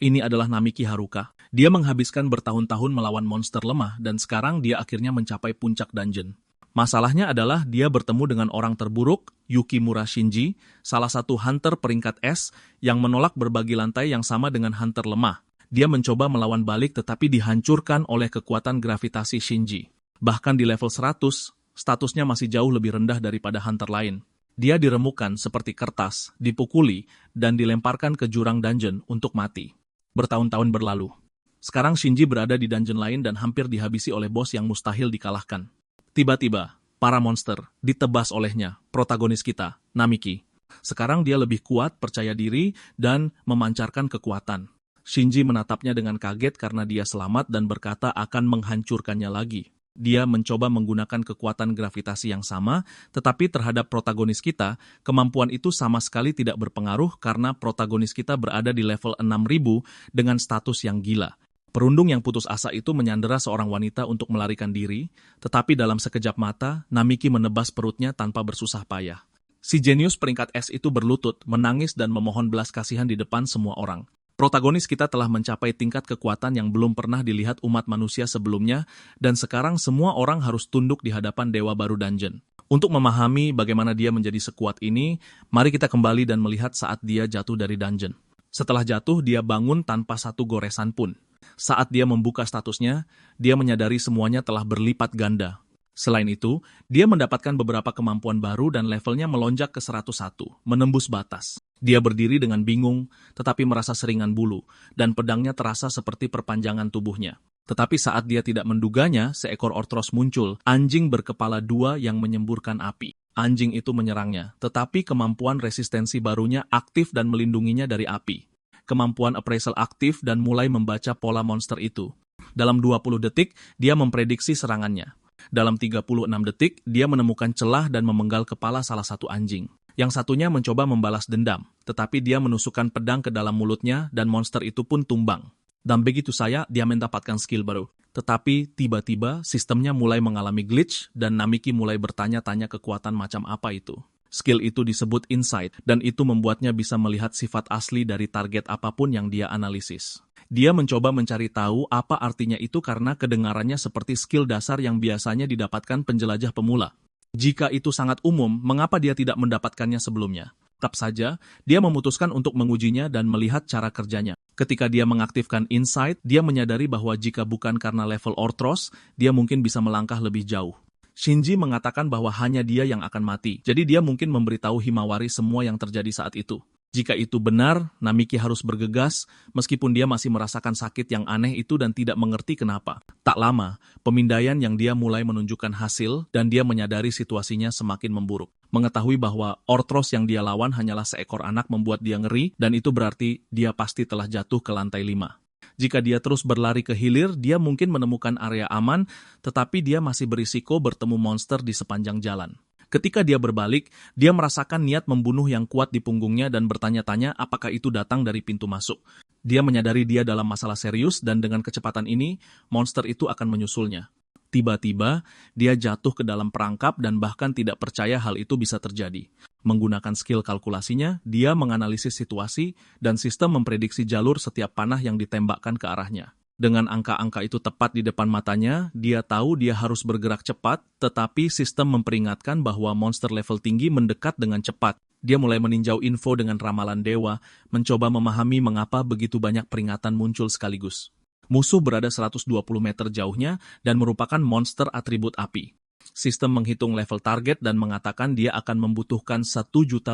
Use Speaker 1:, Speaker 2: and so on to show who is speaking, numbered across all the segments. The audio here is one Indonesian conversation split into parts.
Speaker 1: Ini adalah Namiki Haruka. Dia menghabiskan bertahun-tahun melawan monster lemah dan sekarang dia akhirnya mencapai puncak dungeon. Masalahnya adalah dia bertemu dengan orang terburuk, Yukimura Shinji, salah satu hunter peringkat S yang menolak berbagi lantai yang sama dengan hunter lemah. Dia mencoba melawan balik tetapi dihancurkan oleh kekuatan gravitasi Shinji. Bahkan di level 100, statusnya masih jauh lebih rendah daripada hunter lain. Dia diremukkan seperti kertas, dipukuli, dan dilemparkan ke jurang dungeon untuk mati. Bertahun-tahun berlalu. Sekarang Shinji berada di dungeon lain dan hampir dihabisi oleh bos yang mustahil dikalahkan. Tiba-tiba, para monster ditebas olehnya, protagonis kita, Namiki. Sekarang dia lebih kuat, percaya diri, dan memancarkan kekuatan. Shinji menatapnya dengan kaget karena dia selamat dan berkata akan menghancurkannya lagi. Dia mencoba menggunakan kekuatan gravitasi yang sama, tetapi terhadap protagonis kita, kemampuan itu sama sekali tidak berpengaruh karena protagonis kita berada di level 6000 dengan status yang gila. Perundung yang putus asa itu menyandera seorang wanita untuk melarikan diri, tetapi dalam sekejap mata, Namiki menebas perutnya tanpa bersusah payah. Si jenius peringkat S itu berlutut, menangis dan memohon belas kasihan di depan semua orang. Protagonis kita telah mencapai tingkat kekuatan yang belum pernah dilihat umat manusia sebelumnya, dan sekarang semua orang harus tunduk di hadapan Dewa Baru Dungeon. Untuk memahami bagaimana dia menjadi sekuat ini, mari kita kembali dan melihat saat dia jatuh dari dungeon. Setelah jatuh, dia bangun tanpa satu goresan pun. Saat dia membuka statusnya, dia menyadari semuanya telah berlipat ganda. Selain itu, dia mendapatkan beberapa kemampuan baru dan levelnya melonjak ke 101, menembus batas. Dia berdiri dengan bingung, tetapi merasa seringan bulu, dan pedangnya terasa seperti perpanjangan tubuhnya. Tetapi saat dia tidak menduganya, seekor Orthros muncul, anjing berkepala dua yang menyemburkan api. Anjing itu menyerangnya, tetapi kemampuan resistensi barunya aktif dan melindunginya dari api. Kemampuan appraisal aktif dan mulai membaca pola monster itu. Dalam 20 detik, dia memprediksi serangannya. Dalam 36 detik, dia menemukan celah dan memenggal kepala salah satu anjing. Yang satunya mencoba membalas dendam, tetapi dia menusukkan pedang ke dalam mulutnya dan monster itu pun tumbang. Dan begitu saja, dia mendapatkan skill baru. Tetapi tiba-tiba sistemnya mulai mengalami glitch dan Namiki mulai bertanya-tanya kekuatan macam apa itu. Skill itu disebut insight, dan itu membuatnya bisa melihat sifat asli dari target apapun yang dia analisis. Dia mencoba mencari tahu apa artinya itu karena kedengarannya seperti skill dasar yang biasanya didapatkan penjelajah pemula. Jika itu sangat umum, mengapa dia tidak mendapatkannya sebelumnya? Tetap saja, dia memutuskan untuk mengujinya dan melihat cara kerjanya. Ketika dia mengaktifkan insight, dia menyadari bahwa jika bukan karena level Orthros, dia mungkin bisa melangkah lebih jauh. Shinji mengatakan bahwa hanya dia yang akan mati, jadi dia mungkin memberitahu Himawari semua yang terjadi saat itu. Jika itu benar, Namiki harus bergegas, meskipun dia masih merasakan sakit yang aneh itu dan tidak mengerti kenapa. Tak lama, pemindaian yang dia mulai menunjukkan hasil, dan dia menyadari situasinya semakin memburuk. Mengetahui bahwa Orthros yang dia lawan hanyalah seekor anak membuat dia ngeri, dan itu berarti dia pasti telah jatuh ke lantai 5. Jika dia terus berlari ke hilir, dia mungkin menemukan area aman, tetapi dia masih berisiko bertemu monster di sepanjang jalan. Ketika dia berbalik, dia merasakan niat membunuh yang kuat di punggungnya dan bertanya-tanya apakah itu datang dari pintu masuk. Dia menyadari dia dalam masalah serius dan dengan kecepatan ini, monster itu akan menyusulnya. Tiba-tiba, dia jatuh ke dalam perangkap dan bahkan tidak percaya hal itu bisa terjadi. Menggunakan skill kalkulasinya, dia menganalisis situasi dan sistem memprediksi jalur setiap panah yang ditembakkan ke arahnya. Dengan angka-angka itu tepat di depan matanya, dia tahu dia harus bergerak cepat, tetapi sistem memperingatkan bahwa monster level tinggi mendekat dengan cepat. Dia mulai meninjau info dengan ramalan dewa, mencoba memahami mengapa begitu banyak peringatan muncul sekaligus. Musuh berada 120 meter jauhnya dan merupakan monster atribut api. Sistem menghitung level target dan mengatakan dia akan membutuhkan 1.500.000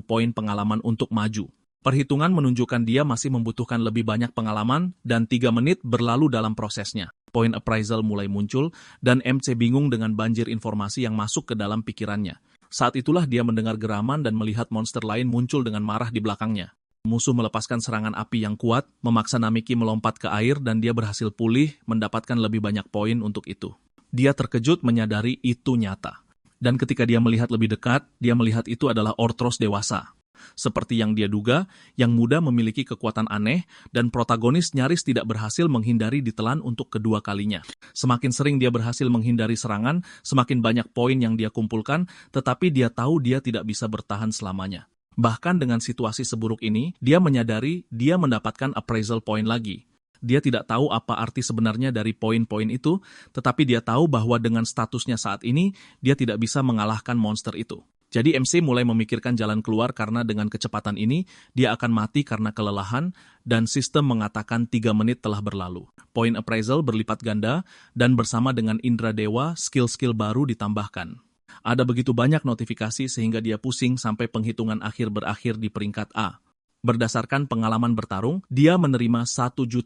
Speaker 1: poin pengalaman untuk maju. Perhitungan menunjukkan dia masih membutuhkan lebih banyak pengalaman dan 3 menit berlalu dalam prosesnya. Poin appraisal mulai muncul dan MC bingung dengan banjir informasi yang masuk ke dalam pikirannya. Saat itulah dia mendengar geraman dan melihat monster lain muncul dengan marah di belakangnya. Musuh melepaskan serangan api yang kuat, memaksa Namiki melompat ke air dan dia berhasil pulih, mendapatkan lebih banyak poin untuk itu. Dia terkejut menyadari itu nyata. Dan ketika dia melihat lebih dekat, dia melihat itu adalah Orthros dewasa. Seperti yang dia duga, yang muda memiliki kekuatan aneh, dan protagonis nyaris tidak berhasil menghindari ditelan untuk kedua kalinya. Semakin sering dia berhasil menghindari serangan, semakin banyak poin yang dia kumpulkan, tetapi dia tahu dia tidak bisa bertahan selamanya. Bahkan dengan situasi seburuk ini, dia menyadari dia mendapatkan appraisal point lagi. Dia tidak tahu apa arti sebenarnya dari poin-poin itu, tetapi dia tahu bahwa dengan statusnya saat ini, dia tidak bisa mengalahkan monster itu. Jadi MC mulai memikirkan jalan keluar karena dengan kecepatan ini, dia akan mati karena kelelahan, dan sistem mengatakan 3 menit telah berlalu. Poin appraisal berlipat ganda, dan bersama dengan Indra Dewa, skill-skill baru ditambahkan. Ada begitu banyak notifikasi sehingga dia pusing sampai penghitungan akhir berakhir di peringkat A. Berdasarkan pengalaman bertarung, dia menerima 1.500.000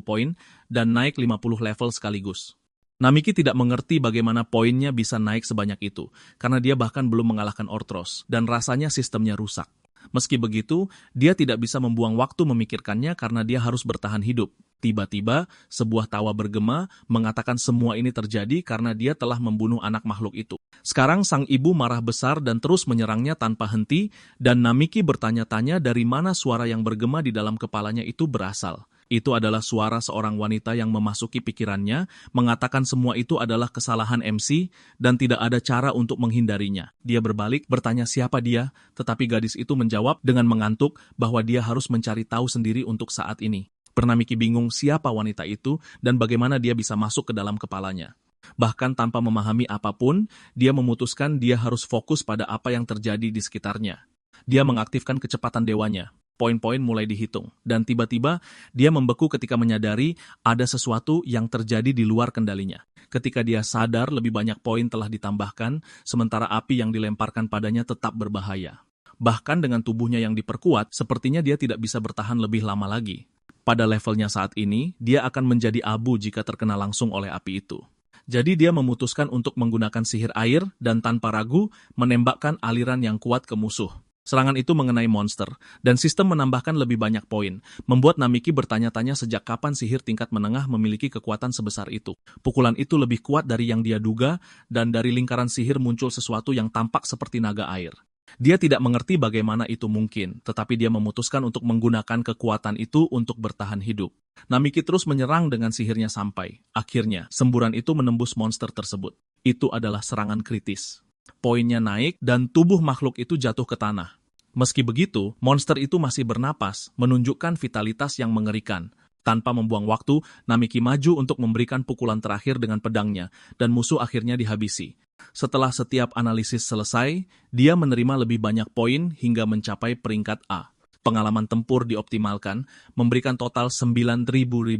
Speaker 1: poin dan naik 50 level sekaligus. Namiki tidak mengerti bagaimana poinnya bisa naik sebanyak itu, karena dia bahkan belum mengalahkan Orthros, dan rasanya sistemnya rusak. Meski begitu, dia tidak bisa membuang waktu memikirkannya karena dia harus bertahan hidup. Tiba-tiba, sebuah tawa bergema mengatakan semua ini terjadi karena dia telah membunuh anak makhluk itu. Sekarang sang ibu marah besar dan terus menyerangnya tanpa henti, dan Namiki bertanya-tanya dari mana suara yang bergema di dalam kepalanya itu berasal. Itu adalah suara seorang wanita yang memasuki pikirannya, mengatakan semua itu adalah kesalahan MC, dan tidak ada cara untuk menghindarinya. Dia berbalik, bertanya siapa dia, tetapi gadis itu menjawab dengan mengantuk bahwa dia harus mencari tahu sendiri untuk saat ini. Namiki bingung siapa wanita itu dan bagaimana dia bisa masuk ke dalam kepalanya. Bahkan tanpa memahami apapun, dia memutuskan dia harus fokus pada apa yang terjadi di sekitarnya. Dia mengaktifkan kecepatan dewanya. Poin-poin mulai dihitung, dan tiba-tiba dia membeku ketika menyadari ada sesuatu yang terjadi di luar kendalinya. Ketika dia sadar lebih banyak poin telah ditambahkan, sementara api yang dilemparkan padanya tetap berbahaya. Bahkan dengan tubuhnya yang diperkuat, sepertinya dia tidak bisa bertahan lebih lama lagi. Pada levelnya saat ini, dia akan menjadi abu jika terkena langsung oleh api itu. Jadi dia memutuskan untuk menggunakan sihir air dan tanpa ragu menembakkan aliran yang kuat ke musuh. Serangan itu mengenai monster, dan sistem menambahkan lebih banyak poin, membuat Namiki bertanya-tanya sejak kapan sihir tingkat menengah memiliki kekuatan sebesar itu. Pukulan itu lebih kuat dari yang dia duga, dan dari lingkaran sihir muncul sesuatu yang tampak seperti naga air. Dia tidak mengerti bagaimana itu mungkin, tetapi dia memutuskan untuk menggunakan kekuatan itu untuk bertahan hidup. Namiki terus menyerang dengan sihirnya sampai, akhirnya, semburan itu menembus monster tersebut. Itu adalah serangan kritis. Poinnya naik dan tubuh makhluk itu jatuh ke tanah. Meski begitu, monster itu masih bernapas, menunjukkan vitalitas yang mengerikan. Tanpa membuang waktu, Namiki maju untuk memberikan pukulan terakhir dengan pedangnya, dan musuh akhirnya dihabisi. Setelah setiap analisis selesai, dia menerima lebih banyak poin hingga mencapai peringkat A. Pengalaman tempur dioptimalkan, memberikan total 9.000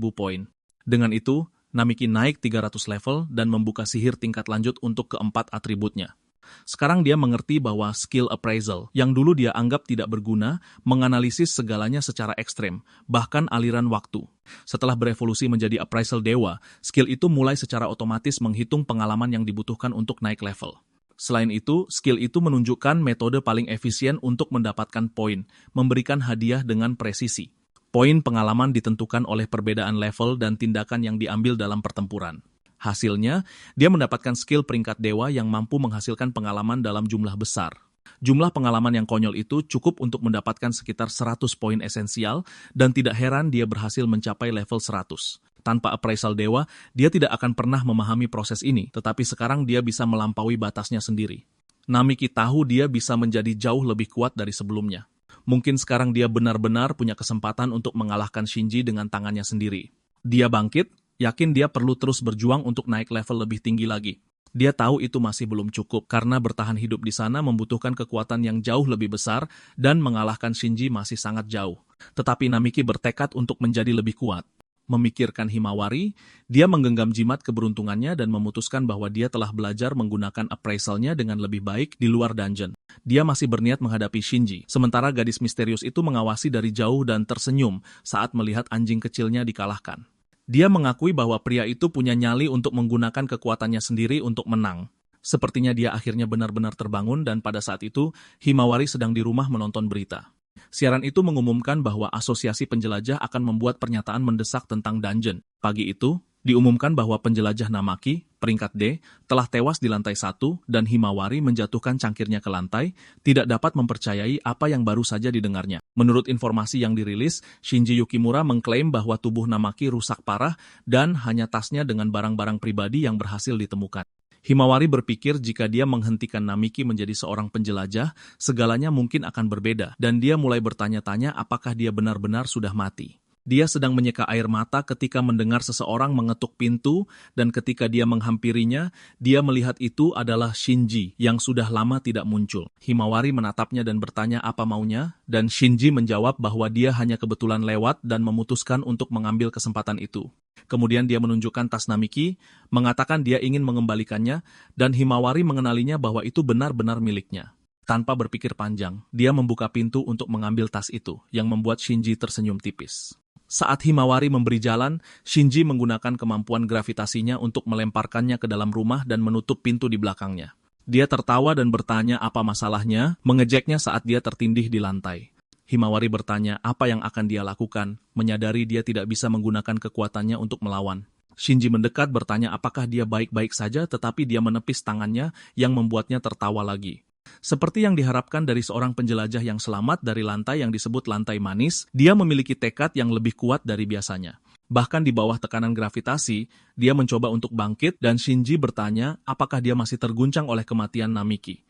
Speaker 1: poin. Dengan itu, Namiki naik 300 level dan membuka sihir tingkat lanjut untuk keempat atributnya. Sekarang dia mengerti bahwa skill appraisal, yang dulu dia anggap tidak berguna, menganalisis segalanya secara ekstrem, bahkan aliran waktu. Setelah berevolusi menjadi appraisal dewa, skill itu mulai secara otomatis menghitung pengalaman yang dibutuhkan untuk naik level. Selain itu, skill itu menunjukkan metode paling efisien untuk mendapatkan poin, memberikan hadiah dengan presisi. Poin pengalaman ditentukan oleh perbedaan level dan tindakan yang diambil dalam pertempuran. Hasilnya, dia mendapatkan skill peringkat dewa yang mampu menghasilkan pengalaman dalam jumlah besar. Jumlah pengalaman yang konyol itu cukup untuk mendapatkan sekitar 100 poin esensial, dan tidak heran dia berhasil mencapai level 100. Tanpa appraisal dewa, dia tidak akan pernah memahami proses ini, tetapi sekarang dia bisa melampaui batasnya sendiri. Namiki tahu dia bisa menjadi jauh lebih kuat dari sebelumnya. Mungkin sekarang dia benar-benar punya kesempatan untuk mengalahkan Shinji dengan tangannya sendiri. Dia bangkit, yakin dia perlu terus berjuang untuk naik level lebih tinggi lagi. Dia tahu itu masih belum cukup karena bertahan hidup di sana membutuhkan kekuatan yang jauh lebih besar dan mengalahkan Shinji masih sangat jauh. Tetapi Namiki bertekad untuk menjadi lebih kuat. Memikirkan Himawari, dia menggenggam jimat keberuntungannya dan memutuskan bahwa dia telah belajar menggunakan appraisalnya dengan lebih baik di luar dungeon. Dia masih berniat menghadapi Shinji, sementara gadis misterius itu mengawasi dari jauh dan tersenyum saat melihat anjing kecilnya dikalahkan. Dia mengakui bahwa pria itu punya nyali untuk menggunakan kekuatannya sendiri untuk menang. Sepertinya dia akhirnya benar-benar terbangun dan pada saat itu, Himawari sedang di rumah menonton berita. Siaran itu mengumumkan bahwa Asosiasi Penjelajah akan membuat pernyataan mendesak tentang dungeon. Pagi itu, diumumkan bahwa penjelajah Namaki, peringkat D, telah tewas di lantai 1 dan Himawari menjatuhkan cangkirnya ke lantai, tidak dapat mempercayai apa yang baru saja didengarnya. Menurut informasi yang dirilis, Shinji Yukimura mengklaim bahwa tubuh Namaki rusak parah dan hanya tasnya dengan barang-barang pribadi yang berhasil ditemukan. Himawari berpikir jika dia menghentikan Namiki menjadi seorang penjelajah, segalanya mungkin akan berbeda, dan dia mulai bertanya-tanya apakah dia benar-benar sudah mati. Dia sedang menyeka air mata ketika mendengar seseorang mengetuk pintu, dan ketika dia menghampirinya, dia melihat itu adalah Shinji yang sudah lama tidak muncul. Himawari menatapnya dan bertanya apa maunya, dan Shinji menjawab bahwa dia hanya kebetulan lewat dan memutuskan untuk mengambil kesempatan itu. Kemudian dia menunjukkan tas Namiki, mengatakan dia ingin mengembalikannya, dan Himawari mengenalinya bahwa itu benar-benar miliknya. Tanpa berpikir panjang, dia membuka pintu untuk mengambil tas itu, yang membuat Shinji tersenyum tipis. Saat Himawari memberi jalan, Shinji menggunakan kemampuan gravitasinya untuk melemparkannya ke dalam rumah dan menutup pintu di belakangnya. Dia tertawa dan bertanya apa masalahnya, mengejeknya saat dia tertindih di lantai. Himawari bertanya apa yang akan dia lakukan, menyadari dia tidak bisa menggunakan kekuatannya untuk melawan. Shinji mendekat bertanya apakah dia baik-baik saja, tetapi dia menepis tangannya yang membuatnya tertawa lagi. Seperti yang diharapkan dari seorang penjelajah yang selamat dari lantai yang disebut lantai manis, dia memiliki tekad yang lebih kuat dari biasanya. Bahkan di bawah tekanan gravitasi, dia mencoba untuk bangkit dan Shinji bertanya apakah dia masih terguncang oleh kematian Namiki.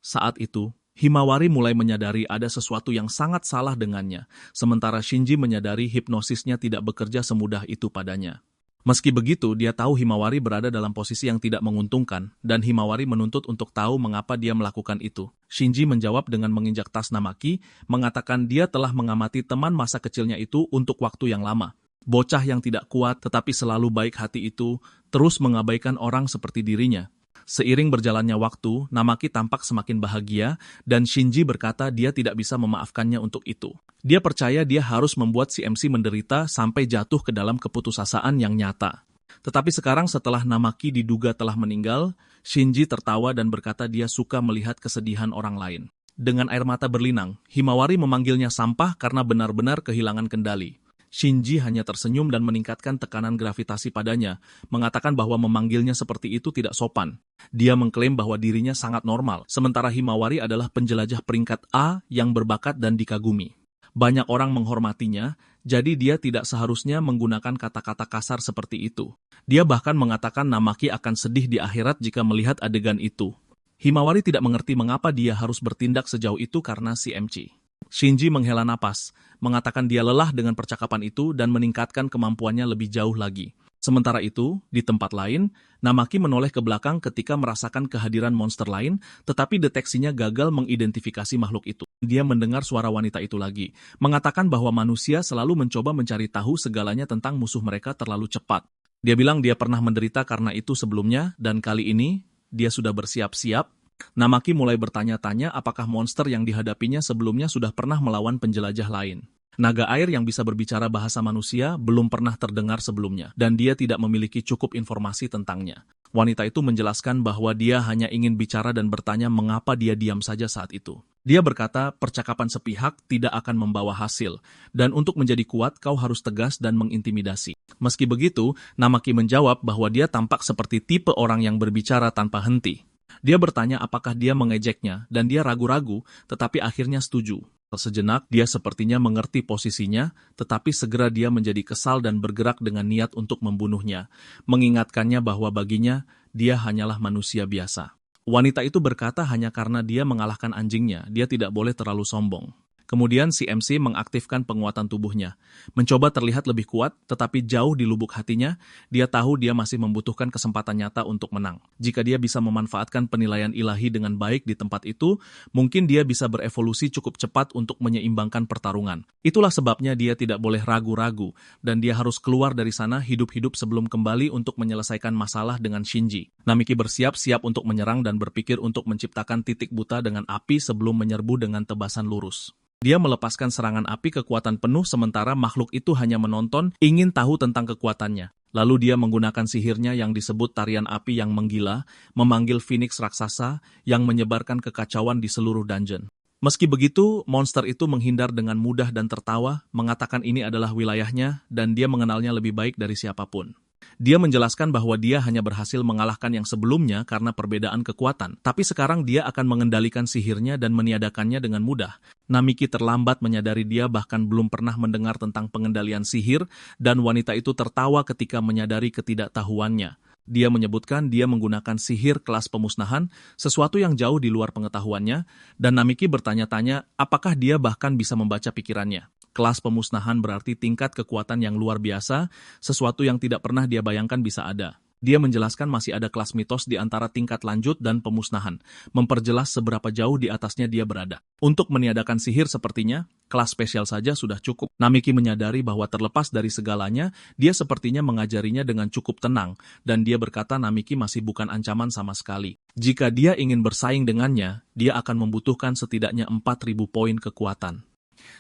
Speaker 1: Saat itu, Himawari mulai menyadari ada sesuatu yang sangat salah dengannya, sementara Shinji menyadari hipnosisnya tidak bekerja semudah itu padanya. Meski begitu, dia tahu Himawari berada dalam posisi yang tidak menguntungkan, dan Himawari menuntut untuk tahu mengapa dia melakukan itu. Shinji menjawab dengan menginjak tas Namaki, mengatakan dia telah mengamati teman masa kecilnya itu untuk waktu yang lama. Bocah yang tidak kuat tetapi selalu baik hati itu terus mengabaikan orang seperti dirinya. Seiring berjalannya waktu, Namaki tampak semakin bahagia, dan Shinji berkata dia tidak bisa memaafkannya untuk itu. Dia percaya dia harus membuat si MC menderita sampai jatuh ke dalam keputusasaan yang nyata. Tetapi sekarang setelah Namaki diduga telah meninggal, Shinji tertawa dan berkata dia suka melihat kesedihan orang lain. Dengan air mata berlinang, Himawari memanggilnya sampah karena benar-benar kehilangan kendali. Shinji hanya tersenyum dan meningkatkan tekanan gravitasi padanya, mengatakan bahwa memanggilnya seperti itu tidak sopan. Dia mengklaim bahwa dirinya sangat normal, sementara Himawari adalah penjelajah peringkat A yang berbakat dan dikagumi. Banyak orang menghormatinya, jadi dia tidak seharusnya menggunakan kata-kata kasar seperti itu. Dia bahkan mengatakan Namaki akan sedih di akhirat jika melihat adegan itu. Himawari tidak mengerti mengapa dia harus bertindak sejauh itu karena si MC. Shinji menghela napas, mengatakan dia lelah dengan percakapan itu dan meningkatkan kemampuannya lebih jauh lagi. Sementara itu, di tempat lain, Namaki menoleh ke belakang ketika merasakan kehadiran monster lain, tetapi deteksinya gagal mengidentifikasi makhluk itu. Dia mendengar suara wanita itu lagi, mengatakan bahwa manusia selalu mencoba mencari tahu segalanya tentang musuh mereka terlalu cepat. Dia bilang dia pernah menderita karena itu sebelumnya, dan kali ini, dia sudah bersiap-siap. Namaki mulai bertanya-tanya apakah monster yang dihadapinya sebelumnya sudah pernah melawan penjelajah lain. Naga air yang bisa berbicara bahasa manusia belum pernah terdengar sebelumnya, dan dia tidak memiliki cukup informasi tentangnya. Wanita itu menjelaskan bahwa dia hanya ingin bicara dan bertanya mengapa dia diam saja saat itu. Dia berkata percakapan sepihak tidak akan membawa hasil, dan untuk menjadi kuat kau harus tegas dan mengintimidasi. Meski begitu, Namaki menjawab bahwa dia tampak seperti tipe orang yang berbicara tanpa henti. Dia bertanya apakah dia mengejeknya, dan dia ragu-ragu, tetapi akhirnya setuju. Sejenak, dia sepertinya mengerti posisinya, tetapi segera dia menjadi kesal dan bergerak dengan niat untuk membunuhnya, mengingatkannya bahwa baginya, dia hanyalah manusia biasa. Wanita itu berkata hanya karena dia mengalahkan anjingnya, dia tidak boleh terlalu sombong. Kemudian si MC mengaktifkan penguatan tubuhnya. Mencoba terlihat lebih kuat, tetapi jauh di lubuk hatinya, dia tahu dia masih membutuhkan kesempatan nyata untuk menang. Jika dia bisa memanfaatkan penilaian ilahi dengan baik di tempat itu, mungkin dia bisa berevolusi cukup cepat untuk menyeimbangkan pertarungan. Itulah sebabnya dia tidak boleh ragu-ragu, dan dia harus keluar dari sana hidup-hidup sebelum kembali untuk menyelesaikan masalah dengan Shinji. Namiki bersiap-siap untuk menyerang dan berpikir untuk menciptakan titik buta dengan api sebelum menyerbu dengan tebasan lurus. Dia melepaskan serangan api kekuatan penuh sementara makhluk itu hanya menonton, ingin tahu tentang kekuatannya. Lalu dia menggunakan sihirnya yang disebut tarian api yang menggila, memanggil Phoenix raksasa yang menyebarkan kekacauan di seluruh dungeon. Meski begitu, monster itu menghindar dengan mudah dan tertawa, mengatakan ini adalah wilayahnya dan dia mengenalnya lebih baik dari siapapun. Dia menjelaskan bahwa dia hanya berhasil mengalahkan yang sebelumnya karena perbedaan kekuatan, tapi sekarang dia akan mengendalikan sihirnya dan meniadakannya dengan mudah. Namiki terlambat menyadari dia bahkan belum pernah mendengar tentang pengendalian sihir, dan wanita itu tertawa ketika menyadari ketidaktahuannya. Dia menyebutkan dia menggunakan sihir kelas pemusnahan, sesuatu yang jauh di luar pengetahuannya, dan Namiki bertanya-tanya apakah dia bahkan bisa membaca pikirannya. Kelas pemusnahan berarti tingkat kekuatan yang luar biasa, sesuatu yang tidak pernah dia bayangkan bisa ada. Dia menjelaskan masih ada kelas mitos di antara tingkat lanjut dan pemusnahan, memperjelas seberapa jauh di atasnya dia berada. Untuk meniadakan sihir sepertinya, kelas spesial saja sudah cukup. Namiki menyadari bahwa terlepas dari segalanya, dia sepertinya mengajarinya dengan cukup tenang, dan dia berkata Namiki masih bukan ancaman sama sekali. Jika dia ingin bersaing dengannya, dia akan membutuhkan setidaknya 4.000 poin kekuatan.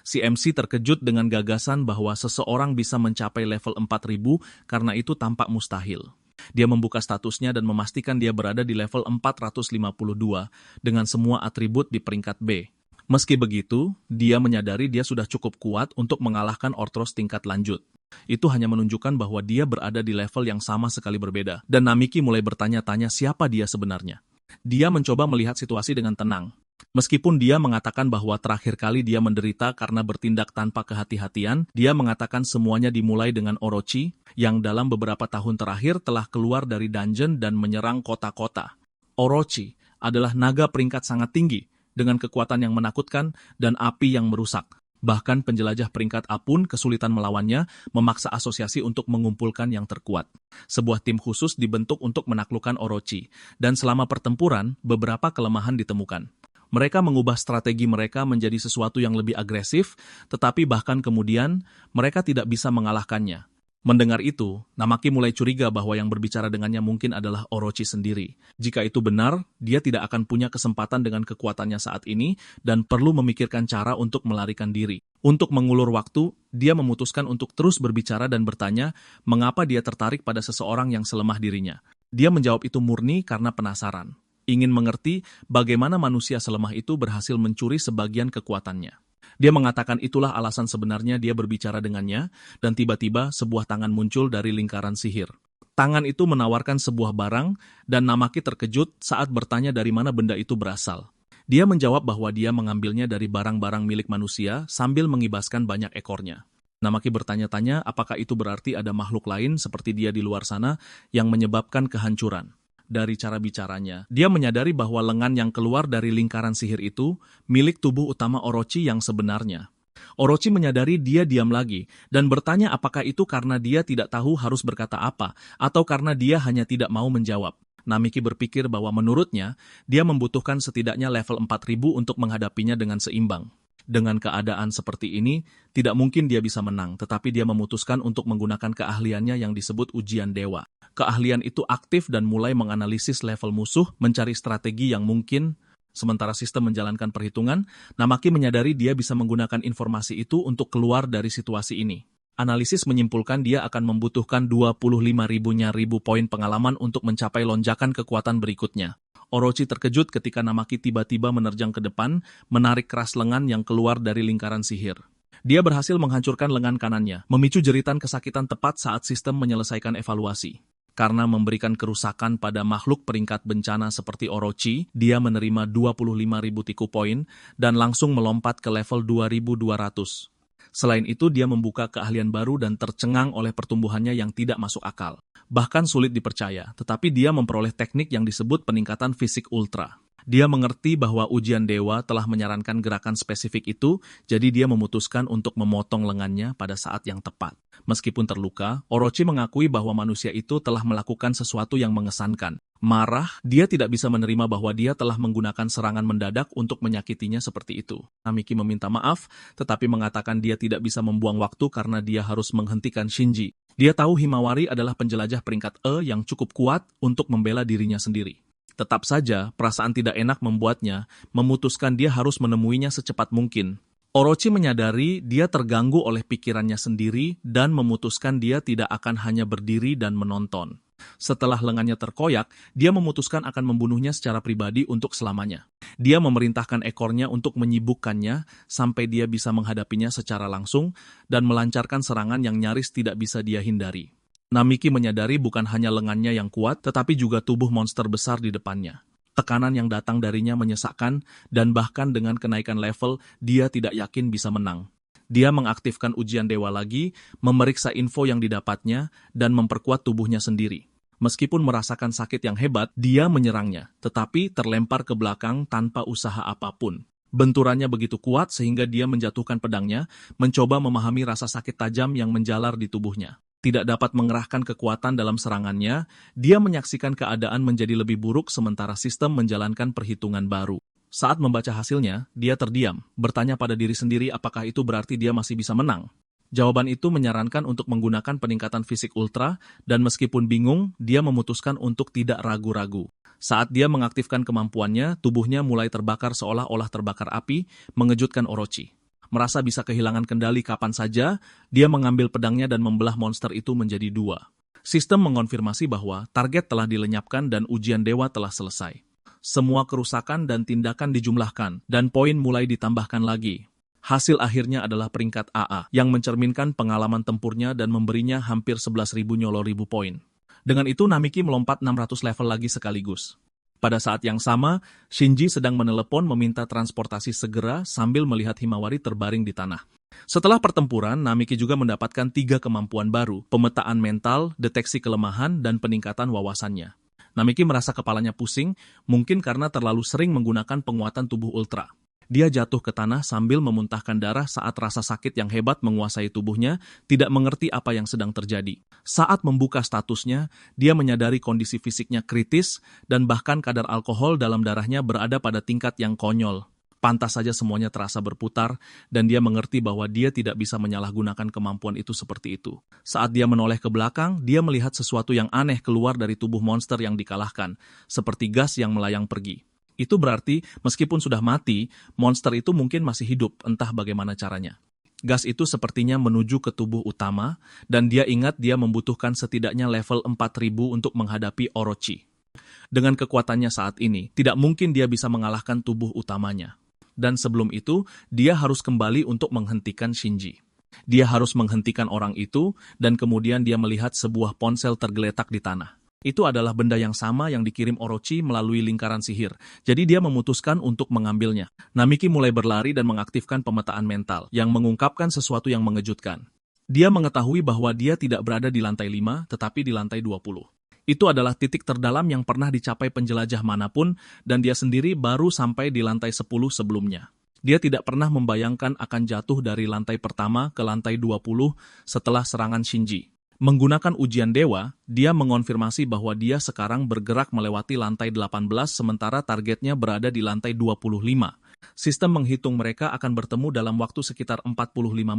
Speaker 1: Si MC terkejut dengan gagasan bahwa seseorang bisa mencapai level 4.000 karena itu tampak mustahil. Dia membuka statusnya dan memastikan dia berada di level 452 dengan semua atribut di peringkat B. Meski begitu, dia menyadari dia sudah cukup kuat untuk mengalahkan Orthros tingkat lanjut. Itu hanya menunjukkan bahwa dia berada di level yang sama sekali berbeda, dan Namiki mulai bertanya-tanya siapa dia sebenarnya. Dia mencoba melihat situasi dengan tenang. Meskipun dia mengatakan bahwa terakhir kali dia menderita karena bertindak tanpa kehati-hatian, dia mengatakan semuanya dimulai dengan Orochi, yang dalam beberapa tahun terakhir telah keluar dari dungeon dan menyerang kota-kota. Orochi adalah naga peringkat sangat tinggi, dengan kekuatan yang menakutkan dan api yang merusak. Bahkan penjelajah peringkat A pun kesulitan melawannya, memaksa asosiasi untuk mengumpulkan yang terkuat. Sebuah tim khusus dibentuk untuk menaklukkan Orochi, dan selama pertempuran, beberapa kelemahan ditemukan. Mereka mengubah strategi mereka menjadi sesuatu yang lebih agresif, tetapi bahkan kemudian, mereka tidak bisa mengalahkannya. Mendengar itu, Namaki mulai curiga bahwa yang berbicara dengannya mungkin adalah Orochi sendiri. Jika itu benar, dia tidak akan punya kesempatan dengan kekuatannya saat ini dan perlu memikirkan cara untuk melarikan diri. Untuk mengulur waktu, dia memutuskan untuk terus berbicara dan bertanya mengapa dia tertarik pada seseorang yang selemah dirinya. Dia menjawab itu murni karena penasaran, ingin mengerti bagaimana manusia selemah itu berhasil mencuri sebagian kekuatannya. Dia mengatakan itulah alasan sebenarnya dia berbicara dengannya, dan tiba-tiba sebuah tangan muncul dari lingkaran sihir. Tangan itu menawarkan sebuah barang, dan Namaki terkejut saat bertanya dari mana benda itu berasal. Dia menjawab bahwa dia mengambilnya dari barang-barang milik manusia sambil mengibaskan banyak ekornya. Namaki bertanya-tanya apakah itu berarti ada makhluk lain seperti dia di luar sana yang menyebabkan kehancuran. Dari cara bicaranya, dia menyadari bahwa lengan yang keluar dari lingkaran sihir itu milik tubuh utama Orochi yang sebenarnya. Orochi menyadari dia diam lagi dan bertanya apakah itu karena dia tidak tahu harus berkata apa atau karena dia hanya tidak mau menjawab. Namiki berpikir bahwa menurutnya, dia membutuhkan setidaknya level 4.000 untuk menghadapinya dengan seimbang. Dengan keadaan seperti ini, tidak mungkin dia bisa menang, tetapi dia memutuskan untuk menggunakan keahliannya yang disebut ujian dewa. Keahlian itu aktif dan mulai menganalisis level musuh, mencari strategi yang mungkin. Sementara sistem menjalankan perhitungan, Namaki menyadari dia bisa menggunakan informasi itu untuk keluar dari situasi ini. Analisis menyimpulkan dia akan membutuhkan 25.000 poin pengalaman untuk mencapai lonjakan kekuatan berikutnya. Orochi terkejut ketika Namaki tiba-tiba menerjang ke depan, menarik keras lengan yang keluar dari lingkaran sihir. Dia berhasil menghancurkan lengan kanannya, memicu jeritan kesakitan tepat saat sistem menyelesaikan evaluasi. Karena memberikan kerusakan pada makhluk peringkat bencana seperti Orochi, dia menerima 25.000 tiku poin dan langsung melompat ke level 2.200. Selain itu, dia membuka keahlian baru dan tercengang oleh pertumbuhannya yang tidak masuk akal. Bahkan sulit dipercaya, tetapi dia memperoleh teknik yang disebut peningkatan fisik ultra. Dia mengerti bahwa ujian dewa telah menyarankan gerakan spesifik itu, jadi dia memutuskan untuk memotong lengannya pada saat yang tepat. Meskipun terluka, Orochi mengakui bahwa manusia itu telah melakukan sesuatu yang mengesankan. Marah, dia tidak bisa menerima bahwa dia telah menggunakan serangan mendadak untuk menyakitinya seperti itu. Namiki meminta maaf, tetapi mengatakan dia tidak bisa membuang waktu karena dia harus menghentikan Shinji. Dia tahu Himawari adalah penjelajah peringkat E yang cukup kuat untuk membela dirinya sendiri. Tetap saja, perasaan tidak enak membuatnya memutuskan dia harus menemuinya secepat mungkin. Orochi menyadari dia terganggu oleh pikirannya sendiri dan memutuskan dia tidak akan hanya berdiri dan menonton. Setelah lengannya terkoyak, dia memutuskan akan membunuhnya secara pribadi untuk selamanya. Dia memerintahkan ekornya untuk menyibukkannya sampai dia bisa menghadapinya secara langsung dan melancarkan serangan yang nyaris tidak bisa dia hindari. Namiki menyadari bukan hanya lengannya yang kuat, tetapi juga tubuh monster besar di depannya. Tekanan yang datang darinya menyesakkan, dan bahkan dengan kenaikan level, dia tidak yakin bisa menang. Dia mengaktifkan ujian dewa lagi, memeriksa info yang didapatnya, dan memperkuat tubuhnya sendiri. Meskipun merasakan sakit yang hebat, dia menyerangnya, tetapi terlempar ke belakang tanpa usaha apapun. Benturannya begitu kuat sehingga dia menjatuhkan pedangnya, mencoba memahami rasa sakit tajam yang menjalar di tubuhnya. Tidak dapat mengerahkan kekuatan dalam serangannya, dia menyaksikan keadaan menjadi lebih buruk sementara sistem menjalankan perhitungan baru. Saat membaca hasilnya, dia terdiam, bertanya pada diri sendiri apakah itu berarti dia masih bisa menang. Jawaban itu menyarankan untuk menggunakan peningkatan fisik ultra, dan meskipun bingung, dia memutuskan untuk tidak ragu-ragu. Saat dia mengaktifkan kemampuannya, tubuhnya mulai terbakar seolah-olah terbakar api, mengejutkan Orochi. Merasa bisa kehilangan kendali kapan saja, dia mengambil pedangnya dan membelah monster itu menjadi dua. Sistem mengonfirmasi bahwa target telah dilenyapkan dan ujian dewa telah selesai. Semua kerusakan dan tindakan dijumlahkan, dan poin mulai ditambahkan lagi. Hasil akhirnya adalah peringkat AA, yang mencerminkan pengalaman tempurnya dan memberinya hampir 11.000 nyolo-ribu poin. Dengan itu, Namiki melompat 600 level lagi sekaligus. Pada saat yang sama, Shinji sedang menelepon meminta transportasi segera sambil melihat Himawari terbaring di tanah. Setelah pertempuran, Namiki juga mendapatkan 3 kemampuan baru, pemetaan mental, deteksi kelemahan, dan peningkatan wawasannya. Namiki merasa kepalanya pusing, mungkin karena terlalu sering menggunakan penguatan tubuh ultra. Dia jatuh ke tanah sambil memuntahkan darah saat rasa sakit yang hebat menguasai tubuhnya, tidak mengerti apa yang sedang terjadi. Saat membuka statusnya, dia menyadari kondisi fisiknya kritis dan bahkan kadar alkohol dalam darahnya berada pada tingkat yang konyol. Pantas saja semuanya terasa berputar, dan dia mengerti bahwa dia tidak bisa menyalahgunakan kemampuan itu seperti itu. Saat dia menoleh ke belakang, dia melihat sesuatu yang aneh keluar dari tubuh monster yang dikalahkan, seperti gas yang melayang pergi. Itu berarti, meskipun sudah mati, monster itu mungkin masih hidup, entah bagaimana caranya. Gas itu sepertinya menuju ke tubuh utama, dan dia ingat dia membutuhkan setidaknya level 4000 untuk menghadapi Orochi. Dengan kekuatannya saat ini, tidak mungkin dia bisa mengalahkan tubuh utamanya. Dan sebelum itu, dia harus kembali untuk menghentikan Shinji. Dia harus menghentikan orang itu, dan kemudian dia melihat sebuah ponsel tergeletak di tanah. Itu adalah benda yang sama yang dikirim Orochi melalui lingkaran sihir, jadi dia memutuskan untuk mengambilnya. Namiki mulai berlari dan mengaktifkan pemetaan mental, yang mengungkapkan sesuatu yang mengejutkan. Dia mengetahui bahwa dia tidak berada di lantai 5, tetapi di lantai 20. Itu adalah titik terdalam yang pernah dicapai penjelajah manapun, dan dia sendiri baru sampai di lantai 10 sebelumnya. Dia tidak pernah membayangkan akan jatuh dari lantai pertama ke lantai 20 setelah serangan Shinji. Menggunakan ujian dewa, dia mengonfirmasi bahwa dia sekarang bergerak melewati lantai 18 sementara targetnya berada di lantai 25. Sistem menghitung mereka akan bertemu dalam waktu sekitar 45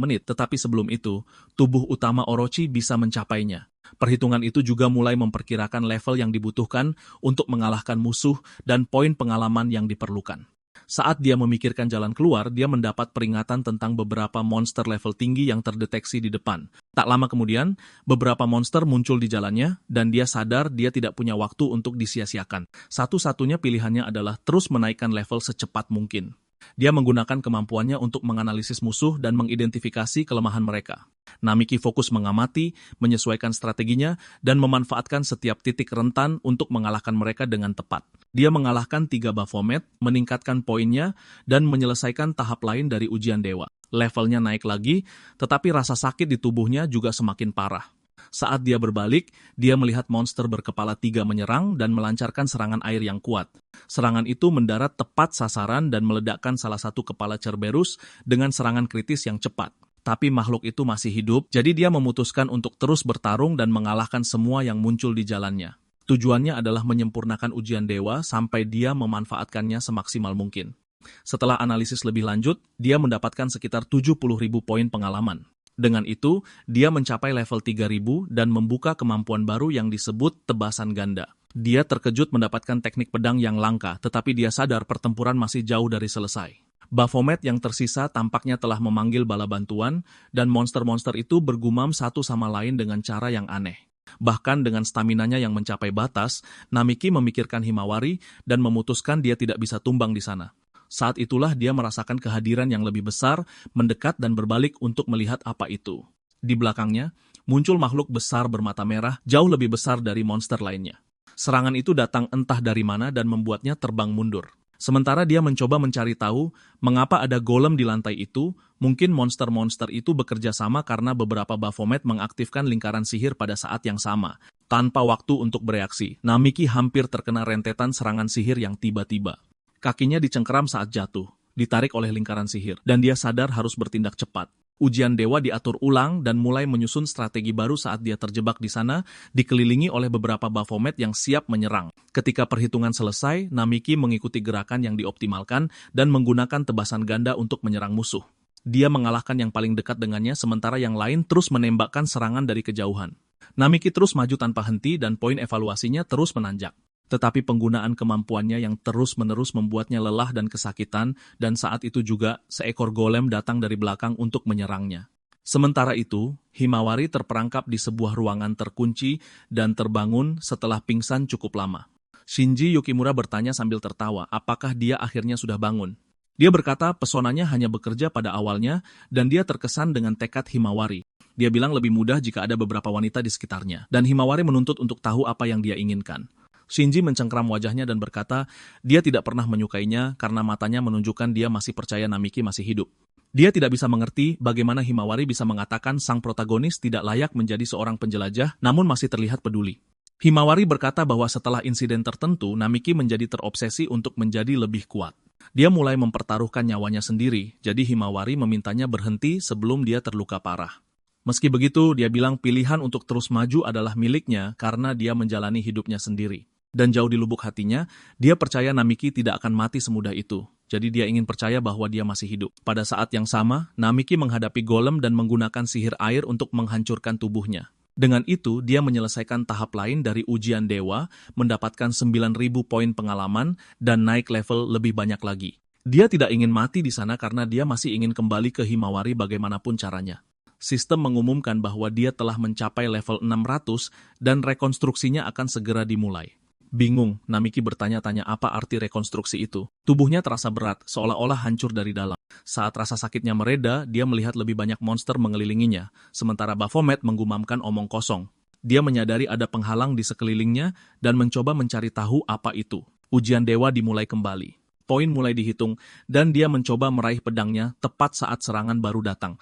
Speaker 1: menit, tetapi sebelum itu, tubuh utama Orochi bisa mencapainya. Perhitungan itu juga mulai memperkirakan level yang dibutuhkan untuk mengalahkan musuh dan poin pengalaman yang diperlukan. Saat dia memikirkan jalan keluar, dia mendapat peringatan tentang beberapa monster level tinggi yang terdeteksi di depan. Tak lama kemudian, beberapa monster muncul di jalannya, dan dia sadar dia tidak punya waktu untuk disia-siakan. Satu-satunya pilihannya adalah terus menaikkan level secepat mungkin. Dia menggunakan kemampuannya untuk menganalisis musuh dan mengidentifikasi kelemahan mereka. Namiki fokus mengamati, menyesuaikan strateginya, dan memanfaatkan setiap titik rentan untuk mengalahkan mereka dengan tepat. Dia mengalahkan 3 Baphomet, meningkatkan poinnya, dan menyelesaikan tahap lain dari ujian dewa. Levelnya naik lagi, tetapi rasa sakit di tubuhnya juga semakin parah. Saat dia berbalik, dia melihat monster berkepala 3 menyerang dan melancarkan serangan air yang kuat. Serangan itu mendarat tepat sasaran dan meledakkan salah satu kepala Cerberus dengan serangan kritis yang cepat. Tapi makhluk itu masih hidup, jadi dia memutuskan untuk terus bertarung dan mengalahkan semua yang muncul di jalannya. Tujuannya adalah menyempurnakan ujian dewa sampai dia memanfaatkannya semaksimal mungkin. Setelah analisis lebih lanjut, dia mendapatkan sekitar 70.000 poin pengalaman. Dengan itu, dia mencapai level 3.000 dan membuka kemampuan baru yang disebut tebasan ganda. Dia terkejut mendapatkan teknik pedang yang langka, tetapi dia sadar pertempuran masih jauh dari selesai. Baphomet yang tersisa tampaknya telah memanggil bala bantuan, dan monster-monster itu bergumam satu sama lain dengan cara yang aneh. Bahkan dengan staminanya yang mencapai batas, Namiki memikirkan Himawari dan memutuskan dia tidak bisa tumbang di sana. Saat itulah dia merasakan kehadiran yang lebih besar, mendekat dan berbalik untuk melihat apa itu. Di belakangnya, muncul makhluk besar bermata merah, jauh lebih besar dari monster lainnya. Serangan itu datang entah dari mana dan membuatnya terbang mundur. Sementara dia mencoba mencari tahu mengapa ada golem di lantai itu, mungkin monster-monster itu bekerja sama karena beberapa Baphomet mengaktifkan lingkaran sihir pada saat yang sama. Tanpa waktu untuk bereaksi, Namiki hampir terkena rentetan serangan sihir yang tiba-tiba. Kakinya dicengkeram saat jatuh, ditarik oleh lingkaran sihir, dan dia sadar harus bertindak cepat. Ujian dewa diatur ulang dan mulai menyusun strategi baru saat dia terjebak di sana, dikelilingi oleh beberapa Baphomet yang siap menyerang. Ketika perhitungan selesai, Namiki mengikuti gerakan yang dioptimalkan dan menggunakan tebasan ganda untuk menyerang musuh. Dia mengalahkan yang paling dekat dengannya, sementara yang lain terus menembakkan serangan dari kejauhan. Namiki terus maju tanpa henti dan poin evaluasinya terus menanjak. Tetapi penggunaan kemampuannya yang terus-menerus membuatnya lelah dan kesakitan, dan saat itu juga seekor golem datang dari belakang untuk menyerangnya. Sementara itu, Himawari terperangkap di sebuah ruangan terkunci dan terbangun setelah pingsan cukup lama. Shinji Yukimura bertanya sambil tertawa, apakah dia akhirnya sudah bangun. Dia berkata pesonanya hanya bekerja pada awalnya, dan dia terkesan dengan tekad Himawari. Dia bilang lebih mudah jika ada beberapa wanita di sekitarnya, dan Himawari menuntut untuk tahu apa yang dia inginkan. Shinji mencengkram wajahnya dan berkata, dia tidak pernah menyukainya karena matanya menunjukkan dia masih percaya Namiki masih hidup. Dia tidak bisa mengerti bagaimana Himawari bisa mengatakan sang protagonis tidak layak menjadi seorang penjelajah, namun masih terlihat peduli. Himawari berkata bahwa setelah insiden tertentu, Namiki menjadi terobsesi untuk menjadi lebih kuat. Dia mulai mempertaruhkan nyawanya sendiri, jadi Himawari memintanya berhenti sebelum dia terluka parah. Meski begitu, dia bilang pilihan untuk terus maju adalah miliknya karena dia menjalani hidupnya sendiri. Dan jauh di lubuk hatinya, dia percaya Namiki tidak akan mati semudah itu. Jadi dia ingin percaya bahwa dia masih hidup. Pada saat yang sama, Namiki menghadapi golem dan menggunakan sihir air untuk menghancurkan tubuhnya. Dengan itu, dia menyelesaikan tahap lain dari ujian dewa, mendapatkan 9.000 poin pengalaman, dan naik level lebih banyak lagi. Dia tidak ingin mati di sana karena dia masih ingin kembali ke Himawari bagaimanapun caranya. Sistem mengumumkan bahwa dia telah mencapai level 600 dan rekonstruksinya akan segera dimulai. Bingung, Namiki bertanya-tanya apa arti rekonstruksi itu. Tubuhnya terasa berat, seolah-olah hancur dari dalam. Saat rasa sakitnya mereda, dia melihat lebih banyak monster mengelilinginya, sementara Baphomet menggumamkan omong kosong. Dia menyadari ada penghalang di sekelilingnya dan mencoba mencari tahu apa itu. Ujian dewa dimulai kembali. Poin mulai dihitung, dan dia mencoba meraih pedangnya tepat saat serangan baru datang.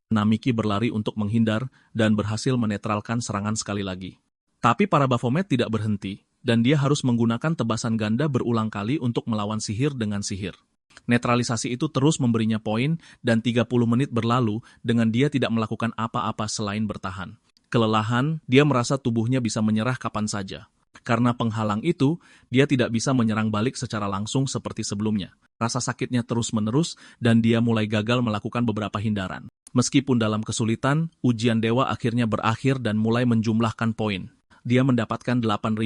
Speaker 1: Namiki berlari untuk menghindar dan berhasil menetralkan serangan sekali lagi. Tapi para Baphomet tidak berhenti, dan dia harus menggunakan tebasan ganda berulang kali untuk melawan sihir dengan sihir. Netralisasi itu terus memberinya poin, dan 30 menit berlalu dengan dia tidak melakukan apa-apa selain bertahan. Kelelahan, dia merasa tubuhnya bisa menyerah kapan saja. Karena penghalang itu, dia tidak bisa menyerang balik secara langsung seperti sebelumnya. Rasa sakitnya terus-menerus, dan dia mulai gagal melakukan beberapa hindaran. Meskipun dalam kesulitan, ujian dewa akhirnya berakhir dan mulai menjumlahkan poin. Dia mendapatkan 8.000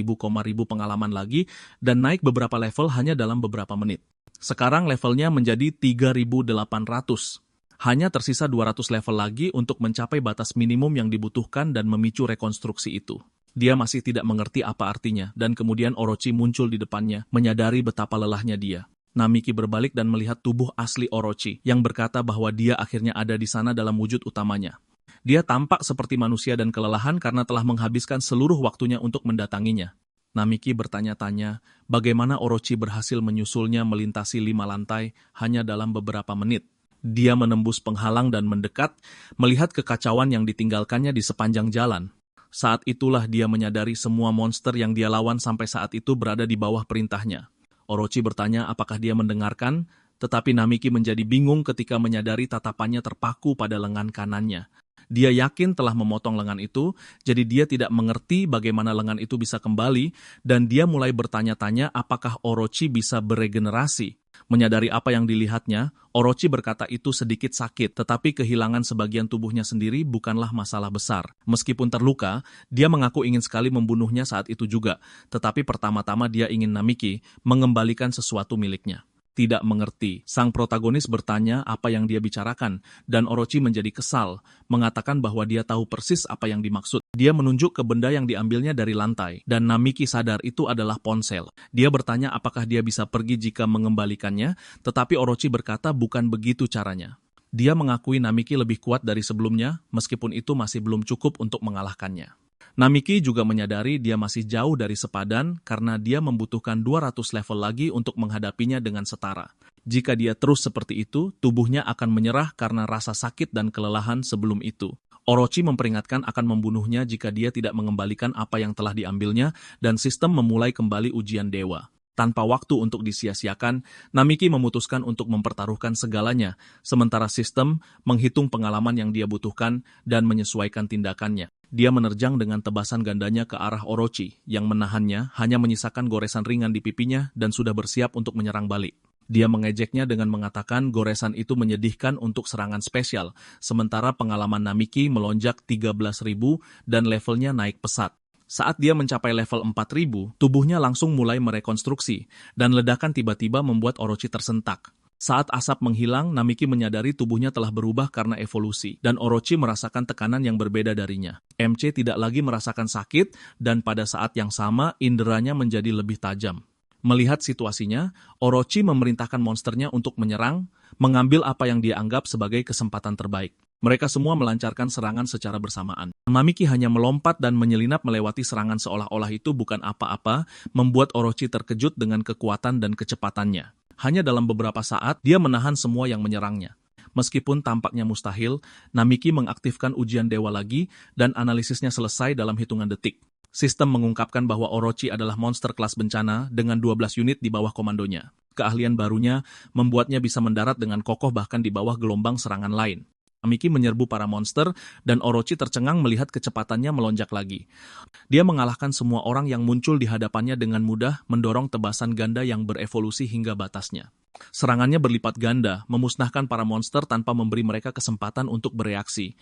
Speaker 1: pengalaman lagi dan naik beberapa level hanya dalam beberapa menit. Sekarang levelnya menjadi 3.800. Hanya tersisa 200 level lagi untuk mencapai batas minimum yang dibutuhkan dan memicu rekonstruksi itu. Dia masih tidak mengerti apa artinya, dan kemudian Orochi muncul di depannya, menyadari betapa lelahnya dia. Namiki berbalik dan melihat tubuh asli Orochi, yang berkata bahwa dia akhirnya ada di sana dalam wujud utamanya. Dia tampak seperti manusia dan kelelahan karena telah menghabiskan seluruh waktunya untuk mendatanginya. Namiki bertanya-tanya bagaimana Orochi berhasil menyusulnya melintasi 5 lantai hanya dalam beberapa menit. Dia menembus penghalang dan mendekat, melihat kekacauan yang ditinggalkannya di sepanjang jalan. Saat itulah dia menyadari semua monster yang dia lawan sampai saat itu berada di bawah perintahnya. Orochi bertanya apakah dia mendengarkan, tetapi Namiki menjadi bingung ketika menyadari tatapannya terpaku pada lengan kanannya. Dia yakin telah memotong lengan itu, jadi dia tidak mengerti bagaimana lengan itu bisa kembali, dan dia mulai bertanya-tanya apakah Orochi bisa beregenerasi. Menyadari apa yang dilihatnya, Orochi berkata itu sedikit sakit, tetapi kehilangan sebagian tubuhnya sendiri bukanlah masalah besar. Meskipun terluka, dia mengaku ingin sekali membunuhnya saat itu juga, tetapi pertama-tama dia ingin Namiki mengembalikan sesuatu miliknya. Tidak mengerti, sang protagonis bertanya apa yang dia bicarakan, dan Orochi menjadi kesal, mengatakan bahwa dia tahu persis apa yang dimaksud. Dia menunjuk ke benda yang diambilnya dari lantai, dan Namiki sadar itu adalah ponsel. Dia bertanya apakah dia bisa pergi jika mengembalikannya, tetapi Orochi berkata bukan begitu caranya. Dia mengakui Namiki lebih kuat dari sebelumnya, meskipun itu masih belum cukup untuk mengalahkannya. Namiki juga menyadari dia masih jauh dari sepadan karena dia membutuhkan 200 level lagi untuk menghadapinya dengan setara. Jika dia terus seperti itu, tubuhnya akan menyerah karena rasa sakit dan kelelahan sebelum itu. Orochi memperingatkan akan membunuhnya jika dia tidak mengembalikan apa yang telah diambilnya, dan sistem memulai kembali ujian dewa. Tanpa waktu untuk disia-siakan, Namiki memutuskan untuk mempertaruhkan segalanya, sementara sistem menghitung pengalaman yang dia butuhkan dan menyesuaikan tindakannya. Dia menerjang dengan tebasan gandanya ke arah Orochi, yang menahannya hanya menyisakan goresan ringan di pipinya dan sudah bersiap untuk menyerang balik. Dia mengejeknya dengan mengatakan goresan itu menyedihkan untuk serangan spesial, sementara pengalaman Namiki melonjak 13.000 dan levelnya naik pesat. Saat dia mencapai level 4.000, tubuhnya langsung mulai merekonstruksi, dan ledakan tiba-tiba membuat Orochi tersentak. Saat asap menghilang, Namiki menyadari tubuhnya telah berubah karena evolusi, dan Orochi merasakan tekanan yang berbeda darinya. MC tidak lagi merasakan sakit, dan pada saat yang sama, inderanya menjadi lebih tajam. Melihat situasinya, Orochi memerintahkan monsternya untuk menyerang, mengambil apa yang dia anggap sebagai kesempatan terbaik. Mereka semua melancarkan serangan secara bersamaan. Namiki hanya melompat dan menyelinap melewati serangan seolah-olah itu bukan apa-apa, membuat Orochi terkejut dengan kekuatan dan kecepatannya. Hanya dalam beberapa saat, dia menahan semua yang menyerangnya. Meskipun tampaknya mustahil, Namiki mengaktifkan ujian dewa lagi dan analisisnya selesai dalam hitungan detik. Sistem mengungkapkan bahwa Orochi adalah monster kelas bencana dengan 12 unit di bawah komandonya. Keahlian barunya membuatnya bisa mendarat dengan kokoh bahkan di bawah gelombang serangan lain. Namiki menyerbu para monster dan Orochi tercengang melihat kecepatannya melonjak lagi. Dia mengalahkan semua orang yang muncul di hadapannya dengan mudah, mendorong tebasan ganda yang berevolusi hingga batasnya. Serangannya berlipat ganda, memusnahkan para monster tanpa memberi mereka kesempatan untuk bereaksi.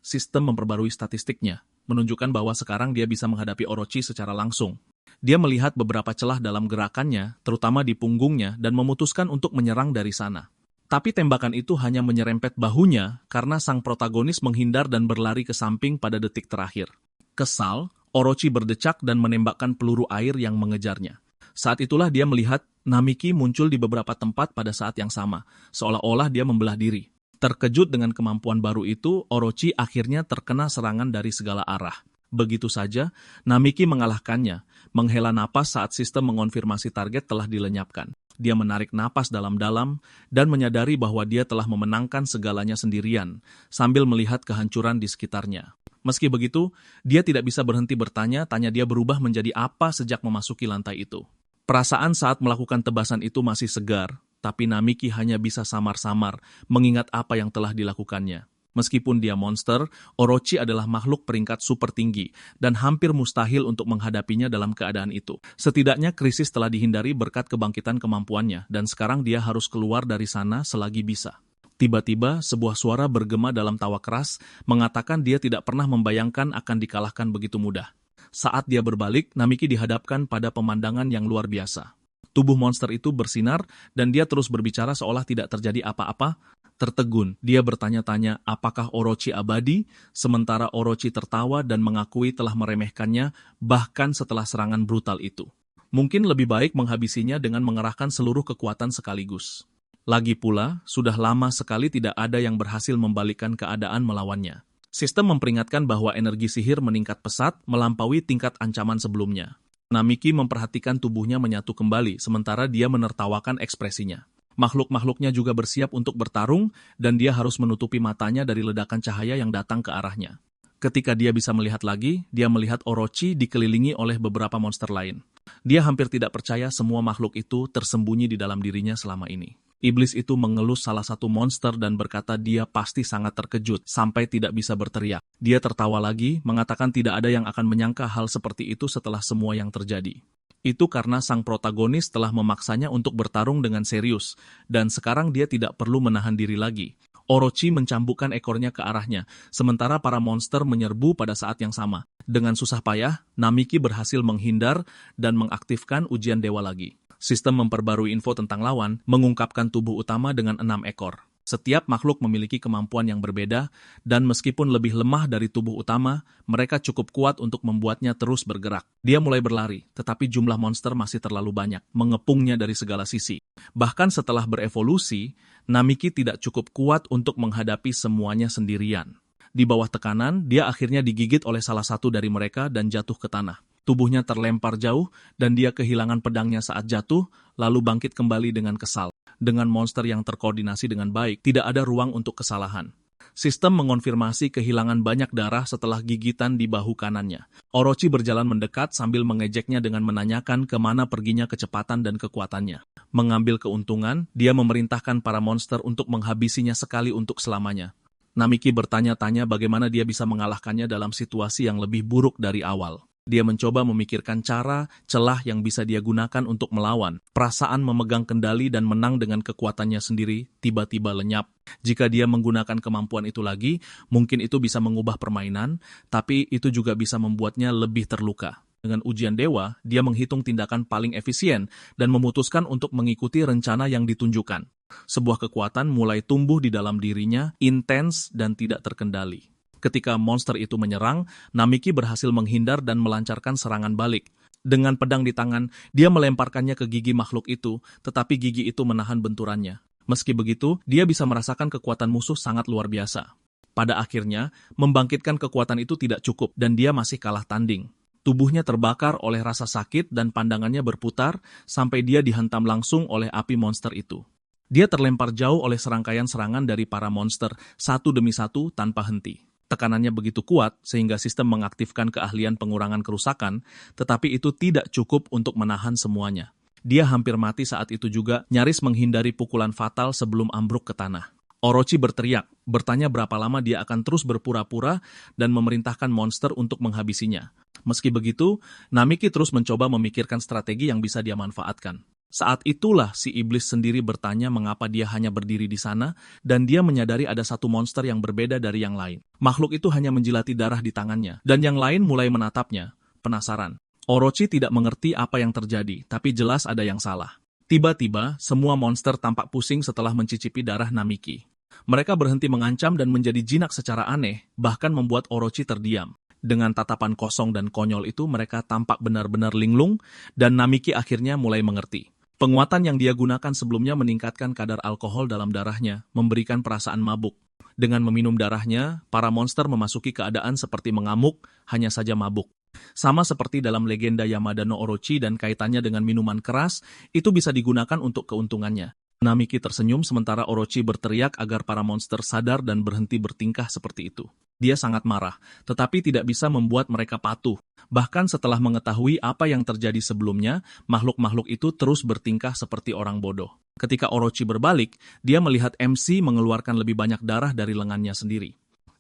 Speaker 1: Sistem memperbarui statistiknya, menunjukkan bahwa sekarang dia bisa menghadapi Orochi secara langsung. Dia melihat beberapa celah dalam gerakannya, terutama di punggungnya, dan memutuskan untuk menyerang dari sana. Tapi tembakan itu hanya menyerempet bahunya karena sang protagonis menghindar dan berlari ke samping pada detik terakhir. Kesal, Orochi berdecak dan menembakkan peluru air yang mengejarnya. Saat itulah dia melihat Namiki muncul di beberapa tempat pada saat yang sama, seolah-olah dia membelah diri. Terkejut dengan kemampuan baru itu, Orochi akhirnya terkena serangan dari segala arah. Begitu saja, Namiki mengalahkannya, menghela napas saat sistem mengonfirmasi target telah dilenyapkan. Dia menarik napas dalam-dalam dan menyadari bahwa dia telah memenangkan segalanya sendirian, sambil melihat kehancuran di sekitarnya. Meski begitu, dia tidak bisa berhenti bertanya-tanya dia berubah menjadi apa sejak memasuki lantai itu. Perasaan saat melakukan tebasan itu masih segar, tapi Namiki hanya bisa samar-samar mengingat apa yang telah dilakukannya. Meskipun dia monster, Orochi adalah makhluk peringkat super tinggi dan hampir mustahil untuk menghadapinya dalam keadaan itu. Setidaknya krisis telah dihindari berkat kebangkitan kemampuannya dan sekarang dia harus keluar dari sana selagi bisa. Tiba-tiba sebuah suara bergema dalam tawa keras mengatakan dia tidak pernah membayangkan akan dikalahkan begitu mudah. Saat dia berbalik, Namiki dihadapkan pada pemandangan yang luar biasa. Tubuh monster itu bersinar dan dia terus berbicara seolah tidak terjadi apa-apa. Tertegun, dia bertanya-tanya apakah Orochi abadi, sementara Orochi tertawa dan mengakui telah meremehkannya bahkan setelah serangan brutal itu. Mungkin lebih baik menghabisinya dengan mengerahkan seluruh kekuatan sekaligus. Lagi pula, sudah lama sekali tidak ada yang berhasil membalikkan keadaan melawannya. Sistem memperingatkan bahwa energi sihir meningkat pesat melampaui tingkat ancaman sebelumnya. Namiki memperhatikan tubuhnya menyatu kembali, sementara dia menertawakan ekspresinya. Makhluk-makhluknya juga bersiap untuk bertarung, dan dia harus menutupi matanya dari ledakan cahaya yang datang ke arahnya. Ketika dia bisa melihat lagi, dia melihat Orochi dikelilingi oleh beberapa monster lain. Dia hampir tidak percaya semua makhluk itu tersembunyi di dalam dirinya selama ini. Iblis itu mengelus salah satu monster dan berkata dia pasti sangat terkejut sampai tidak bisa berteriak. Dia tertawa lagi, mengatakan tidak ada yang akan menyangka hal seperti itu setelah semua yang terjadi. Itu karena sang protagonis telah memaksanya untuk bertarung dengan serius, dan sekarang dia tidak perlu menahan diri lagi. Orochi mencambukkan ekornya ke arahnya, sementara para monster menyerbu pada saat yang sama. Dengan susah payah, Namiki berhasil menghindar dan mengaktifkan ujian dewa lagi. Sistem memperbarui info tentang lawan, mengungkapkan tubuh utama dengan 6 ekor. Setiap makhluk memiliki kemampuan yang berbeda, dan meskipun lebih lemah dari tubuh utama, mereka cukup kuat untuk membuatnya terus bergerak. Dia mulai berlari, tetapi jumlah monster masih terlalu banyak, mengepungnya dari segala sisi. Bahkan setelah berevolusi, Namiki tidak cukup kuat untuk menghadapi semuanya sendirian. Di bawah tekanan, dia akhirnya digigit oleh salah satu dari mereka dan jatuh ke tanah. Tubuhnya terlempar jauh, dan dia kehilangan pedangnya saat jatuh, lalu bangkit kembali dengan kesal. Dengan monster yang terkoordinasi dengan baik, tidak ada ruang untuk kesalahan. Sistem mengonfirmasi kehilangan banyak darah setelah gigitan di bahu kanannya. Orochi berjalan mendekat sambil mengejeknya dengan menanyakan kemana perginya kecepatan dan kekuatannya. Mengambil keuntungan, dia memerintahkan para monster untuk menghabisinya sekali untuk selamanya. Namiki bertanya-tanya bagaimana dia bisa mengalahkannya dalam situasi yang lebih buruk dari awal. Dia mencoba memikirkan cara, celah yang bisa dia gunakan untuk melawan. Perasaan memegang kendali dan menang dengan kekuatannya sendiri tiba-tiba lenyap. Jika dia menggunakan kemampuan itu lagi, mungkin itu bisa mengubah permainan, tapi itu juga bisa membuatnya lebih terluka. Dengan ujian dewa, dia menghitung tindakan paling efisien dan memutuskan untuk mengikuti rencana yang ditunjukkan. Sebuah kekuatan mulai tumbuh di dalam dirinya, intens dan tidak terkendali. Ketika monster itu menyerang, Namiki berhasil menghindar dan melancarkan serangan balik. Dengan pedang di tangan, dia melemparkannya ke gigi makhluk itu, tetapi gigi itu menahan benturannya. Meski begitu, dia bisa merasakan kekuatan musuh sangat luar biasa. Pada akhirnya, membangkitkan kekuatan itu tidak cukup dan dia masih kalah tanding. Tubuhnya terbakar oleh rasa sakit dan pandangannya berputar sampai dia dihantam langsung oleh api monster itu. Dia terlempar jauh oleh serangkaian serangan dari para monster, satu demi satu tanpa henti. Tekanannya begitu kuat sehingga sistem mengaktifkan keahlian pengurangan kerusakan, tetapi itu tidak cukup untuk menahan semuanya. Dia hampir mati saat itu juga, nyaris menghindari pukulan fatal sebelum ambruk ke tanah. Orochi berteriak, bertanya berapa lama dia akan terus berpura-pura dan memerintahkan monster untuk menghabisinya. Meski begitu, Namiki terus mencoba memikirkan strategi yang bisa dia manfaatkan. Saat itulah si iblis sendiri bertanya mengapa dia hanya berdiri di sana, dan dia menyadari ada satu monster yang berbeda dari yang lain. Makhluk itu hanya menjilati darah di tangannya, dan yang lain mulai menatapnya. Penasaran. Orochi tidak mengerti apa yang terjadi, tapi jelas ada yang salah. Tiba-tiba, semua monster tampak pusing setelah mencicipi darah Namiki. Mereka berhenti mengancam dan menjadi jinak secara aneh, bahkan membuat Orochi terdiam. Dengan tatapan kosong dan konyol itu, mereka tampak benar-benar linglung, dan Namiki akhirnya mulai mengerti. Penguatan yang dia gunakan sebelumnya meningkatkan kadar alkohol dalam darahnya, memberikan perasaan mabuk. Dengan meminum darahnya, para monster memasuki keadaan seperti mengamuk, hanya saja mabuk. Sama seperti dalam legenda Yamada no Orochi dan kaitannya dengan minuman keras, itu bisa digunakan untuk keuntungannya. Namiki tersenyum sementara Orochi berteriak agar para monster sadar dan berhenti bertingkah seperti itu. Dia sangat marah, tetapi tidak bisa membuat mereka patuh. Bahkan setelah mengetahui apa yang terjadi sebelumnya, makhluk-makhluk itu terus bertingkah seperti orang bodoh. Ketika Orochi berbalik, dia melihat MC mengeluarkan lebih banyak darah dari lengannya sendiri.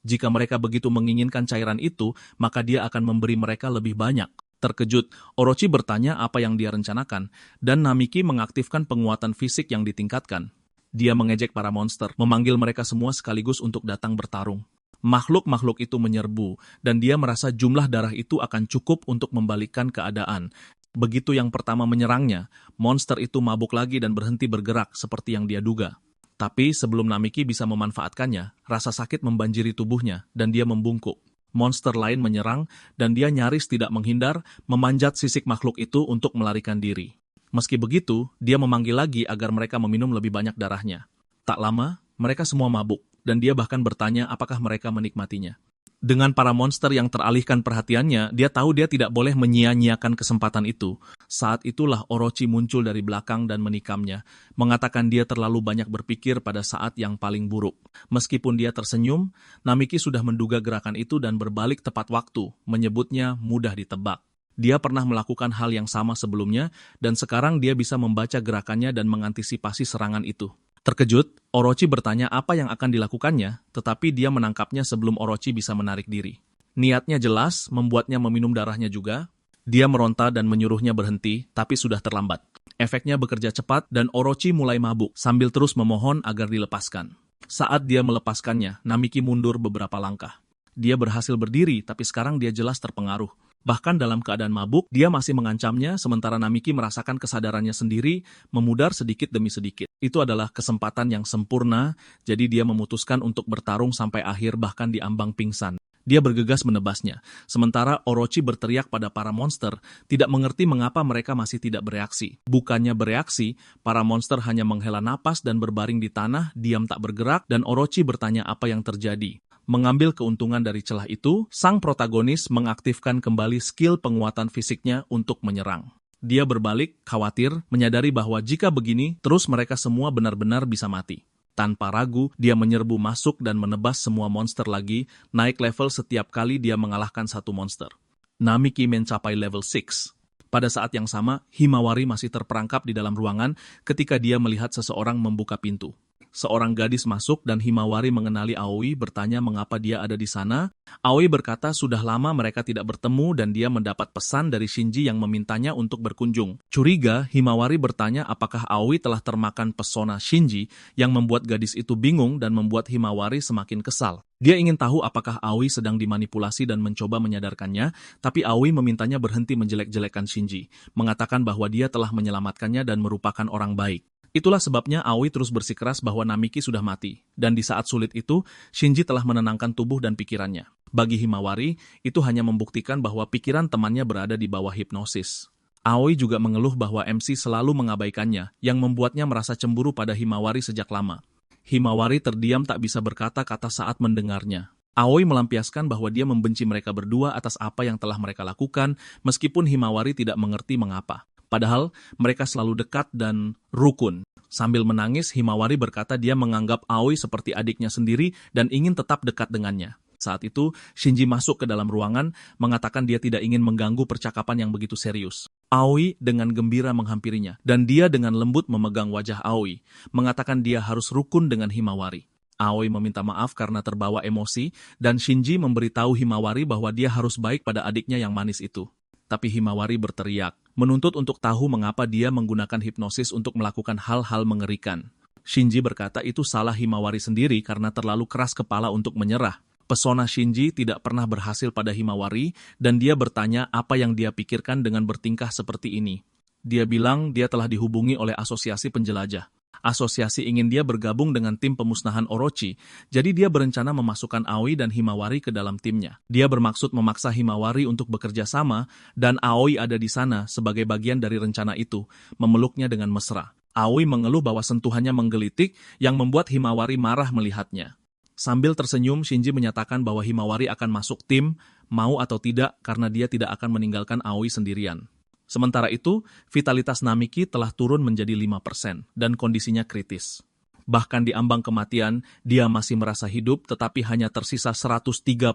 Speaker 1: Jika mereka begitu menginginkan cairan itu, maka dia akan memberi mereka lebih banyak. Terkejut, Orochi bertanya apa yang dia rencanakan, dan Namiki mengaktifkan penguatan fisik yang ditingkatkan. Dia mengejek para monster, memanggil mereka semua sekaligus untuk datang bertarung. Makhluk-makhluk itu menyerbu, dan dia merasa jumlah darah itu akan cukup untuk membalikkan keadaan. Begitu yang pertama menyerangnya, monster itu mabuk lagi dan berhenti bergerak seperti yang dia duga. Tapi sebelum Namiki bisa memanfaatkannya, rasa sakit membanjiri tubuhnya, dan dia membungkuk. Monster lain menyerang, dan dia nyaris tidak menghindar, memanjat sisik makhluk itu untuk melarikan diri. Meski begitu, dia memanggil lagi agar mereka meminum lebih banyak darahnya. Tak lama, mereka semua mabuk, dan dia bahkan bertanya apakah mereka menikmatinya. Dengan para monster yang teralihkan perhatiannya, dia tahu dia tidak boleh menyia-nyiakan kesempatan itu. Saat itulah Orochi muncul dari belakang dan menikamnya, mengatakan dia terlalu banyak berpikir pada saat yang paling buruk. Meskipun dia tersenyum, Namiki sudah menduga gerakan itu dan berbalik tepat waktu, menyebutnya mudah ditebak. Dia pernah melakukan hal yang sama sebelumnya, dan sekarang dia bisa membaca gerakannya dan mengantisipasi serangan itu. Terkejut, Orochi bertanya apa yang akan dilakukannya, tetapi dia menangkapnya sebelum Orochi bisa menarik diri. Niatnya jelas, membuatnya meminum darahnya juga. Dia meronta dan menyuruhnya berhenti, tapi sudah terlambat. Efeknya bekerja cepat dan Orochi mulai mabuk, sambil terus memohon agar dilepaskan. Saat dia melepaskannya, Namiki mundur beberapa langkah. Dia berhasil berdiri, tapi sekarang dia jelas terpengaruh. Bahkan dalam keadaan mabuk, dia masih mengancamnya sementara Namiki merasakan kesadarannya sendiri memudar sedikit demi sedikit. Itu adalah kesempatan yang sempurna, jadi dia memutuskan untuk bertarung sampai akhir bahkan di ambang pingsan. Dia bergegas menebasnya, sementara Orochi berteriak pada para monster, tidak mengerti mengapa mereka masih tidak bereaksi. Bukannya bereaksi, para monster hanya menghela napas dan berbaring di tanah, diam tak bergerak, dan Orochi bertanya apa yang terjadi. Mengambil keuntungan dari celah itu, sang protagonis mengaktifkan kembali skill penguatan fisiknya untuk menyerang. Dia berbalik, khawatir, menyadari bahwa jika begini, terus mereka semua benar-benar bisa mati. Tanpa ragu, dia menyerbu masuk dan menebas semua monster lagi, naik level setiap kali dia mengalahkan satu monster. Namiki mencapai level 6. Pada saat yang sama, Himawari masih terperangkap di dalam ruangan ketika dia melihat seseorang membuka pintu. Seorang gadis masuk dan Himawari mengenali Aoi, bertanya mengapa dia ada di sana. Aoi berkata sudah lama mereka tidak bertemu dan dia mendapat pesan dari Shinji yang memintanya untuk berkunjung. Curiga, Himawari bertanya apakah Aoi telah termakan pesona Shinji yang membuat gadis itu bingung dan membuat Himawari semakin kesal. Dia ingin tahu apakah Aoi sedang dimanipulasi dan mencoba menyadarkannya, tapi Aoi memintanya berhenti menjelek-jelekan Shinji, mengatakan bahwa dia telah menyelamatkannya dan merupakan orang baik. Itulah sebabnya Aoi terus bersikeras bahwa Namiki sudah mati, dan di saat sulit itu, Shinji telah menenangkan tubuh dan pikirannya. Bagi Himawari, itu hanya membuktikan bahwa pikiran temannya berada di bawah hipnosis. Aoi juga mengeluh bahwa MC selalu mengabaikannya, yang membuatnya merasa cemburu pada Himawari sejak lama. Himawari terdiam tak bisa berkata-kata saat mendengarnya. Aoi melampiaskan bahwa dia membenci mereka berdua atas apa yang telah mereka lakukan, meskipun Himawari tidak mengerti mengapa. Padahal, mereka selalu dekat dan rukun. Sambil menangis, Himawari berkata dia menganggap Aoi seperti adiknya sendiri dan ingin tetap dekat dengannya. Saat itu, Shinji masuk ke dalam ruangan, mengatakan dia tidak ingin mengganggu percakapan yang begitu serius. Aoi dengan gembira menghampirinya, dan dia dengan lembut memegang wajah Aoi, mengatakan dia harus rukun dengan Himawari. Aoi meminta maaf karena terbawa emosi, dan Shinji memberitahu Himawari bahwa dia harus baik pada adiknya yang manis itu. Tapi Himawari berteriak, menuntut untuk tahu mengapa dia menggunakan hipnosis untuk melakukan hal-hal mengerikan. Shinji berkata itu salah Himawari sendiri karena terlalu keras kepala untuk menyerah. Pesona Shinji tidak pernah berhasil pada Himawari, dan dia bertanya apa yang dia pikirkan dengan bertingkah seperti ini. Dia bilang dia telah dihubungi oleh asosiasi penjelajah. Asosiasi ingin dia bergabung dengan tim pemusnahan Orochi, jadi dia berencana memasukkan Aoi dan Himawari ke dalam timnya. Dia bermaksud memaksa Himawari untuk bekerja sama, dan Aoi ada di sana sebagai bagian dari rencana itu, memeluknya dengan mesra. Aoi mengeluh bahwa sentuhannya menggelitik, yang membuat Himawari marah melihatnya. Sambil tersenyum, Shinji menyatakan bahwa Himawari akan masuk tim, mau atau tidak, karena dia tidak akan meninggalkan Aoi sendirian. Sementara itu, vitalitas Namiki telah turun menjadi 5% dan kondisinya kritis. Bahkan di ambang kematian, dia masih merasa hidup tetapi hanya tersisa 137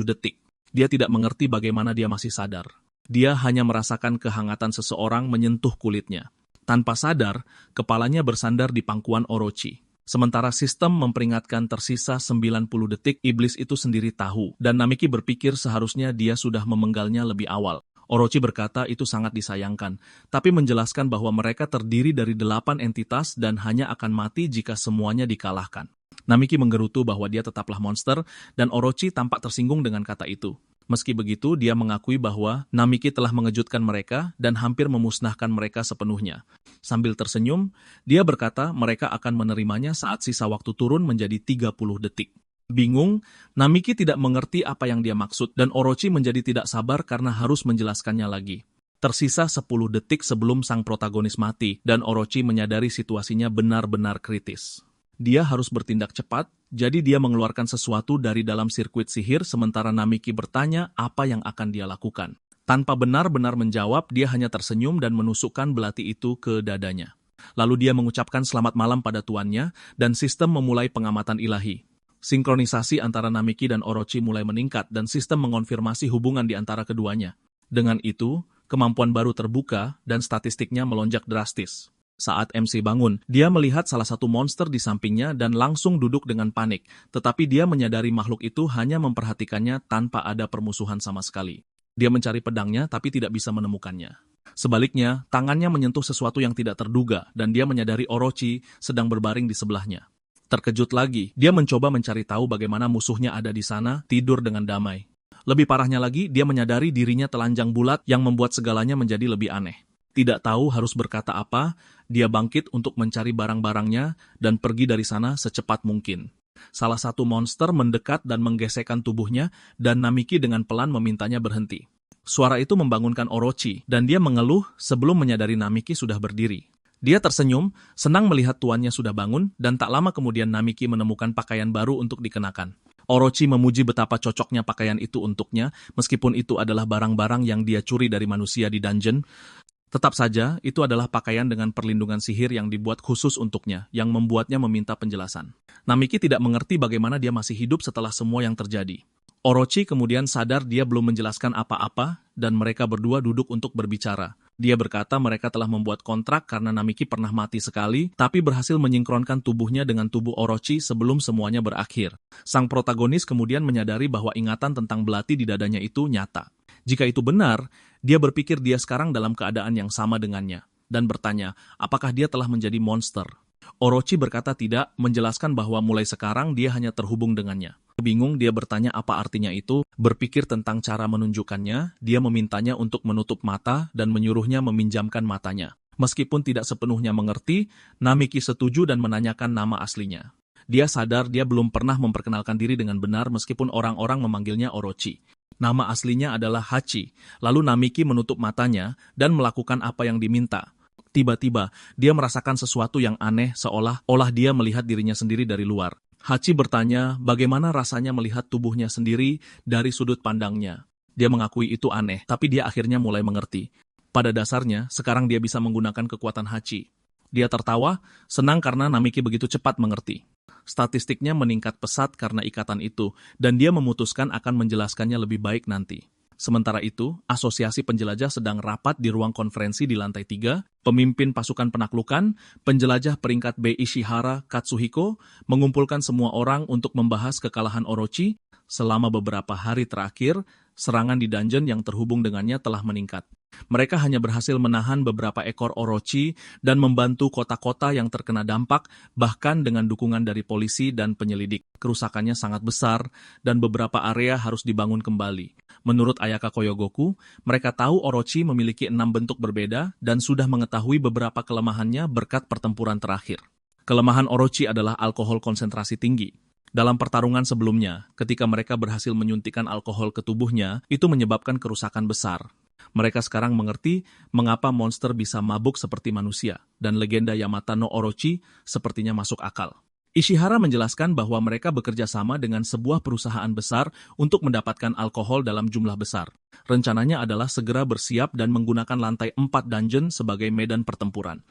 Speaker 1: detik. Dia tidak mengerti bagaimana dia masih sadar. Dia hanya merasakan kehangatan seseorang menyentuh kulitnya. Tanpa sadar, kepalanya bersandar di pangkuan Orochi. Sementara sistem memperingatkan tersisa 90 detik, iblis itu sendiri tahu, dan Namiki berpikir seharusnya dia sudah memenggalnya lebih awal. Orochi berkata itu sangat disayangkan, tapi menjelaskan bahwa mereka terdiri dari 8 entitas dan hanya akan mati jika semuanya dikalahkan. Namiki menggerutu bahwa dia tetaplah monster, dan Orochi tampak tersinggung dengan kata itu. Meski begitu, dia mengakui bahwa Namiki telah mengejutkan mereka dan hampir memusnahkan mereka sepenuhnya. Sambil tersenyum, dia berkata mereka akan menerimanya saat sisa waktu turun menjadi 30 detik. Bingung, Namiki tidak mengerti apa yang dia maksud, dan Orochi menjadi tidak sabar karena harus menjelaskannya lagi. Tersisa 10 detik sebelum sang protagonis mati, dan Orochi menyadari situasinya benar-benar kritis. Dia harus bertindak cepat, jadi dia mengeluarkan sesuatu dari dalam sirkuit sihir sementara Namiki bertanya apa yang akan dia lakukan. Tanpa benar-benar menjawab, dia hanya tersenyum dan menusukkan belati itu ke dadanya. Lalu dia mengucapkan selamat malam pada tuannya, dan sistem memulai pengamatan ilahi. Sinkronisasi antara Namiki dan Orochi mulai meningkat dan sistem mengonfirmasi hubungan di antara keduanya. Dengan itu, kemampuan baru terbuka dan statistiknya melonjak drastis. Saat MC bangun, dia melihat salah satu monster di sampingnya dan langsung duduk dengan panik, tetapi dia menyadari makhluk itu hanya memperhatikannya tanpa ada permusuhan sama sekali. Dia mencari pedangnya tapi tidak bisa menemukannya. Sebaliknya, tangannya menyentuh sesuatu yang tidak terduga dan dia menyadari Orochi sedang berbaring di sebelahnya. Terkejut lagi, dia mencoba mencari tahu bagaimana musuhnya ada di sana, tidur dengan damai. Lebih parahnya lagi, dia menyadari dirinya telanjang bulat yang membuat segalanya menjadi lebih aneh. Tidak tahu harus berkata apa, dia bangkit untuk mencari barang-barangnya dan pergi dari sana secepat mungkin. Salah satu monster mendekat dan menggesekkan tubuhnya, dan Namiki dengan pelan memintanya berhenti. Suara itu membangunkan Orochi, dan dia mengeluh sebelum menyadari Namiki sudah berdiri. Dia tersenyum, senang melihat tuannya sudah bangun, dan tak lama kemudian Namiki menemukan pakaian baru untuk dikenakan. Orochi memuji betapa cocoknya pakaian itu untuknya, meskipun itu adalah barang-barang yang dia curi dari manusia di dungeon. Tetap saja, itu adalah pakaian dengan perlindungan sihir yang dibuat khusus untuknya, yang membuatnya meminta penjelasan. Namiki tidak mengerti bagaimana dia masih hidup setelah semua yang terjadi. Orochi kemudian sadar dia belum menjelaskan apa-apa, dan mereka berdua duduk untuk berbicara. Dia berkata mereka telah membuat kontrak karena Namiki pernah mati sekali, tapi berhasil menyingkronkan tubuhnya dengan tubuh Orochi sebelum semuanya berakhir. Sang protagonis kemudian menyadari bahwa ingatan tentang belati di dadanya itu nyata. Jika itu benar, dia berpikir dia sekarang dalam keadaan yang sama dengannya, dan bertanya, apakah dia telah menjadi monster? Orochi berkata tidak, menjelaskan bahwa mulai sekarang dia hanya terhubung dengannya. Bingung, dia bertanya apa artinya itu, berpikir tentang cara menunjukkannya, dia memintanya untuk menutup mata dan menyuruhnya meminjamkan matanya. Meskipun tidak sepenuhnya mengerti, Namiki setuju dan menanyakan nama aslinya. Dia sadar dia belum pernah memperkenalkan diri dengan benar meskipun orang-orang memanggilnya Orochi. Nama aslinya adalah Hachi, lalu Namiki menutup matanya dan melakukan apa yang diminta. Tiba-tiba, dia merasakan sesuatu yang aneh seolah-olah dia melihat dirinya sendiri dari luar. Hachi bertanya bagaimana rasanya melihat tubuhnya sendiri dari sudut pandangnya. Dia mengakui itu aneh, tapi dia akhirnya mulai mengerti. Pada dasarnya, sekarang dia bisa menggunakan kekuatan Hachi. Dia tertawa, senang karena Namiki begitu cepat mengerti. Statistiknya meningkat pesat karena ikatan itu, dan dia memutuskan akan menjelaskannya lebih baik nanti. Sementara itu, Asosiasi Penjelajah sedang rapat di ruang konferensi di lantai 3. Pemimpin pasukan penaklukan, penjelajah peringkat B Ishihara Katsuhiko, mengumpulkan semua orang untuk membahas kekalahan Orochi. Selama beberapa hari terakhir, serangan di dungeon yang terhubung dengannya telah meningkat. Mereka hanya berhasil menahan beberapa ekor Orochi dan membantu kota-kota yang terkena dampak, bahkan dengan dukungan dari polisi dan penyelidik. Kerusakannya sangat besar, dan beberapa area harus dibangun kembali. Menurut Ayaka Koyogoku, mereka tahu Orochi memiliki 6 bentuk berbeda dan sudah mengetahui beberapa kelemahannya berkat pertempuran terakhir. Kelemahan Orochi adalah alkohol konsentrasi tinggi. Dalam pertarungan sebelumnya, ketika mereka berhasil menyuntikkan alkohol ke tubuhnya, itu menyebabkan kerusakan besar. Mereka sekarang mengerti mengapa monster bisa mabuk seperti manusia, dan legenda Yamata no Orochi sepertinya masuk akal. Ishihara menjelaskan bahwa mereka bekerja sama dengan sebuah perusahaan besar untuk mendapatkan alkohol dalam jumlah besar. Rencananya adalah segera bersiap dan menggunakan lantai 4 dungeon sebagai medan pertempuran.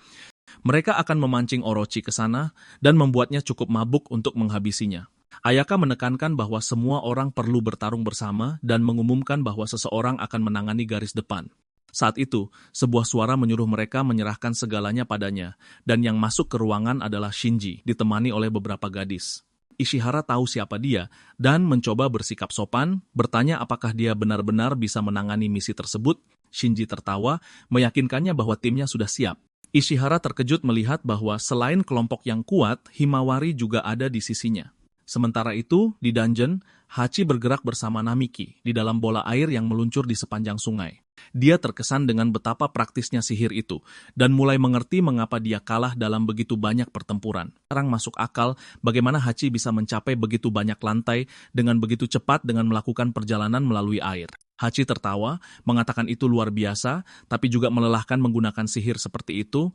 Speaker 1: Mereka akan memancing Orochi ke sana dan membuatnya cukup mabuk untuk menghabisinya. Ayaka menekankan bahwa semua orang perlu bertarung bersama dan mengumumkan bahwa seseorang akan menangani garis depan. Saat itu, sebuah suara menyuruh mereka menyerahkan segalanya padanya, dan yang masuk ke ruangan adalah Shinji, ditemani oleh beberapa gadis. Ishihara tahu siapa dia, dan mencoba bersikap sopan, bertanya apakah dia benar-benar bisa menangani misi tersebut. Shinji tertawa, meyakinkannya bahwa timnya sudah siap. Ishihara terkejut melihat bahwa selain kelompok yang kuat, Himawari juga ada di sisinya. Sementara itu, di dungeon, Hachi bergerak bersama Namiki di dalam bola air yang meluncur di sepanjang sungai. Dia terkesan dengan betapa praktisnya sihir itu, dan mulai mengerti mengapa dia kalah dalam begitu banyak pertempuran. Sekarang masuk akal bagaimana Hachi bisa mencapai begitu banyak lantai dengan begitu cepat dengan melakukan perjalanan melalui air. Hachi tertawa, mengatakan itu luar biasa, tapi juga melelahkan menggunakan sihir seperti itu.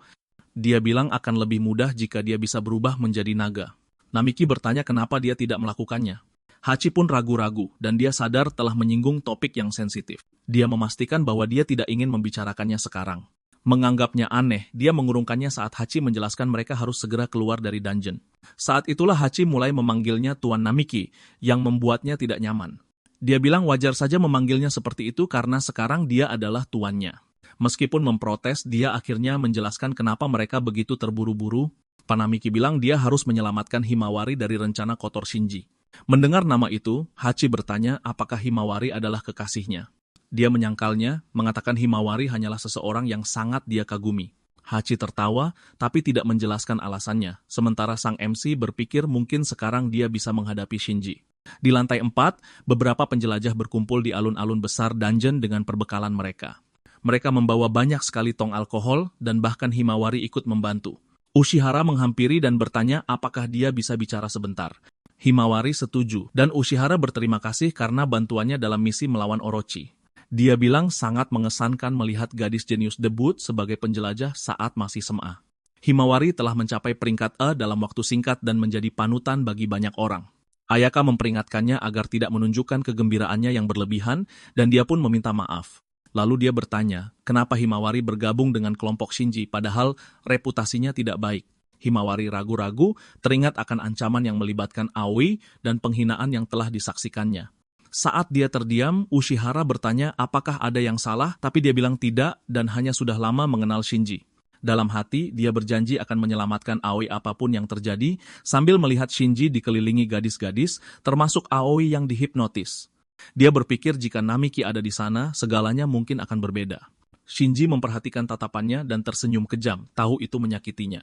Speaker 1: Dia bilang akan lebih mudah jika dia bisa berubah menjadi naga. Namiki bertanya kenapa dia tidak melakukannya. Hachi pun ragu-ragu, dan dia sadar telah menyinggung topik yang sensitif. Dia memastikan bahwa dia tidak ingin membicarakannya sekarang. Menganggapnya aneh, dia mengurungkannya saat Hachi menjelaskan mereka harus segera keluar dari dungeon. Saat itulah Hachi mulai memanggilnya Tuan Namiki, yang membuatnya tidak nyaman. Dia bilang wajar saja memanggilnya seperti itu karena sekarang dia adalah tuannya. Meskipun memprotes, dia akhirnya menjelaskan kenapa mereka begitu terburu-buru. Namiki bilang dia harus menyelamatkan Himawari dari rencana kotor Shinji. Mendengar nama itu, Hachi bertanya apakah Himawari adalah kekasihnya. Dia menyangkalnya, mengatakan Himawari hanyalah seseorang yang sangat dia kagumi. Hachi tertawa, tapi tidak menjelaskan alasannya, sementara sang MC berpikir mungkin sekarang dia bisa menghadapi Shinji. Di lantai 4, beberapa penjelajah berkumpul di alun-alun besar dungeon dengan perbekalan mereka. Mereka membawa banyak sekali tong alkohol, dan bahkan Himawari ikut membantu. Ushihara menghampiri dan bertanya apakah dia bisa bicara sebentar. Himawari setuju, dan Ushihara berterima kasih karena bantuannya dalam misi melawan Orochi. Dia bilang sangat mengesankan melihat gadis jenius debut sebagai penjelajah saat masih SMA. Himawari telah mencapai peringkat A dalam waktu singkat dan menjadi panutan bagi banyak orang. Ayaka memperingatkannya agar tidak menunjukkan kegembiraannya yang berlebihan, dan dia pun meminta maaf. Lalu dia bertanya, kenapa Himawari bergabung dengan kelompok Shinji padahal reputasinya tidak baik. Himawari ragu-ragu, teringat akan ancaman yang melibatkan Aoi dan penghinaan yang telah disaksikannya. Saat dia terdiam, Ushihara bertanya apakah ada yang salah, tapi dia bilang tidak dan hanya sudah lama mengenal Shinji. Dalam hati, dia berjanji akan menyelamatkan Aoi apapun yang terjadi, sambil melihat Shinji dikelilingi gadis-gadis, termasuk Aoi yang dihipnotis. Dia berpikir jika Namiki ada di sana, segalanya mungkin akan berbeda. Shinji memperhatikan tatapannya dan tersenyum kejam, tahu itu menyakitinya.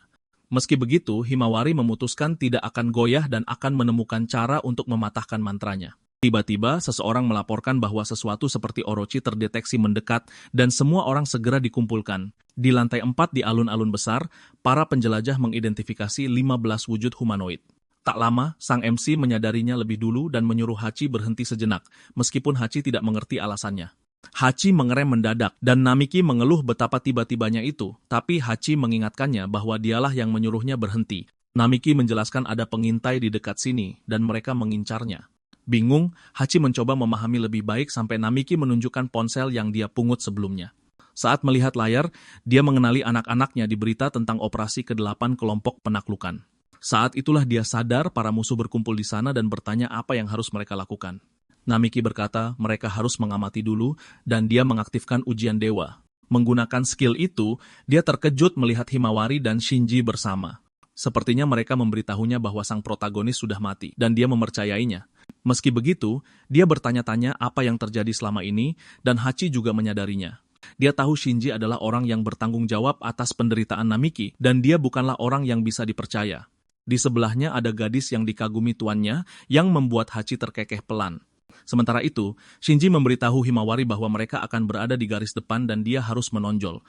Speaker 1: Meski begitu, Himawari memutuskan tidak akan goyah dan akan menemukan cara untuk mematahkan mantranya. Tiba-tiba, seseorang melaporkan bahwa sesuatu seperti Orochi terdeteksi mendekat dan semua orang segera dikumpulkan. Di lantai 4 di alun-alun besar, para penjelajah mengidentifikasi 15 wujud humanoid. Tak lama, sang MC menyadarinya lebih dulu dan menyuruh Hachi berhenti sejenak, meskipun Hachi tidak mengerti alasannya. Hachi mengerem mendadak, dan Namiki mengeluh betapa tiba-tibanya itu, tapi Hachi mengingatkannya bahwa dialah yang menyuruhnya berhenti. Namiki menjelaskan ada pengintai di dekat sini, dan mereka mengincarnya. Bingung, Hachi mencoba memahami lebih baik sampai Namiki menunjukkan ponsel yang dia pungut sebelumnya. Saat melihat layar, dia mengenali anak-anaknya di berita tentang operasi ke-8 kelompok penaklukan. Saat itulah dia sadar para musuh berkumpul di sana dan bertanya apa yang harus mereka lakukan. Namiki berkata mereka harus mengamati dulu dan dia mengaktifkan ujian dewa. Menggunakan skill itu, dia terkejut melihat Himawari dan Shinji bersama. Sepertinya mereka memberitahunya bahwa sang protagonis sudah mati dan dia mempercayainya. Meski begitu, dia bertanya-tanya apa yang terjadi selama ini dan Hachi juga menyadarinya. Dia tahu Shinji adalah orang yang bertanggung jawab atas penderitaan Namiki dan dia bukanlah orang yang bisa dipercaya. Di sebelahnya ada gadis yang dikagumi tuannya yang membuat Hachi terkekeh pelan. Sementara itu, Shinji memberitahu Himawari bahwa mereka akan berada di garis depan dan dia harus menonjol.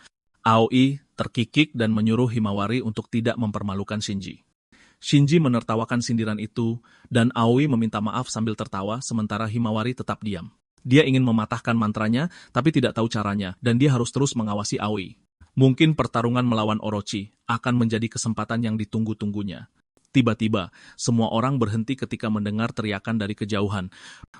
Speaker 1: Aoi terkikik dan menyuruh Himawari untuk tidak mempermalukan Shinji. Shinji menertawakan sindiran itu, dan Aoi meminta maaf sambil tertawa sementara Himawari tetap diam. Dia ingin mematahkan mantranya, tapi tidak tahu caranya, dan dia harus terus mengawasi Aoi. Mungkin pertarungan melawan Orochi akan menjadi kesempatan yang ditunggu-tunggunya. Tiba-tiba, semua orang berhenti ketika mendengar teriakan dari kejauhan.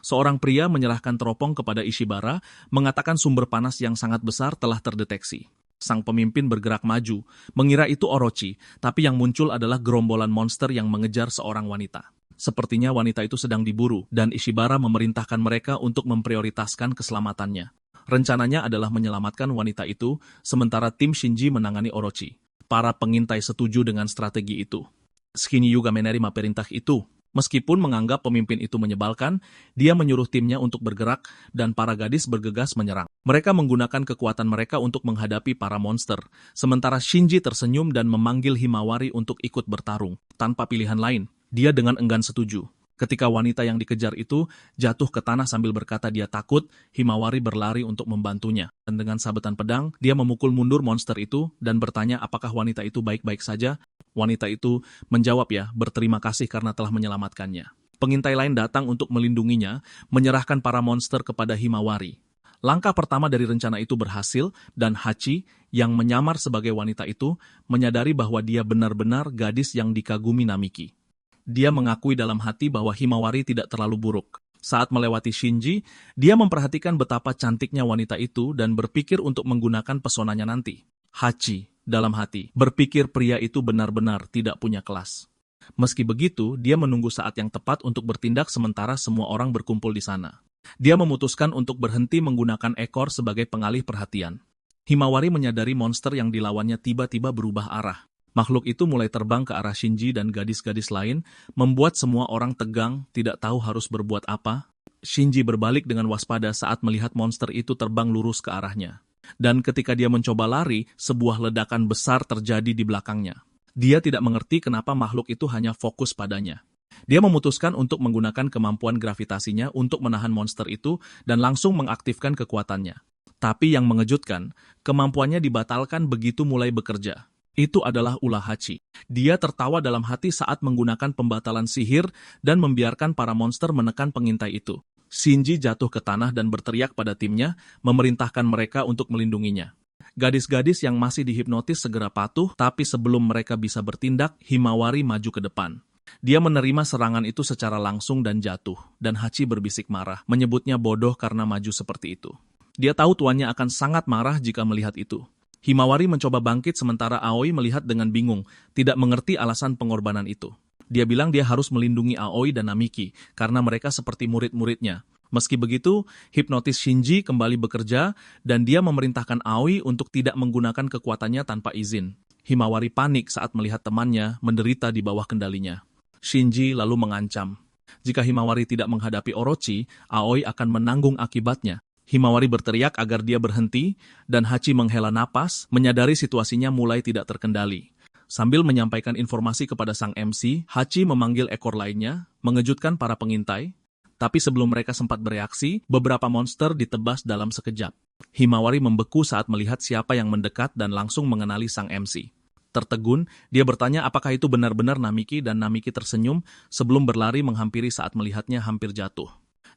Speaker 1: Seorang pria menyerahkan teropong kepada Ishibara, mengatakan sumber panas yang sangat besar telah terdeteksi. Sang pemimpin bergerak maju, mengira itu Orochi, tapi yang muncul adalah gerombolan monster yang mengejar seorang wanita. Sepertinya wanita itu sedang diburu, dan Ishibara memerintahkan mereka untuk memprioritaskan keselamatannya. Rencananya adalah menyelamatkan wanita itu, sementara tim Shinji menangani Orochi. Para pengintai setuju dengan strategi itu. Shinji juga menerima perintah itu. Meskipun menganggap pemimpin itu menyebalkan, dia menyuruh timnya untuk bergerak dan para gadis bergegas menyerang. Mereka menggunakan kekuatan mereka untuk menghadapi para monster, sementara Shinji tersenyum dan memanggil Himawari untuk ikut bertarung. Tanpa pilihan lain, dia dengan enggan setuju. Ketika wanita yang dikejar itu jatuh ke tanah sambil berkata dia takut, Himawari berlari untuk membantunya. Dan dengan sabetan pedang, dia memukul mundur monster itu dan bertanya apakah wanita itu baik-baik saja. Wanita itu menjawab berterima kasih karena telah menyelamatkannya. Pengintai lain datang untuk melindunginya, menyerahkan para monster kepada Himawari. Langkah pertama dari rencana itu berhasil, dan Hachi, yang menyamar sebagai wanita itu, menyadari bahwa dia benar-benar gadis yang dikagumi Namiki. Dia mengakui dalam hati bahwa Himawari tidak terlalu buruk. Saat melewati Shinji, dia memperhatikan betapa cantiknya wanita itu dan berpikir untuk menggunakan pesonanya nanti. Hachi, dalam hati, berpikir pria itu benar-benar tidak punya kelas. Meski begitu, dia menunggu saat yang tepat untuk bertindak sementara semua orang berkumpul di sana. Dia memutuskan untuk berhenti menggunakan ekor sebagai pengalih perhatian. Himawari menyadari monster yang dilawannya tiba-tiba berubah arah. Makhluk itu mulai terbang ke arah Shinji dan gadis-gadis lain, membuat semua orang tegang, tidak tahu harus berbuat apa. Shinji berbalik dengan waspada saat melihat monster itu terbang lurus ke arahnya. Dan ketika dia mencoba lari, sebuah ledakan besar terjadi di belakangnya. Dia tidak mengerti kenapa makhluk itu hanya fokus padanya. Dia memutuskan untuk menggunakan kemampuan gravitasinya untuk menahan monster itu dan langsung mengaktifkan kekuatannya. Tapi yang mengejutkan, kemampuannya dibatalkan begitu mulai bekerja. Itu adalah ulah Hachi. Dia tertawa dalam hati saat menggunakan pembatalan sihir dan membiarkan para monster menekan pengintai itu. Shinji jatuh ke tanah dan berteriak pada timnya, memerintahkan mereka untuk melindunginya. Gadis-gadis yang masih dihipnotis segera patuh, tapi sebelum mereka bisa bertindak, Himawari maju ke depan. Dia menerima serangan itu secara langsung dan jatuh, dan Hachi berbisik marah, menyebutnya bodoh karena maju seperti itu. Dia tahu tuannya akan sangat marah jika melihat itu. Himawari mencoba bangkit sementara Aoi melihat dengan bingung, tidak mengerti alasan pengorbanan itu. Dia bilang dia harus melindungi Aoi dan Namiki, karena mereka seperti murid-muridnya. Meski begitu, hipnotis Shinji kembali bekerja dan dia memerintahkan Aoi untuk tidak menggunakan kekuatannya tanpa izin. Himawari panik saat melihat temannya menderita di bawah kendalinya. Shinji lalu mengancam. Jika Himawari tidak menghadapi Orochi, Aoi akan menanggung akibatnya. Himawari berteriak agar dia berhenti, dan Hachi menghela napas, menyadari situasinya mulai tidak terkendali. Sambil menyampaikan informasi kepada sang MC, Hachi memanggil ekor lainnya, mengejutkan para pengintai. Tapi sebelum mereka sempat bereaksi, beberapa monster ditebas dalam sekejap. Himawari membeku saat melihat siapa yang mendekat dan langsung mengenali sang MC. Tertegun, dia bertanya apakah itu benar-benar Namiki dan Namiki tersenyum sebelum berlari menghampiri saat melihatnya hampir jatuh.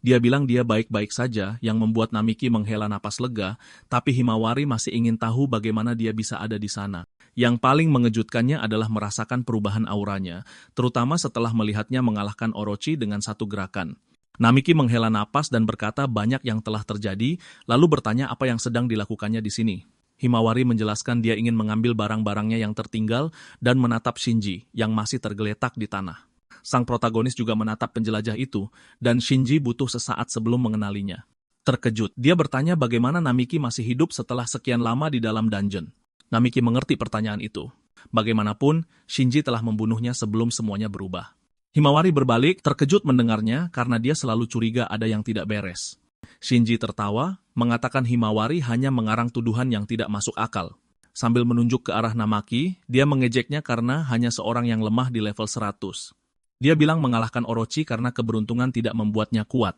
Speaker 1: Dia bilang dia baik-baik saja yang membuat Namiki menghela napas lega, tapi Himawari masih ingin tahu bagaimana dia bisa ada di sana. Yang paling mengejutkannya adalah merasakan perubahan auranya, terutama setelah melihatnya mengalahkan Orochi dengan satu gerakan. Namiki menghela napas dan berkata banyak yang telah terjadi, lalu bertanya apa yang sedang dilakukannya di sini. Himawari menjelaskan dia ingin mengambil barang-barangnya yang tertinggal dan menatap Shinji yang masih tergeletak di tanah. Sang protagonis juga menatap penjelajah itu, dan Shinji butuh sesaat sebelum mengenalinya. Terkejut, dia bertanya bagaimana Namiki masih hidup setelah sekian lama di dalam dungeon. Namiki mengerti pertanyaan itu. Bagaimanapun, Shinji telah membunuhnya sebelum semuanya berubah. Himawari berbalik, terkejut mendengarnya karena dia selalu curiga ada yang tidak beres. Shinji tertawa, mengatakan Himawari hanya mengarang tuduhan yang tidak masuk akal. Sambil menunjuk ke arah Namaki, dia mengejeknya karena hanya seorang yang lemah di level 100. Dia bilang mengalahkan Orochi karena keberuntungan tidak membuatnya kuat.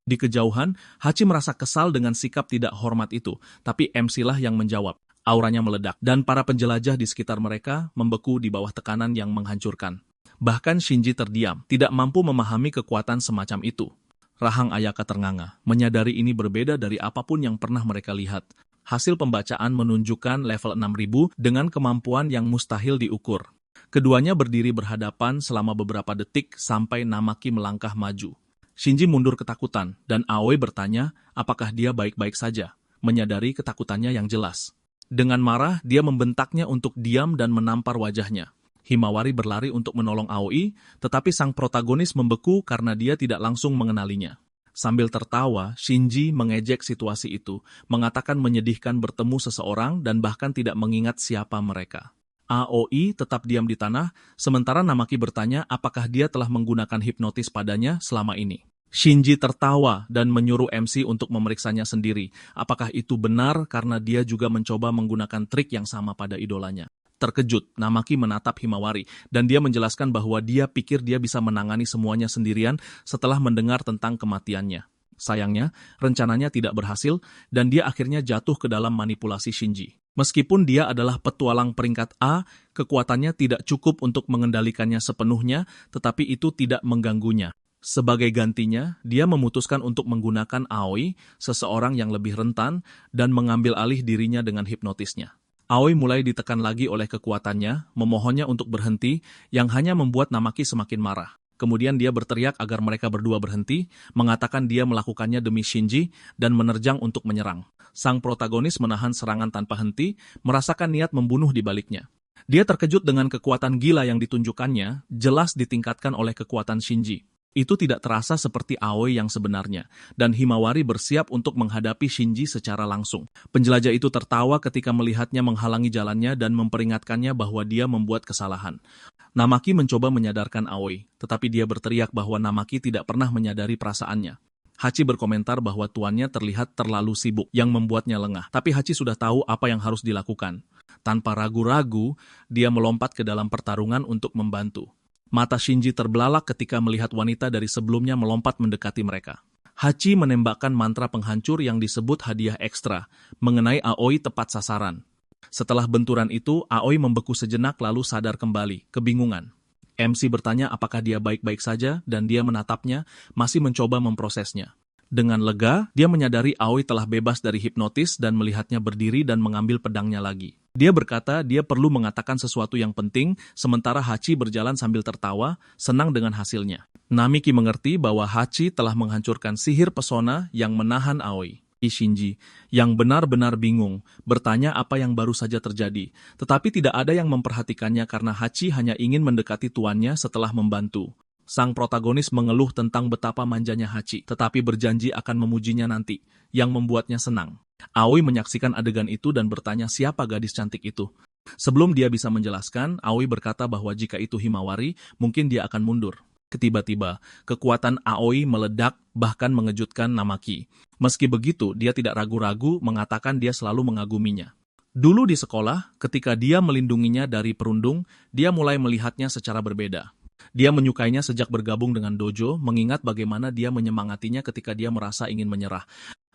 Speaker 1: Di kejauhan, Hachi merasa kesal dengan sikap tidak hormat itu, tapi MC lah yang menjawab. Auranya meledak, dan para penjelajah di sekitar mereka membeku di bawah tekanan yang menghancurkan. Bahkan Shinji terdiam, tidak mampu memahami kekuatan semacam itu. Rahang Ayaka ternganga, menyadari ini berbeda dari apapun yang pernah mereka lihat. Hasil pembacaan menunjukkan level 6000 dengan kemampuan yang mustahil diukur. Keduanya berdiri berhadapan selama beberapa detik sampai Namaki melangkah maju. Shinji mundur ketakutan, dan Aoi bertanya apakah dia baik-baik saja, menyadari ketakutannya yang jelas. Dengan marah, dia membentaknya untuk diam dan menampar wajahnya. Himawari berlari untuk menolong Aoi, tetapi sang protagonis membeku karena dia tidak langsung mengenalinya. Sambil tertawa, Shinji mengejek situasi itu, mengatakan menyedihkan bertemu seseorang dan bahkan tidak mengingat siapa mereka. Aoi tetap diam di tanah, sementara Namaki bertanya apakah dia telah menggunakan hipnotis padanya selama ini. Shinji tertawa dan menyuruh MC untuk memeriksanya sendiri. Apakah itu benar karena dia juga mencoba menggunakan trik yang sama pada idolanya? Terkejut, Namaki menatap Himawari, dan dia menjelaskan bahwa dia pikir dia bisa menangani semuanya sendirian setelah mendengar tentang kematiannya. Sayangnya, rencananya tidak berhasil, dan dia akhirnya jatuh ke dalam manipulasi Shinji. Meskipun dia adalah petualang peringkat A, kekuatannya tidak cukup untuk mengendalikannya sepenuhnya, tetapi itu tidak mengganggunya. Sebagai gantinya, dia memutuskan untuk menggunakan Aoi, seseorang yang lebih rentan, dan mengambil alih dirinya dengan hipnotisnya. Aoi mulai ditekan lagi oleh kekuatannya, memohonnya untuk berhenti, yang hanya membuat Namaki semakin marah. Kemudian dia berteriak agar mereka berdua berhenti, mengatakan dia melakukannya demi Shinji, dan menerjang untuk menyerang. Sang protagonis menahan serangan tanpa henti, merasakan niat membunuh di baliknya. Dia terkejut dengan kekuatan gila yang ditunjukkannya, jelas ditingkatkan oleh kekuatan Shinji. Itu tidak terasa seperti Aoi yang sebenarnya, dan Himawari bersiap untuk menghadapi Shinji secara langsung. Penjelajah itu tertawa ketika melihatnya menghalangi jalannya dan memperingatkannya bahwa dia membuat kesalahan. Namaki mencoba menyadarkan Aoi, tetapi dia berteriak bahwa Namaki tidak pernah menyadari perasaannya. Hachi berkomentar bahwa tuannya terlihat terlalu sibuk, yang membuatnya lengah. Tapi Hachi sudah tahu apa yang harus dilakukan. Tanpa ragu-ragu, dia melompat ke dalam pertarungan untuk membantu. Mata Shinji terbelalak ketika melihat wanita dari sebelumnya melompat mendekati mereka. Hachi menembakkan mantra penghancur yang disebut hadiah ekstra, mengenai Aoi tepat sasaran. Setelah benturan itu, Aoi membeku sejenak lalu sadar kembali, kebingungan. MC bertanya apakah dia baik-baik saja dan dia menatapnya, masih mencoba memprosesnya. Dengan lega, dia menyadari Aoi telah bebas dari hipnotis dan melihatnya berdiri dan mengambil pedangnya lagi. Dia berkata dia perlu mengatakan sesuatu yang penting, sementara Hachi berjalan sambil tertawa, senang dengan hasilnya. Namiki mengerti bahwa Hachi telah menghancurkan sihir pesona yang menahan Aoi. Shinji, yang benar-benar bingung, bertanya apa yang baru saja terjadi, tetapi tidak ada yang memperhatikannya karena Hachi hanya ingin mendekati tuannya setelah membantu. Sang protagonis mengeluh tentang betapa manjanya Hachi, tetapi berjanji akan memujinya nanti, yang membuatnya senang. Aoi menyaksikan adegan itu dan bertanya siapa gadis cantik itu. Sebelum dia bisa menjelaskan, Aoi berkata bahwa jika itu Himawari, mungkin dia akan mundur. Tiba-tiba, kekuatan Aoi meledak bahkan mengejutkan Namaki. Meski begitu, dia tidak ragu-ragu mengatakan dia selalu mengaguminya. Dulu di sekolah, ketika dia melindunginya dari perundung, dia mulai melihatnya secara berbeda. Dia menyukainya sejak bergabung dengan dojo, mengingat bagaimana dia menyemangatinya ketika dia merasa ingin menyerah.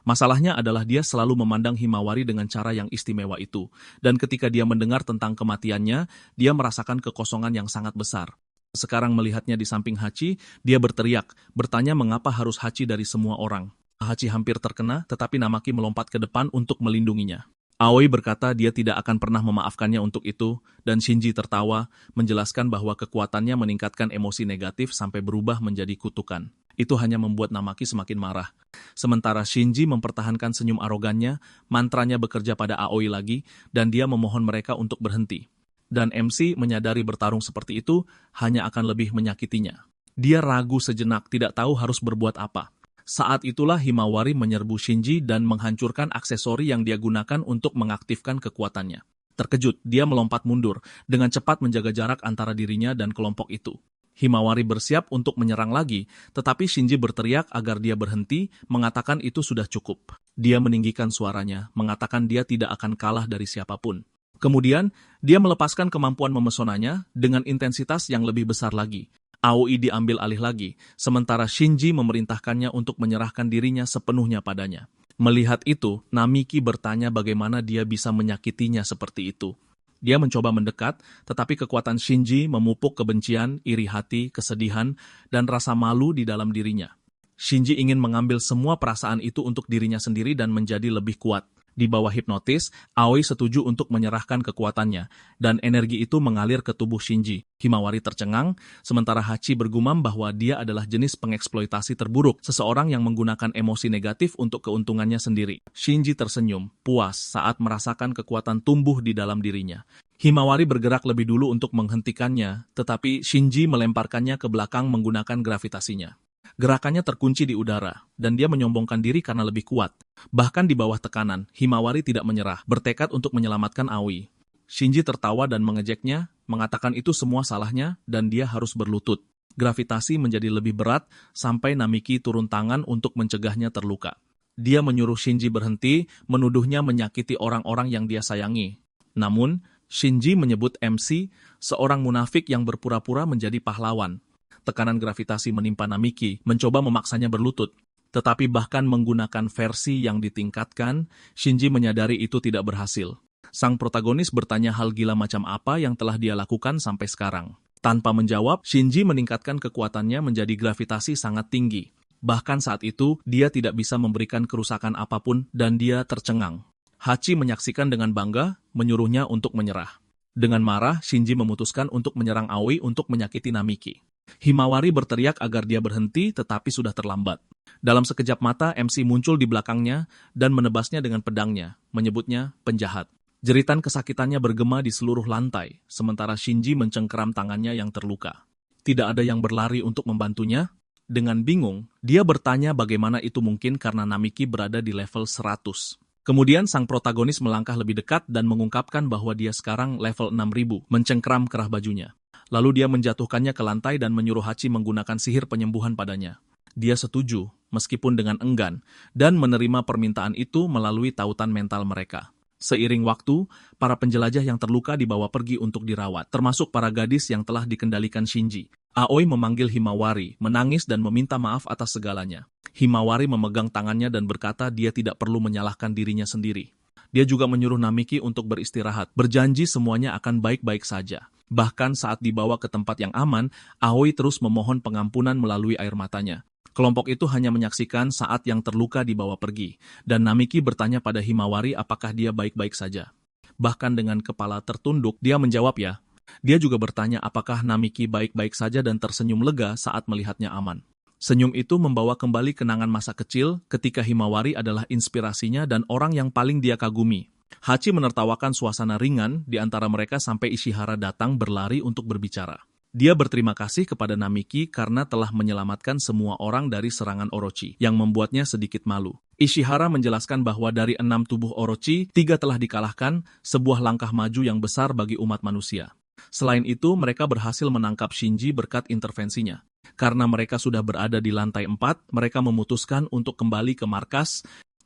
Speaker 1: Masalahnya adalah dia selalu memandang Himawari dengan cara yang istimewa itu. Dan ketika dia mendengar tentang kematiannya, dia merasakan kekosongan yang sangat besar. Sekarang melihatnya di samping Hachi, dia berteriak, bertanya mengapa harus Hachi dari semua orang. Hachi hampir terkena, tetapi Namaki melompat ke depan untuk melindunginya. Aoi berkata dia tidak akan pernah memaafkannya untuk itu, dan Shinji tertawa, menjelaskan bahwa kekuatannya meningkatkan emosi negatif sampai berubah menjadi kutukan. Itu hanya membuat Namaki semakin marah. Sementara Shinji mempertahankan senyum arogannya, mantranya bekerja pada Aoi lagi, dan dia memohon mereka untuk berhenti. Dan MC menyadari bertarung seperti itu hanya akan lebih menyakitinya. Dia ragu sejenak, tidak tahu harus berbuat apa. Saat itulah Himawari menyerbu Shinji dan menghancurkan aksesori yang dia gunakan untuk mengaktifkan kekuatannya. Terkejut, dia melompat mundur, dengan cepat menjaga jarak antara dirinya dan kelompok itu. Himawari bersiap untuk menyerang lagi, tetapi Shinji berteriak agar dia berhenti, mengatakan itu sudah cukup. Dia meninggikan suaranya, mengatakan dia tidak akan kalah dari siapapun. Kemudian, dia melepaskan kemampuan memesonanya dengan intensitas yang lebih besar lagi. Aoi diambil alih lagi, sementara Shinji memerintahkannya untuk menyerahkan dirinya sepenuhnya padanya. Melihat itu, Namiki bertanya bagaimana dia bisa menyakitinya seperti itu. Dia mencoba mendekat, tetapi kekuatan Shinji memupuk kebencian, iri hati, kesedihan, dan rasa malu di dalam dirinya. Shinji ingin mengambil semua perasaan itu untuk dirinya sendiri dan menjadi lebih kuat. Di bawah hipnotis, Aoi setuju untuk menyerahkan kekuatannya, dan energi itu mengalir ke tubuh Shinji. Himawari tercengang, sementara Hachi bergumam bahwa dia adalah jenis pengeksploitasi terburuk, seseorang yang menggunakan emosi negatif untuk keuntungannya sendiri. Shinji tersenyum, puas saat merasakan kekuatan tumbuh di dalam dirinya. Himawari bergerak lebih dulu untuk menghentikannya, tetapi Shinji melemparkannya ke belakang menggunakan gravitasinya. Gerakannya terkunci di udara, dan dia menyombongkan diri karena lebih kuat. Bahkan di bawah tekanan, Himawari tidak menyerah, bertekad untuk menyelamatkan Aoi. Shinji tertawa dan mengejeknya, mengatakan itu semua salahnya dan dia harus berlutut. Gravitasi menjadi lebih berat sampai Namiki turun tangan untuk mencegahnya terluka. Dia menyuruh Shinji berhenti, menuduhnya menyakiti orang-orang yang dia sayangi. Namun, Shinji menyebut MC, seorang munafik yang berpura-pura menjadi pahlawan. Tekanan gravitasi menimpa Namiki, mencoba memaksanya berlutut. Tetapi bahkan menggunakan versi yang ditingkatkan, Shinji menyadari itu tidak berhasil. Sang protagonis bertanya hal gila macam apa yang telah dia lakukan sampai sekarang. Tanpa menjawab, Shinji meningkatkan kekuatannya menjadi gravitasi sangat tinggi. Bahkan saat itu, dia tidak bisa memberikan kerusakan apapun dan dia tercengang. Hachi menyaksikan dengan bangga, menyuruhnya untuk menyerah. Dengan marah, Shinji memutuskan untuk menyerang Aoi untuk menyakiti Namiki. Himawari berteriak agar dia berhenti, tetapi sudah terlambat. Dalam sekejap mata, MC muncul di belakangnya dan menebasnya dengan pedangnya, menyebutnya penjahat. Jeritan kesakitannya bergema di seluruh lantai, sementara Shinji mencengkeram tangannya yang terluka. Tidak ada yang berlari untuk membantunya. Dengan bingung, dia bertanya bagaimana itu mungkin karena Namiki berada di level 100. Kemudian sang protagonis melangkah lebih dekat dan mengungkapkan bahwa dia sekarang level 6000, mencengkeram kerah bajunya. Lalu dia menjatuhkannya ke lantai dan menyuruh Hachi menggunakan sihir penyembuhan padanya. Dia setuju, meskipun dengan enggan, dan menerima permintaan itu melalui tautan mental mereka. Seiring waktu, para penjelajah yang terluka dibawa pergi untuk dirawat, termasuk para gadis yang telah dikendalikan Shinji. Aoi memanggil Himawari, menangis dan meminta maaf atas segalanya. Himawari memegang tangannya dan berkata dia tidak perlu menyalahkan dirinya sendiri. Dia juga menyuruh Namiki untuk beristirahat, berjanji semuanya akan baik-baik saja. Bahkan saat dibawa ke tempat yang aman, Aoi terus memohon pengampunan melalui air matanya. Kelompok itu hanya menyaksikan saat yang terluka dibawa pergi, dan Namiki bertanya pada Himawari apakah dia baik-baik saja. Bahkan dengan kepala tertunduk, dia menjawab ya. Dia juga bertanya apakah Namiki baik-baik saja dan tersenyum lega saat melihatnya aman. Senyum itu membawa kembali kenangan masa kecil ketika Himawari adalah inspirasinya dan orang yang paling dia kagumi. Hachi menertawakan suasana ringan di antara mereka sampai Ishihara datang berlari untuk berbicara. Dia berterima kasih kepada Namiki karena telah menyelamatkan semua orang dari serangan Orochi, yang membuatnya sedikit malu. Ishihara menjelaskan bahwa dari 6 tubuh Orochi, 3 telah dikalahkan, sebuah langkah maju yang besar bagi umat manusia. Selain itu, mereka berhasil menangkap Shinji berkat intervensinya. Karena mereka sudah berada di lantai 4, mereka memutuskan untuk kembali ke markas.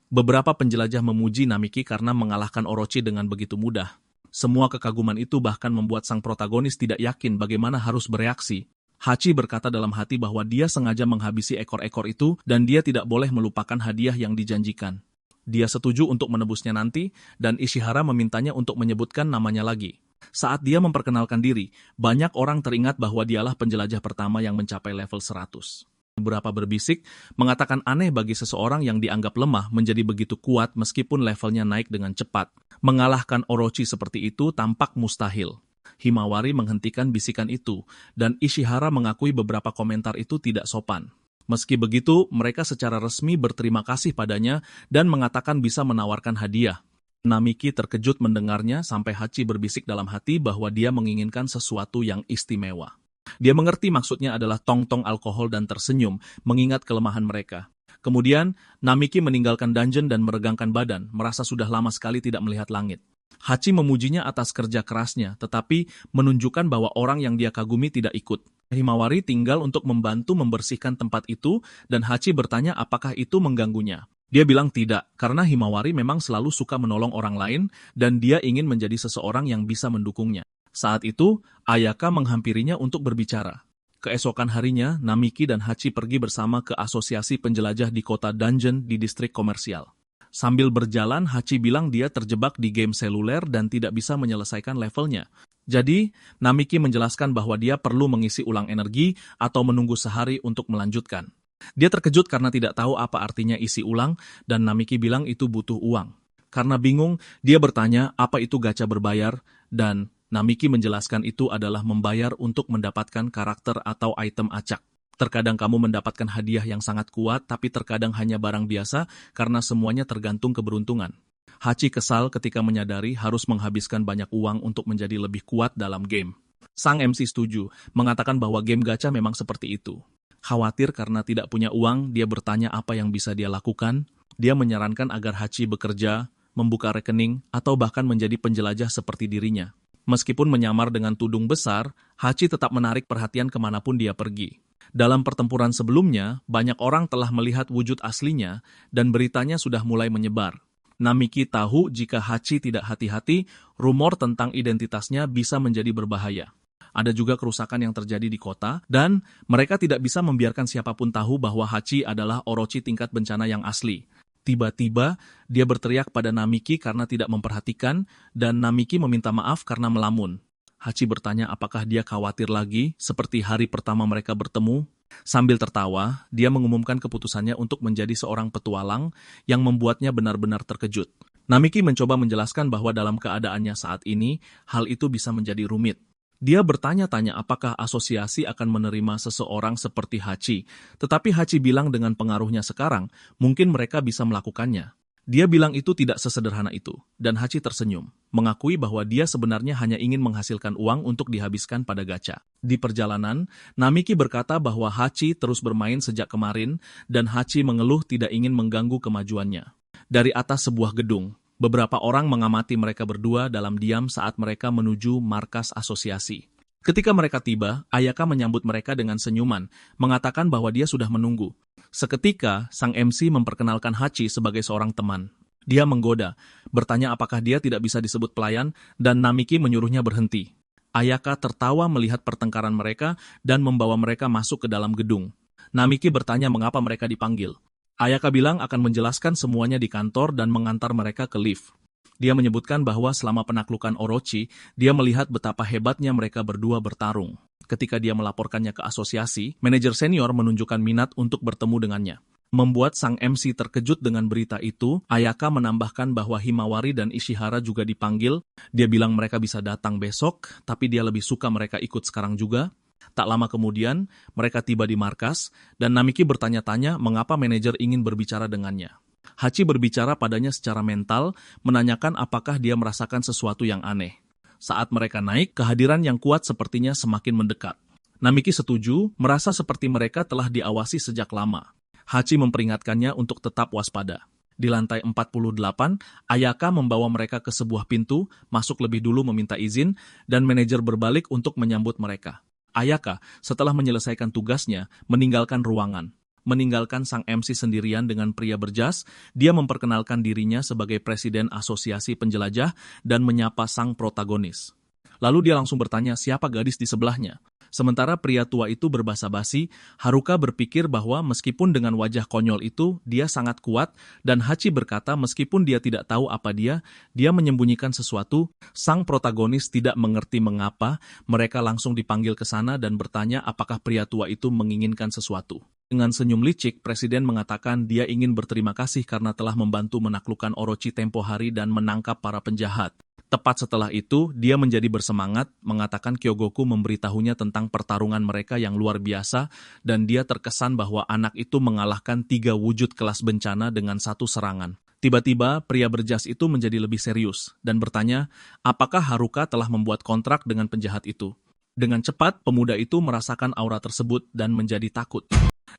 Speaker 1: Beberapa penjelajah memuji Namiki karena mengalahkan Orochi dengan begitu mudah. Semua kekaguman itu bahkan membuat sang protagonis tidak yakin bagaimana harus bereaksi. Hachi berkata dalam hati bahwa dia sengaja menghabisi ekor-ekor itu dan dia tidak boleh melupakan hadiah yang dijanjikan. Dia setuju untuk menebusnya nanti, dan Ishihara memintanya untuk menyebutkan namanya lagi. Saat dia memperkenalkan diri, banyak orang teringat bahwa dialah penjelajah pertama yang mencapai level 100. Beberapa berbisik, mengatakan aneh bagi seseorang yang dianggap lemah menjadi begitu kuat meskipun levelnya naik dengan cepat. Mengalahkan Orochi seperti itu tampak mustahil. Himawari menghentikan bisikan itu, dan Ishihara mengakui beberapa komentar itu tidak sopan. Meski begitu, mereka secara resmi berterima kasih padanya dan mengatakan bisa menawarkan hadiah. Namiki terkejut mendengarnya sampai Hachi berbisik dalam hati bahwa dia menginginkan sesuatu yang istimewa. Dia mengerti maksudnya adalah tong-tong alkohol dan tersenyum, mengingat kelemahan mereka. Kemudian, Namiki meninggalkan dungeon dan meregangkan badan, merasa sudah lama sekali tidak melihat langit. Hachi memujinya atas kerja kerasnya, tetapi menunjukkan bahwa orang yang dia kagumi tidak ikut. Himawari tinggal untuk membantu membersihkan tempat itu, dan Hachi bertanya apakah itu mengganggunya. Dia bilang tidak, karena Himawari memang selalu suka menolong orang lain, dan dia ingin menjadi seseorang yang bisa mendukungnya. Saat itu, Ayaka menghampirinya untuk berbicara. Keesokan harinya, Namiki dan Hachi pergi bersama ke asosiasi penjelajah di kota dungeon di distrik komersial. Sambil berjalan, Hachi bilang dia terjebak di game seluler dan tidak bisa menyelesaikan levelnya. Jadi, Namiki menjelaskan bahwa dia perlu mengisi ulang energi atau menunggu sehari untuk melanjutkan. Dia terkejut karena tidak tahu apa artinya isi ulang, dan Namiki bilang itu butuh uang. Karena bingung, dia bertanya apa itu gacha berbayar, dan Namiki menjelaskan itu adalah membayar untuk mendapatkan karakter atau item acak. Terkadang kamu mendapatkan hadiah yang sangat kuat, tapi terkadang hanya barang biasa karena semuanya tergantung keberuntungan. Hachi kesal ketika menyadari harus menghabiskan banyak uang untuk menjadi lebih kuat dalam game. Sang MC setuju, mengatakan bahwa game gacha memang seperti itu. Khawatir karena tidak punya uang, dia bertanya apa yang bisa dia lakukan. Dia menyarankan agar Hachi bekerja, membuka rekening, atau bahkan menjadi penjelajah seperti dirinya. Meskipun menyamar dengan tudung besar, Hachi tetap menarik perhatian kemanapun dia pergi. Dalam pertempuran sebelumnya, banyak orang telah melihat wujud aslinya dan beritanya sudah mulai menyebar. Namiki tahu jika Hachi tidak hati-hati, rumor tentang identitasnya bisa menjadi berbahaya. Ada juga kerusakan yang terjadi di kota, dan mereka tidak bisa membiarkan siapapun tahu bahwa Hachi adalah Orochi tingkat bencana yang asli. Tiba-tiba, dia berteriak pada Namiki karena tidak memperhatikan, dan Namiki meminta maaf karena melamun. Hachi bertanya apakah dia khawatir lagi, seperti hari pertama mereka bertemu. Sambil tertawa, dia mengumumkan keputusannya untuk menjadi seorang petualang yang membuatnya benar-benar terkejut. Namiki mencoba menjelaskan bahwa dalam keadaannya saat ini, hal itu bisa menjadi rumit. Dia bertanya-tanya apakah asosiasi akan menerima seseorang seperti Hachi, tetapi Hachi bilang dengan pengaruhnya sekarang, mungkin mereka bisa melakukannya. Dia bilang itu tidak sesederhana itu, dan Hachi tersenyum, mengakui bahwa dia sebenarnya hanya ingin menghasilkan uang untuk dihabiskan pada gacha. Di perjalanan, Namiki berkata bahwa Hachi terus bermain sejak kemarin, dan Hachi mengeluh tidak ingin mengganggu kemajuannya. Dari atas sebuah gedung, beberapa orang mengamati mereka berdua dalam diam saat mereka menuju markas asosiasi. Ketika mereka tiba, Ayaka menyambut mereka dengan senyuman, mengatakan bahwa dia sudah menunggu. Seketika, sang MC memperkenalkan Hachi sebagai seorang teman. Dia menggoda, bertanya apakah dia tidak bisa disebut pelayan, dan Namiki menyuruhnya berhenti. Ayaka tertawa melihat pertengkaran mereka dan membawa mereka masuk ke dalam gedung. Namiki bertanya mengapa mereka dipanggil. Ayaka bilang akan menjelaskan semuanya di kantor dan mengantar mereka ke lift. Dia menyebutkan bahwa selama penaklukan Orochi, dia melihat betapa hebatnya mereka berdua bertarung. Ketika dia melaporkannya ke asosiasi, manajer senior menunjukkan minat untuk bertemu dengannya. Membuat sang MC terkejut dengan berita itu, Ayaka menambahkan bahwa Himawari dan Ishihara juga dipanggil. Dia bilang mereka bisa datang besok, tapi dia lebih suka mereka ikut sekarang juga. Tak lama kemudian, mereka tiba di markas, dan Namiki bertanya-tanya mengapa manajer ingin berbicara dengannya. Hachi berbicara padanya secara mental, menanyakan apakah dia merasakan sesuatu yang aneh. Saat mereka naik, kehadiran yang kuat sepertinya semakin mendekat. Namiki setuju, merasa seperti mereka telah diawasi sejak lama. Hachi memperingatkannya untuk tetap waspada. Di lantai 48, Ayaka membawa mereka ke sebuah pintu, masuk lebih dulu meminta izin, dan manajer berbalik untuk menyambut mereka. Ayaka, setelah menyelesaikan tugasnya, meninggalkan ruangan. Meninggalkan sang MC sendirian dengan pria berjas, dia memperkenalkan dirinya sebagai Presiden Asosiasi Penjelajah dan menyapa sang protagonis. Lalu dia langsung bertanya siapa gadis di sebelahnya. Sementara pria tua itu berbasa-basi, Haruka berpikir bahwa meskipun dengan wajah konyol itu, dia sangat kuat, dan Hachi berkata meskipun dia tidak tahu apa dia menyembunyikan sesuatu. Sang protagonis tidak mengerti mengapa, mereka langsung dipanggil ke sana dan bertanya apakah pria tua itu menginginkan sesuatu. Dengan senyum licik, Presiden mengatakan dia ingin berterima kasih karena telah membantu menaklukkan Orochi tempo hari dan menangkap para penjahat. Tepat setelah itu, dia menjadi bersemangat, mengatakan Kyogoku memberitahunya tentang pertarungan mereka yang luar biasa, dan dia terkesan bahwa anak itu mengalahkan 3 wujud kelas bencana dengan 1 serangan. Tiba-tiba, pria berjas itu menjadi lebih serius, dan bertanya, apakah Haruka telah membuat kontrak dengan penjahat itu? Dengan cepat, pemuda itu merasakan aura tersebut dan menjadi takut.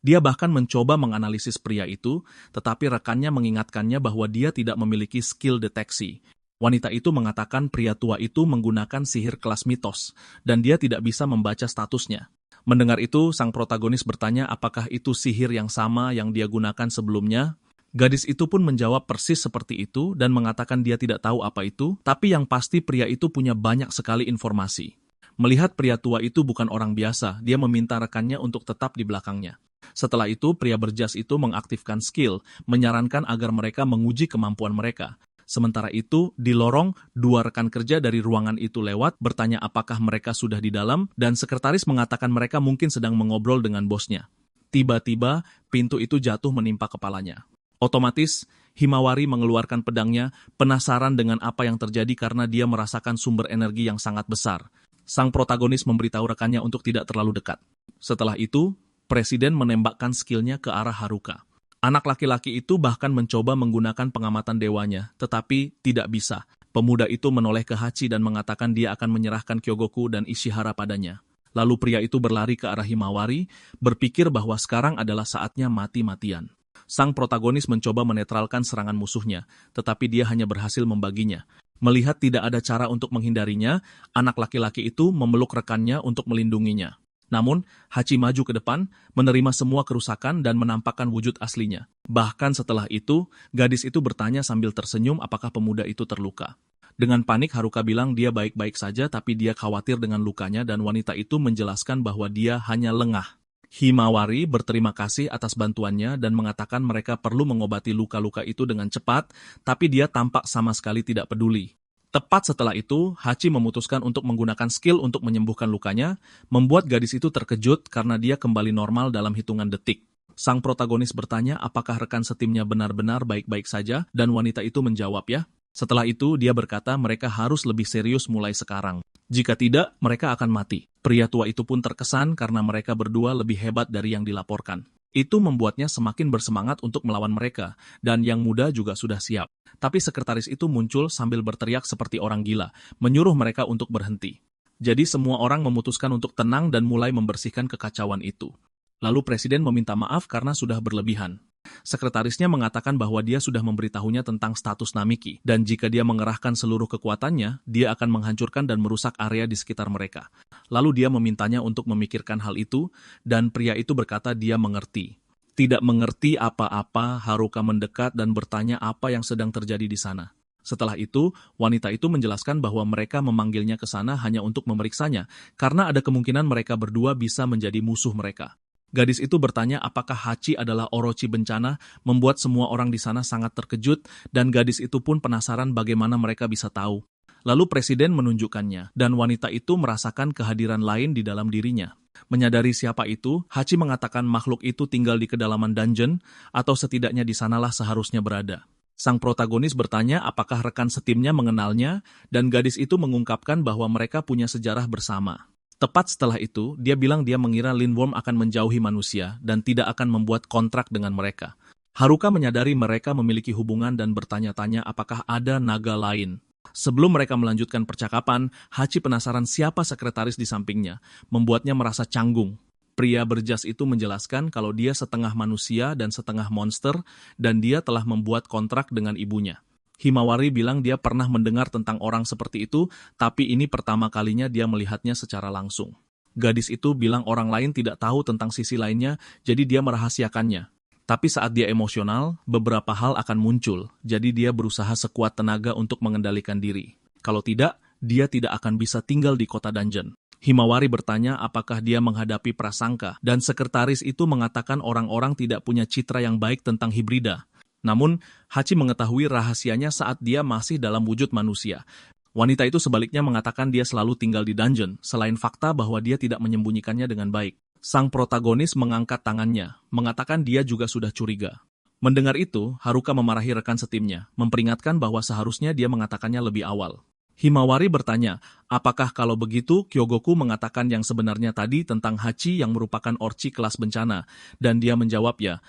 Speaker 1: Dia bahkan mencoba menganalisis pria itu, tetapi rekannya mengingatkannya bahwa dia tidak memiliki skill deteksi. Wanita itu mengatakan pria tua itu menggunakan sihir kelas mitos, dan dia tidak bisa membaca statusnya. Mendengar itu, sang protagonis bertanya apakah itu sihir yang sama yang dia gunakan sebelumnya. Gadis itu pun menjawab persis seperti itu dan mengatakan dia tidak tahu apa itu, tapi yang pasti pria itu punya banyak sekali informasi. Melihat pria tua itu bukan orang biasa, dia meminta rekannya untuk tetap di belakangnya. Setelah itu, pria berjas itu mengaktifkan skill, menyarankan agar mereka menguji kemampuan mereka. Sementara itu, di lorong, 2 rekan kerja dari ruangan itu lewat, bertanya apakah mereka sudah di dalam, dan sekretaris mengatakan mereka mungkin sedang mengobrol dengan bosnya. Tiba-tiba, pintu itu jatuh menimpa kepalanya. Otomatis, Himawari mengeluarkan pedangnya, penasaran dengan apa yang terjadi karena dia merasakan sumber energi yang sangat besar. Sang protagonis memberitahu rekannya untuk tidak terlalu dekat. Setelah itu, Presiden menembakkan skillnya ke arah Haruka. Anak laki-laki itu bahkan mencoba menggunakan pengamatan dewanya, tetapi tidak bisa. Pemuda itu menoleh ke Hachi dan mengatakan dia akan menyerahkan Kyogoku dan Ishihara padanya. Lalu pria itu berlari ke arah Himawari, berpikir bahwa sekarang adalah saatnya mati-matian. Sang protagonis mencoba menetralkan serangan musuhnya, tetapi dia hanya berhasil membaginya. Melihat tidak ada cara untuk menghindarinya, anak laki-laki itu memeluk rekannya untuk melindunginya. Namun, Hachi maju ke depan, menerima semua kerusakan dan menampakkan wujud aslinya. Bahkan setelah itu, gadis itu bertanya sambil tersenyum apakah pemuda itu terluka. Dengan panik, Haruka bilang dia baik-baik saja tapi dia khawatir dengan lukanya dan wanita itu menjelaskan bahwa dia hanya lengah. Himawari berterima kasih atas bantuannya dan mengatakan mereka perlu mengobati luka-luka itu dengan cepat, tapi dia tampak sama sekali tidak peduli. Tepat setelah itu, Hachi memutuskan untuk menggunakan skill untuk menyembuhkan lukanya, membuat gadis itu terkejut karena dia kembali normal dalam hitungan detik. Sang protagonis bertanya apakah rekan setimnya benar-benar baik-baik saja, dan wanita itu menjawab ya. Setelah itu, dia berkata mereka harus lebih serius mulai sekarang. Jika tidak, mereka akan mati. Pria tua itu pun terkesan karena mereka berdua lebih hebat dari yang dilaporkan. Itu membuatnya semakin bersemangat untuk melawan mereka, dan yang muda juga sudah siap. Tapi sekretaris itu muncul sambil berteriak seperti orang gila, menyuruh mereka untuk berhenti. Jadi semua orang memutuskan untuk tenang dan mulai membersihkan kekacauan itu. Lalu Presiden meminta maaf karena sudah berlebihan. Sekretarisnya mengatakan bahwa dia sudah memberitahunya tentang status Namiki, dan jika dia mengerahkan seluruh kekuatannya, dia akan menghancurkan dan merusak area di sekitar mereka. Lalu dia memintanya untuk memikirkan hal itu, dan pria itu berkata dia mengerti. Tidak mengerti apa-apa, Haruka mendekat dan bertanya apa yang sedang terjadi di sana. Setelah itu, wanita itu menjelaskan bahwa mereka memanggilnya ke sana hanya untuk memeriksanya, karena ada kemungkinan mereka berdua bisa menjadi musuh mereka. Gadis itu bertanya apakah Hachi adalah Orochi bencana, membuat semua orang di sana sangat terkejut, dan gadis itu pun penasaran bagaimana mereka bisa tahu. Lalu Presiden menunjukkannya, dan wanita itu merasakan kehadiran lain di dalam dirinya. Menyadari siapa itu, Hachi mengatakan makhluk itu tinggal di kedalaman dungeon, atau setidaknya di sanalah seharusnya berada. Sang protagonis bertanya apakah rekan setimnya mengenalnya, dan gadis itu mengungkapkan bahwa mereka punya sejarah bersama. Tepat setelah itu, dia bilang dia mengira Lindworm akan menjauhi manusia dan tidak akan membuat kontrak dengan mereka. Haruka menyadari mereka memiliki hubungan dan bertanya-tanya apakah ada naga lain. Sebelum mereka melanjutkan percakapan, Hachi penasaran siapa sekretaris di sampingnya, membuatnya merasa canggung. Pria berjas itu menjelaskan kalau dia setengah manusia dan setengah monster, dan dia telah membuat kontrak dengan ibunya. Himawari bilang dia pernah mendengar tentang orang seperti itu, tapi ini pertama kalinya dia melihatnya secara langsung. Gadis itu bilang orang lain tidak tahu tentang sisi lainnya, jadi dia merahasiakannya. Tapi saat dia emosional, beberapa hal akan muncul, jadi dia berusaha sekuat tenaga untuk mengendalikan diri. Kalau tidak, dia tidak akan bisa tinggal di kota dungeon. Himawari bertanya apakah dia menghadapi prasangka, dan sekretaris itu mengatakan orang-orang tidak punya citra yang baik tentang hibrida. Namun, Hachi mengetahui rahasianya saat dia masih dalam wujud manusia. Wanita itu sebaliknya mengatakan dia selalu tinggal di dungeon, selain fakta bahwa dia tidak menyembunyikannya dengan baik. Sang protagonis mengangkat tangannya, mengatakan dia juga sudah curiga. Mendengar itu, Haruka memarahi rekan setimnya, memperingatkan bahwa seharusnya dia mengatakannya lebih awal. Himawari bertanya, apakah kalau begitu Kyogoku mengatakan yang sebenarnya tadi tentang Hachi yang merupakan orci kelas bencana, dan dia menjawab ya.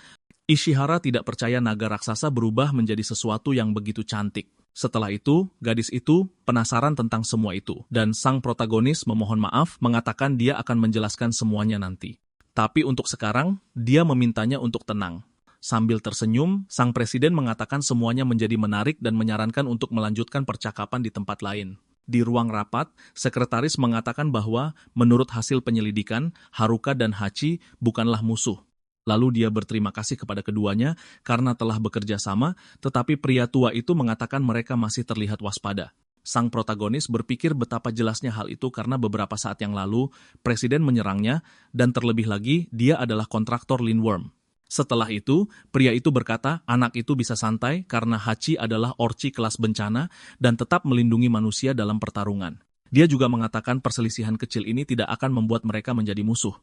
Speaker 1: Ishihara tidak percaya naga raksasa berubah menjadi sesuatu yang begitu cantik. Setelah itu, gadis itu penasaran tentang semua itu, dan sang protagonis memohon maaf mengatakan dia akan menjelaskan semuanya nanti. Tapi untuk sekarang, dia memintanya untuk tenang. Sambil tersenyum, sang presiden mengatakan semuanya menjadi menarik dan menyarankan untuk melanjutkan percakapan di tempat lain. Di ruang rapat, sekretaris mengatakan bahwa menurut hasil penyelidikan, Haruka dan Hachi bukanlah musuh. Lalu dia berterima kasih kepada keduanya karena telah bekerja sama, tetapi pria tua itu mengatakan mereka masih terlihat waspada. Sang protagonis berpikir betapa jelasnya hal itu karena beberapa saat yang lalu, presiden menyerangnya, dan terlebih lagi, dia adalah kontraktor Lindworm. Setelah itu, pria itu berkata anak itu bisa santai karena Hachi adalah orci kelas bencana dan tetap melindungi manusia dalam pertarungan. Dia juga mengatakan perselisihan kecil ini tidak akan membuat mereka menjadi musuh.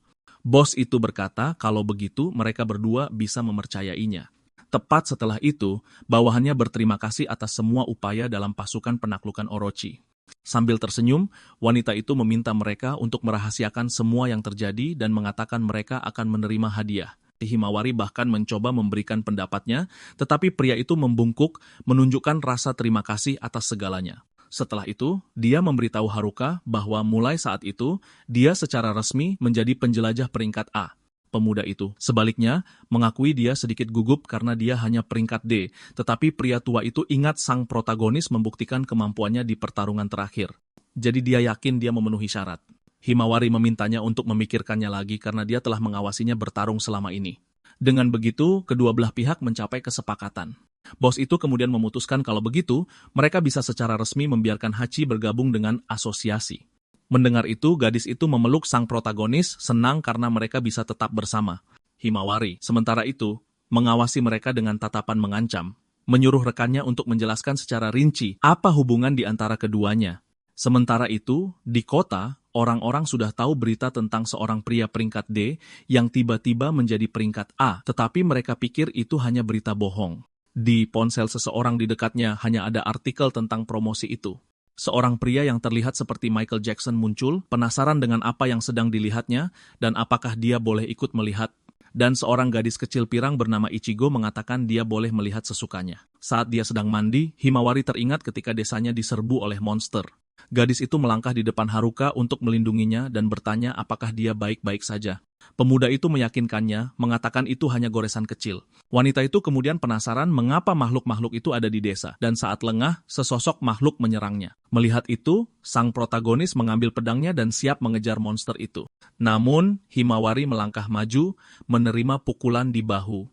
Speaker 1: Bos itu berkata kalau begitu mereka berdua bisa mempercayainya. Tepat setelah itu, bawahannya berterima kasih atas semua upaya dalam pasukan penaklukan Orochi. Sambil tersenyum, wanita itu meminta mereka untuk merahasiakan semua yang terjadi dan mengatakan mereka akan menerima hadiah. Himawari bahkan mencoba memberikan pendapatnya, tetapi pria itu membungkuk, menunjukkan rasa terima kasih atas segalanya. Setelah itu, dia memberitahu Haruka bahwa mulai saat itu, dia secara resmi menjadi penjelajah peringkat A. Pemuda itu, sebaliknya, mengakui dia sedikit gugup karena dia hanya peringkat D, tetapi pria tua itu ingat sang protagonis membuktikan kemampuannya di pertarungan terakhir. Jadi dia yakin dia memenuhi syarat. Himawari memintanya untuk memikirkannya lagi karena dia telah mengawasinya bertarung selama ini. Dengan begitu, kedua belah pihak mencapai kesepakatan. Bos itu kemudian memutuskan kalau begitu, mereka bisa secara resmi membiarkan Hachi bergabung dengan asosiasi. Mendengar itu, gadis itu memeluk sang protagonis, senang karena mereka bisa tetap bersama. Himawari, sementara itu, mengawasi mereka dengan tatapan mengancam, menyuruh rekannya untuk menjelaskan secara rinci apa hubungan di antara keduanya. Sementara itu, di kota, orang-orang sudah tahu berita tentang seorang pria peringkat D yang tiba-tiba menjadi peringkat A, tetapi mereka pikir itu hanya berita bohong. Di ponsel seseorang di dekatnya hanya ada artikel tentang promosi itu. Seorang pria yang terlihat seperti Michael Jackson muncul, penasaran dengan apa yang sedang dilihatnya, dan apakah dia boleh ikut melihat. Dan seorang gadis kecil pirang bernama Ichigo mengatakan dia boleh melihat sesukanya. Saat dia sedang mandi, Himawari teringat ketika desanya diserbu oleh monster. Gadis itu melangkah di depan Haruka untuk melindunginya dan bertanya apakah dia baik-baik saja. Pemuda itu meyakinkannya, mengatakan itu hanya goresan kecil. Wanita itu kemudian penasaran mengapa makhluk-makhluk itu ada di desa, dan saat lengah, sesosok makhluk menyerangnya. Melihat itu, sang protagonis mengambil pedangnya dan siap mengejar monster itu. Namun, Himawari melangkah maju, menerima pukulan di bahu.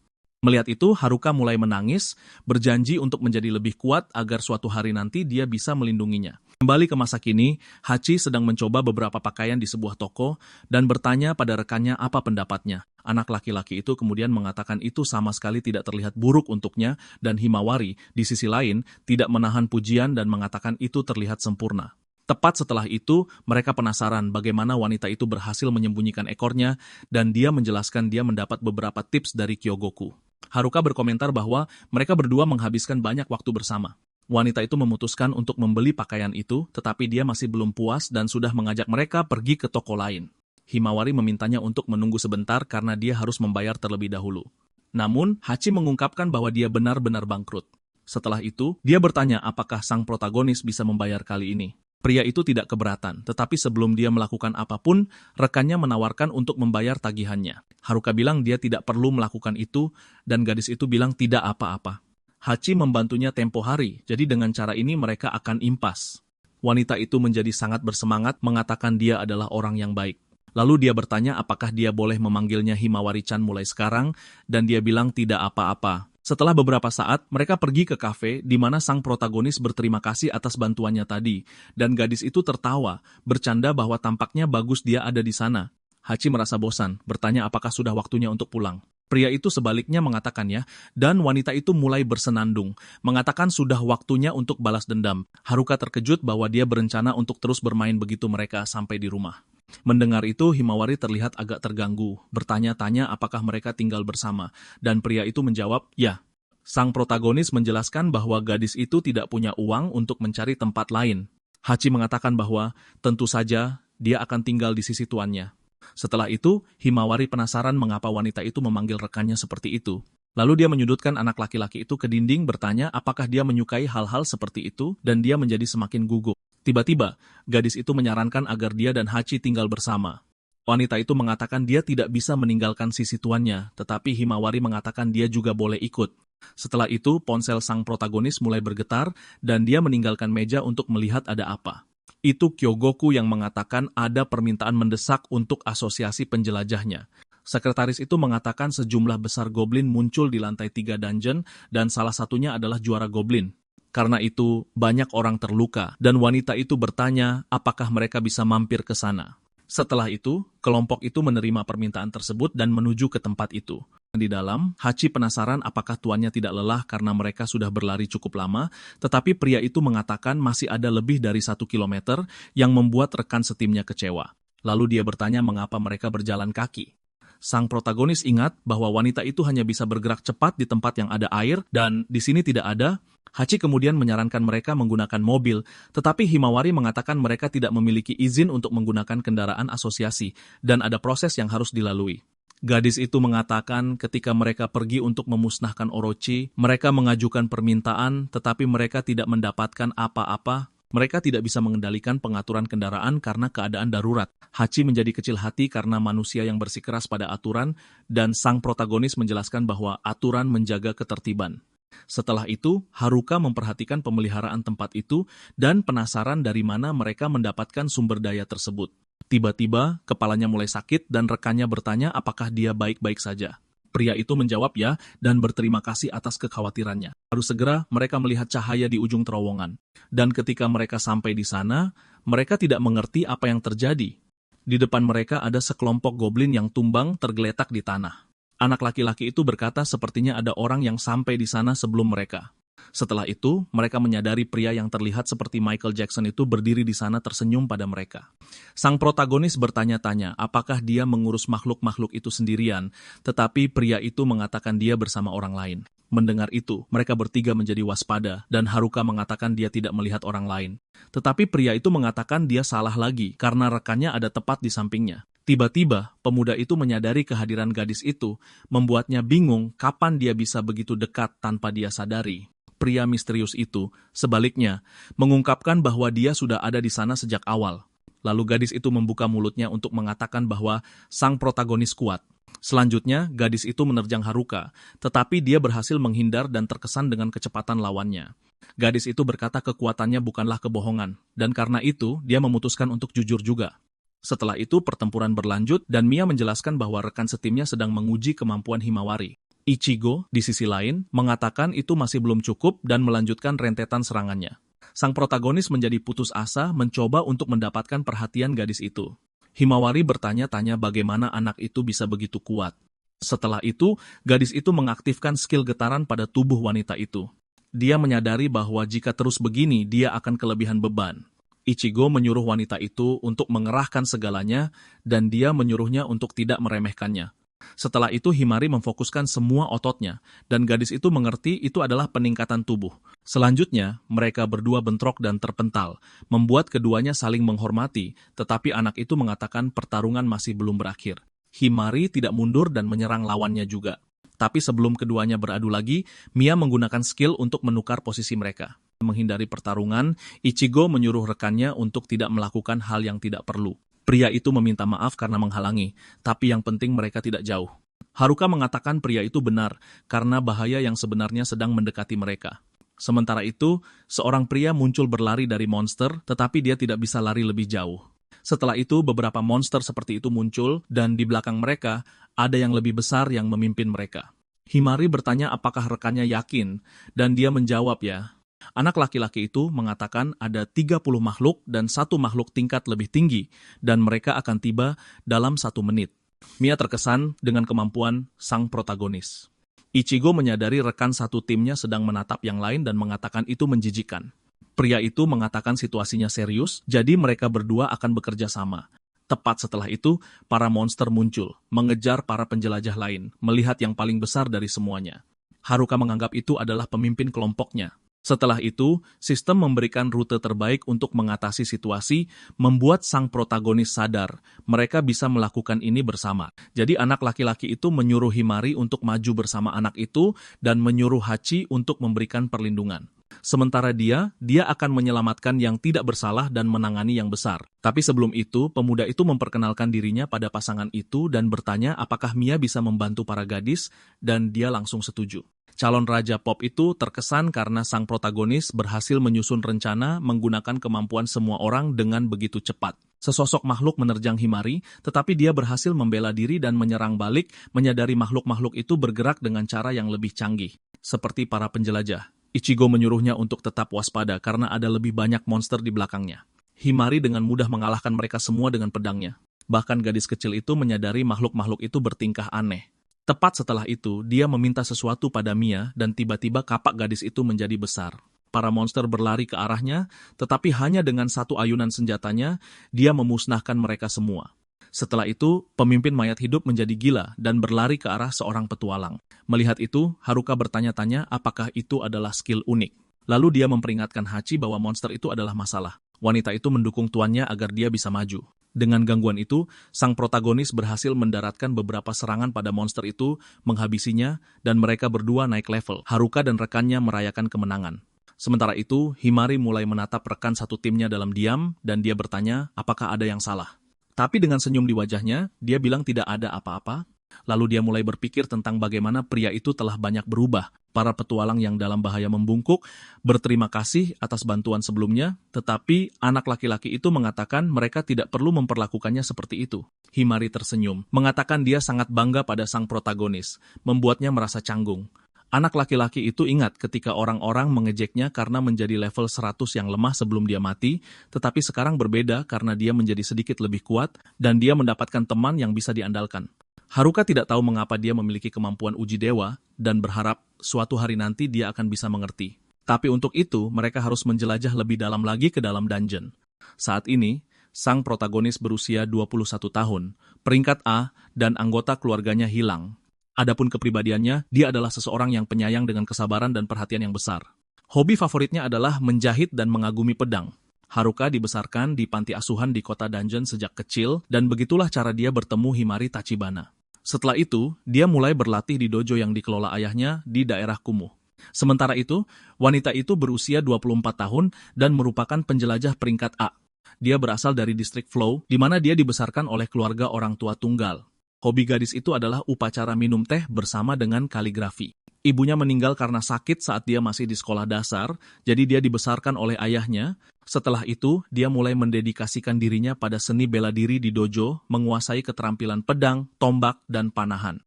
Speaker 1: Melihat itu, Haruka mulai menangis, berjanji untuk menjadi lebih kuat agar suatu hari nanti dia bisa melindunginya. Kembali ke masa kini, Hachi sedang mencoba beberapa pakaian di sebuah toko dan bertanya pada rekannya apa pendapatnya. Anak laki-laki itu kemudian mengatakan itu sama sekali tidak terlihat buruk untuknya dan Himawari, di sisi lain, tidak menahan pujian dan mengatakan itu terlihat sempurna. Tepat setelah itu, mereka penasaran bagaimana wanita itu berhasil menyembunyikan ekornya dan dia menjelaskan dia mendapat beberapa tips dari Kyogoku. Haruka berkomentar bahwa mereka berdua menghabiskan banyak waktu bersama. Wanita itu memutuskan untuk membeli pakaian itu, tetapi dia masih belum puas dan sudah mengajak mereka pergi ke toko lain. Himawari memintanya untuk menunggu sebentar karena dia harus membayar terlebih dahulu. Namun, Hachi mengungkapkan bahwa dia benar-benar bangkrut. Setelah itu, dia bertanya apakah sang protagonis bisa membayar kali ini. Pria itu tidak keberatan, tetapi sebelum dia melakukan apapun, rekannya menawarkan untuk membayar tagihannya. Haruka bilang dia tidak perlu melakukan itu, dan gadis itu bilang tidak apa-apa. Hachi membantunya tempo hari, jadi dengan cara ini mereka akan impas. Wanita itu menjadi sangat bersemangat mengatakan dia adalah orang yang baik. Lalu dia bertanya apakah dia boleh memanggilnya Himawari-chan mulai sekarang, dan dia bilang tidak apa-apa. Setelah beberapa saat, mereka pergi ke kafe di mana sang protagonis berterima kasih atas bantuannya tadi, dan gadis itu tertawa, bercanda bahwa tampaknya bagus dia ada di sana. Hachi merasa bosan, bertanya apakah sudah waktunya untuk pulang. Pria itu sebaliknya mengatakannya, dan wanita itu mulai bersenandung, mengatakan sudah waktunya untuk balas dendam. Haruka terkejut bahwa dia berencana untuk terus bermain begitu mereka sampai di rumah. Mendengar itu, Himawari terlihat agak terganggu, bertanya-tanya apakah mereka tinggal bersama, dan pria itu menjawab, ya. Sang protagonis menjelaskan bahwa gadis itu tidak punya uang untuk mencari tempat lain. Hachi mengatakan bahwa, tentu saja, dia akan tinggal di sisi tuannya. Setelah itu, Himawari penasaran mengapa wanita itu memanggil rekannya seperti itu. Lalu dia menyudutkan anak laki-laki itu ke dinding bertanya apakah dia menyukai hal-hal seperti itu dan dia menjadi semakin gugup. Tiba-tiba, gadis itu menyarankan agar dia dan Hachi tinggal bersama. Wanita itu mengatakan dia tidak bisa meninggalkan sisi tuannya, tetapi Himawari mengatakan dia juga boleh ikut. Setelah itu, ponsel sang protagonis mulai bergetar dan dia meninggalkan meja untuk melihat ada apa. Itu Kyogoku yang mengatakan ada permintaan mendesak untuk asosiasi penjelajahnya. Sekretaris itu mengatakan sejumlah besar goblin muncul di lantai 3 dungeon dan salah satunya adalah juara goblin. Karena itu, banyak orang terluka dan wanita itu bertanya apakah mereka bisa mampir ke sana. Setelah itu, kelompok itu menerima permintaan tersebut dan menuju ke tempat itu. Di dalam, Hachi penasaran apakah tuannya tidak lelah karena mereka sudah berlari cukup lama, tetapi pria itu mengatakan masih ada lebih dari 1 kilometer yang membuat rekan setimnya kecewa. Lalu dia bertanya mengapa mereka berjalan kaki. Sang protagonis ingat bahwa wanita itu hanya bisa bergerak cepat di tempat yang ada air dan di sini tidak ada. Hachi kemudian menyarankan mereka menggunakan mobil, tetapi Himawari mengatakan mereka tidak memiliki izin untuk menggunakan kendaraan asosiasi dan ada proses yang harus dilalui. Gadis itu mengatakan ketika mereka pergi untuk memusnahkan Orochi, mereka mengajukan permintaan tetapi mereka tidak mendapatkan apa-apa. Mereka tidak bisa mengendalikan pengaturan kendaraan karena keadaan darurat. Hachi menjadi kecil hati karena manusia yang bersikeras pada aturan dan sang protagonis menjelaskan bahwa aturan menjaga ketertiban. Setelah itu, Haruka memperhatikan pemeliharaan tempat itu dan penasaran dari mana mereka mendapatkan sumber daya tersebut. Tiba-tiba, kepalanya mulai sakit dan rekannya bertanya apakah dia baik-baik saja. Pria itu menjawab ya dan berterima kasih atas kekhawatirannya. Harus segera mereka melihat cahaya di ujung terowongan. Dan ketika mereka sampai di sana, mereka tidak mengerti apa yang terjadi. Di depan mereka ada sekelompok goblin yang tumbang tergeletak di tanah. Anak laki-laki itu berkata sepertinya ada orang yang sampai di sana sebelum mereka. Setelah itu, mereka menyadari pria yang terlihat seperti Michael Jackson itu berdiri di sana tersenyum pada mereka. Sang protagonis bertanya-tanya apakah dia mengurus makhluk-makhluk itu sendirian, tetapi pria itu mengatakan dia bersama orang lain. Mendengar itu, mereka bertiga menjadi waspada, dan Haruka mengatakan dia tidak melihat orang lain. Tetapi pria itu mengatakan dia salah lagi, karena rekannya ada tepat di sampingnya. Tiba-tiba, pemuda itu menyadari kehadiran gadis itu, membuatnya bingung kapan dia bisa begitu dekat tanpa dia sadari. Pria misterius itu, sebaliknya, mengungkapkan bahwa dia sudah ada di sana sejak awal. Lalu gadis itu membuka mulutnya untuk mengatakan bahwa sang protagonis kuat. Selanjutnya, gadis itu menerjang Haruka, tetapi dia berhasil menghindar dan terkesan dengan kecepatan lawannya. Gadis itu berkata kekuatannya bukanlah kebohongan, dan karena itu, dia memutuskan untuk jujur juga. Setelah itu, pertempuran berlanjut, dan Mia menjelaskan bahwa rekan setimnya sedang menguji kemampuan Himawari. Ichigo, di sisi lain, mengatakan itu masih belum cukup dan melanjutkan rentetan serangannya. Sang protagonis menjadi putus asa mencoba untuk mendapatkan perhatian gadis itu. Himawari bertanya-tanya bagaimana anak itu bisa begitu kuat. Setelah itu, gadis itu mengaktifkan skill getaran pada tubuh wanita itu. Dia menyadari bahwa jika terus begini, dia akan kelebihan beban. Ichigo menyuruh wanita itu untuk mengerahkan segalanya dan dia menyuruhnya untuk tidak meremehkannya. Setelah itu Himari memfokuskan semua ototnya, dan gadis itu mengerti itu adalah peningkatan tubuh. Selanjutnya, mereka berdua bentrok dan terpental, membuat keduanya saling menghormati, tetapi anak itu mengatakan pertarungan masih belum berakhir. Himari tidak mundur dan menyerang lawannya juga. Tapi sebelum keduanya beradu lagi, Mia menggunakan skill untuk menukar posisi mereka. Menghindari pertarungan, Ichigo menyuruh rekannya untuk tidak melakukan hal yang tidak perlu. Pria itu meminta maaf karena menghalangi, tapi yang penting mereka tidak jauh. Haruka mengatakan pria itu benar, karena bahaya yang sebenarnya sedang mendekati mereka. Sementara itu, seorang pria muncul berlari dari monster, tetapi dia tidak bisa lari lebih jauh. Setelah itu, beberapa monster seperti itu muncul, dan di belakang mereka, ada yang lebih besar yang memimpin mereka. Himari bertanya apakah rekannya yakin, dan dia menjawab ya. Anak laki-laki itu mengatakan ada 30 makhluk dan satu makhluk tingkat lebih tinggi, dan mereka akan tiba dalam 1 menit. Mia terkesan dengan kemampuan sang protagonis. Ichigo menyadari rekan satu timnya sedang menatap yang lain dan mengatakan itu menjijikkan. Pria itu mengatakan situasinya serius, jadi mereka berdua akan bekerja sama. Tepat setelah itu, para monster muncul, mengejar para penjelajah lain, melihat yang paling besar dari semuanya. Haruka menganggap itu adalah pemimpin kelompoknya. Setelah itu, sistem memberikan rute terbaik untuk mengatasi situasi, membuat sang protagonis sadar mereka bisa melakukan ini bersama. Jadi anak laki-laki itu menyuruh Himari untuk maju bersama anak itu dan menyuruh Hachi untuk memberikan perlindungan. Sementara dia akan menyelamatkan yang tidak bersalah dan menangani yang besar. Tapi sebelum itu, pemuda itu memperkenalkan dirinya pada pasangan itu dan bertanya apakah Mia bisa membantu para gadis, dan dia langsung setuju. Calon Raja Pop itu terkesan karena sang protagonis berhasil menyusun rencana menggunakan kemampuan semua orang dengan begitu cepat. Sesosok makhluk menerjang Himari, tetapi dia berhasil membela diri dan menyerang balik, menyadari makhluk-makhluk itu bergerak dengan cara yang lebih canggih, seperti para penjelajah. Ichigo menyuruhnya untuk tetap waspada karena ada lebih banyak monster di belakangnya. Himari dengan mudah mengalahkan mereka semua dengan pedangnya. Bahkan gadis kecil itu menyadari makhluk-makhluk itu bertingkah aneh. Tepat setelah itu, dia meminta sesuatu pada Mia dan tiba-tiba kapak gadis itu menjadi besar. Para monster berlari ke arahnya, tetapi hanya dengan satu ayunan senjatanya, dia memusnahkan mereka semua. Setelah itu, pemimpin mayat hidup menjadi gila dan berlari ke arah seorang petualang. Melihat itu, Haruka bertanya-tanya apakah itu adalah skill unik. Lalu dia memperingatkan Hachi bahwa monster itu adalah masalah. Wanita itu mendukung tuannya agar dia bisa maju. Dengan gangguan itu, sang protagonis berhasil mendaratkan beberapa serangan pada monster itu, menghabisinya, dan mereka berdua naik level. Haruka dan rekannya merayakan kemenangan. Sementara itu, Himari mulai menatap rekan satu timnya dalam diam, dan dia bertanya apakah ada yang salah. Tapi dengan senyum di wajahnya, dia bilang tidak ada apa-apa. Lalu dia mulai berpikir tentang bagaimana pria itu telah banyak berubah. Para petualang yang dalam bahaya membungkuk, berterima kasih atas bantuan sebelumnya, tetapi anak laki-laki itu mengatakan mereka tidak perlu memperlakukannya seperti itu. Himari tersenyum, mengatakan dia sangat bangga pada sang protagonis, membuatnya merasa canggung. Anak laki-laki itu ingat ketika orang-orang mengejeknya karena menjadi level 100 yang lemah sebelum dia mati, tetapi sekarang berbeda karena dia menjadi sedikit lebih kuat dan dia mendapatkan teman yang bisa diandalkan. Haruka tidak tahu mengapa dia memiliki kemampuan uji dewa dan berharap suatu hari nanti dia akan bisa mengerti. Tapi untuk itu, mereka harus menjelajah lebih dalam lagi ke dalam dungeon. Saat ini, sang protagonis berusia 21 tahun, peringkat A, dan anggota keluarganya hilang. Adapun kepribadiannya, dia adalah seseorang yang penyayang dengan kesabaran dan perhatian yang besar. Hobi favoritnya adalah menjahit dan mengagumi pedang. Haruka dibesarkan di panti asuhan di kota dungeon sejak kecil, dan begitulah cara dia bertemu Himari Tachibana. Setelah itu, dia mulai berlatih di dojo yang dikelola ayahnya di daerah Kumuh. Sementara itu, wanita itu berusia 24 tahun dan merupakan penjelajah peringkat A. Dia berasal dari distrik Flow, di mana dia dibesarkan oleh keluarga orang tua tunggal. Hobi gadis itu adalah upacara minum teh bersama dengan kaligrafi. Ibunya meninggal karena sakit saat dia masih di sekolah dasar, jadi dia dibesarkan oleh ayahnya. Setelah itu, dia mulai mendedikasikan dirinya pada seni bela diri di dojo, menguasai keterampilan pedang, tombak, dan panahan.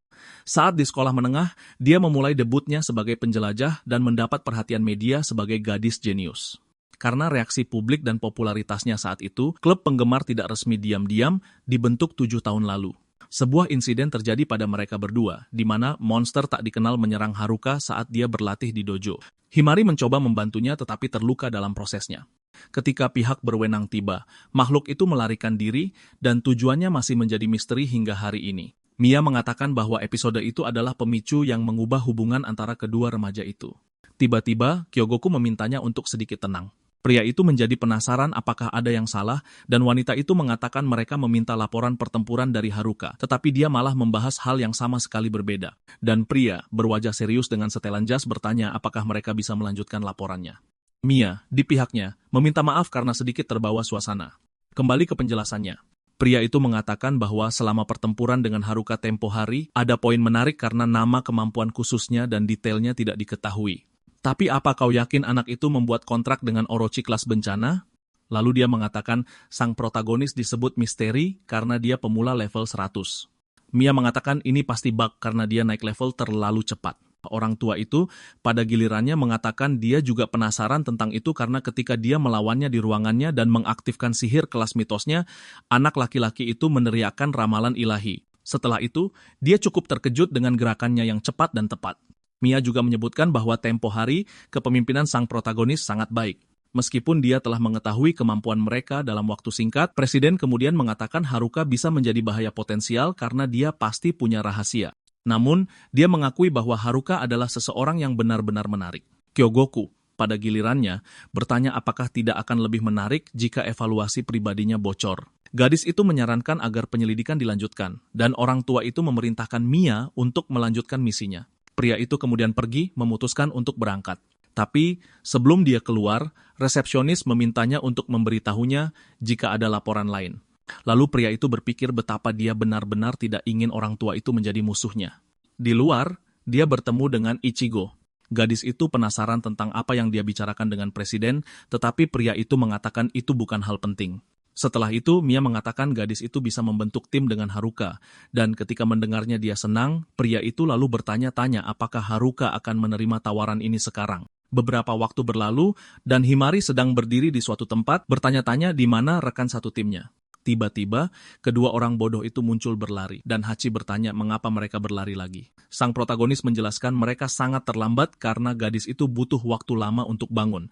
Speaker 1: Saat di sekolah menengah, dia memulai debutnya sebagai penjelajah dan mendapat perhatian media sebagai gadis jenius. Karena reaksi publik dan popularitasnya saat itu, klub penggemar tidak resmi diam-diam dibentuk 7 tahun lalu. Sebuah insiden terjadi pada mereka berdua, di mana monster tak dikenal menyerang Haruka saat dia berlatih di dojo. Himari mencoba membantunya tetapi terluka dalam prosesnya. Ketika pihak berwenang tiba, makhluk itu melarikan diri dan tujuannya masih menjadi misteri hingga hari ini. Mia mengatakan bahwa episode itu adalah pemicu yang mengubah hubungan antara kedua remaja itu. Tiba-tiba, Kyogoku memintanya untuk sedikit tenang. Pria itu menjadi penasaran apakah ada yang salah, dan wanita itu mengatakan mereka meminta laporan pertempuran dari Haruka, tetapi dia malah membahas hal yang sama sekali berbeda. Dan pria, berwajah serius dengan setelan jas bertanya apakah mereka bisa melanjutkan laporannya. Mia, di pihaknya, meminta maaf karena sedikit terbawa suasana. Kembali ke penjelasannya. Pria itu mengatakan bahwa selama pertempuran dengan Haruka tempo hari, ada poin menarik karena nama kemampuan khususnya dan detailnya tidak diketahui. Tapi apa kau yakin anak itu membuat kontrak dengan Orochi kelas bencana? Lalu dia mengatakan sang protagonis disebut misteri karena dia pemula level 100. Mia mengatakan ini pasti bug karena dia naik level terlalu cepat. Orang tua itu pada gilirannya mengatakan dia juga penasaran tentang itu karena ketika dia melawannya di ruangannya dan mengaktifkan sihir kelas mitosnya, anak laki-laki itu meneriakkan ramalan ilahi. Setelah itu, dia cukup terkejut dengan gerakannya yang cepat dan tepat. Mia juga menyebutkan bahwa tempo hari kepemimpinan sang protagonis sangat baik. Meskipun dia telah mengetahui kemampuan mereka dalam waktu singkat, Presiden kemudian mengatakan Haruka bisa menjadi bahaya potensial karena dia pasti punya rahasia. Namun, dia mengakui bahwa Haruka adalah seseorang yang benar-benar menarik. Kyogoku, pada gilirannya, bertanya apakah tidak akan lebih menarik jika evaluasi pribadinya bocor. Gadis itu menyarankan agar penyelidikan dilanjutkan, dan orang tua itu memerintahkan Mia untuk melanjutkan misinya. Pria itu kemudian pergi, memutuskan untuk berangkat. Tapi, sebelum dia keluar, resepsionis memintanya untuk memberitahunya jika ada laporan lain. Lalu pria itu berpikir betapa dia benar-benar tidak ingin orang tua itu menjadi musuhnya. Di luar, dia bertemu dengan Ichigo. Gadis itu penasaran tentang apa yang dia bicarakan dengan presiden, tetapi pria itu mengatakan itu bukan hal penting. Setelah itu, Mia mengatakan gadis itu bisa membentuk tim dengan Haruka, dan ketika mendengarnya dia senang, pria itu lalu bertanya-tanya apakah Haruka akan menerima tawaran ini sekarang. Beberapa waktu berlalu, dan Himari sedang berdiri di suatu tempat, bertanya-tanya di mana rekan satu timnya. Tiba-tiba, kedua orang bodoh itu muncul berlari, dan Hachi bertanya mengapa mereka berlari lagi. Sang protagonis menjelaskan mereka sangat terlambat karena gadis itu butuh waktu lama untuk bangun.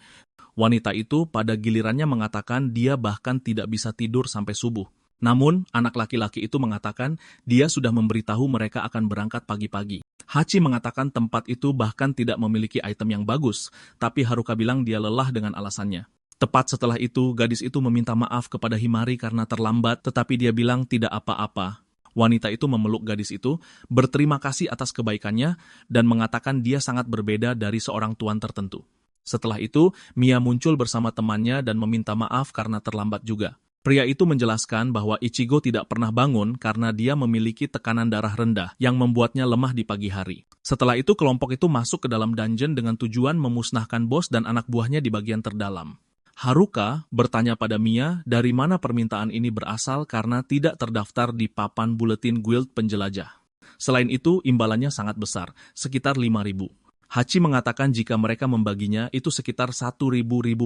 Speaker 1: Wanita itu pada gilirannya mengatakan dia bahkan tidak bisa tidur sampai subuh. Namun, anak laki-laki itu mengatakan dia sudah memberitahu mereka akan berangkat pagi-pagi. Hachi mengatakan tempat itu bahkan tidak memiliki item yang bagus, tapi Haruka bilang dia lelah dengan alasannya. Tepat setelah itu, gadis itu meminta maaf kepada Himari karena terlambat, tetapi dia bilang tidak apa-apa. Wanita itu memeluk gadis itu, berterima kasih atas kebaikannya, dan mengatakan dia sangat berbeda dari seorang tuan tertentu. Setelah itu, Mia muncul bersama temannya dan meminta maaf karena terlambat juga. Pria itu menjelaskan bahwa Ichigo tidak pernah bangun karena dia memiliki tekanan darah rendah yang membuatnya lemah di pagi hari. Setelah itu, kelompok itu masuk ke dalam dungeon dengan tujuan memusnahkan bos dan anak buahnya di bagian terdalam. Haruka bertanya pada Mia dari mana permintaan ini berasal karena tidak terdaftar di papan buletin guild penjelajah. Selain itu, imbalannya sangat besar, sekitar 5.000. Hachi mengatakan jika mereka membaginya itu sekitar 1.000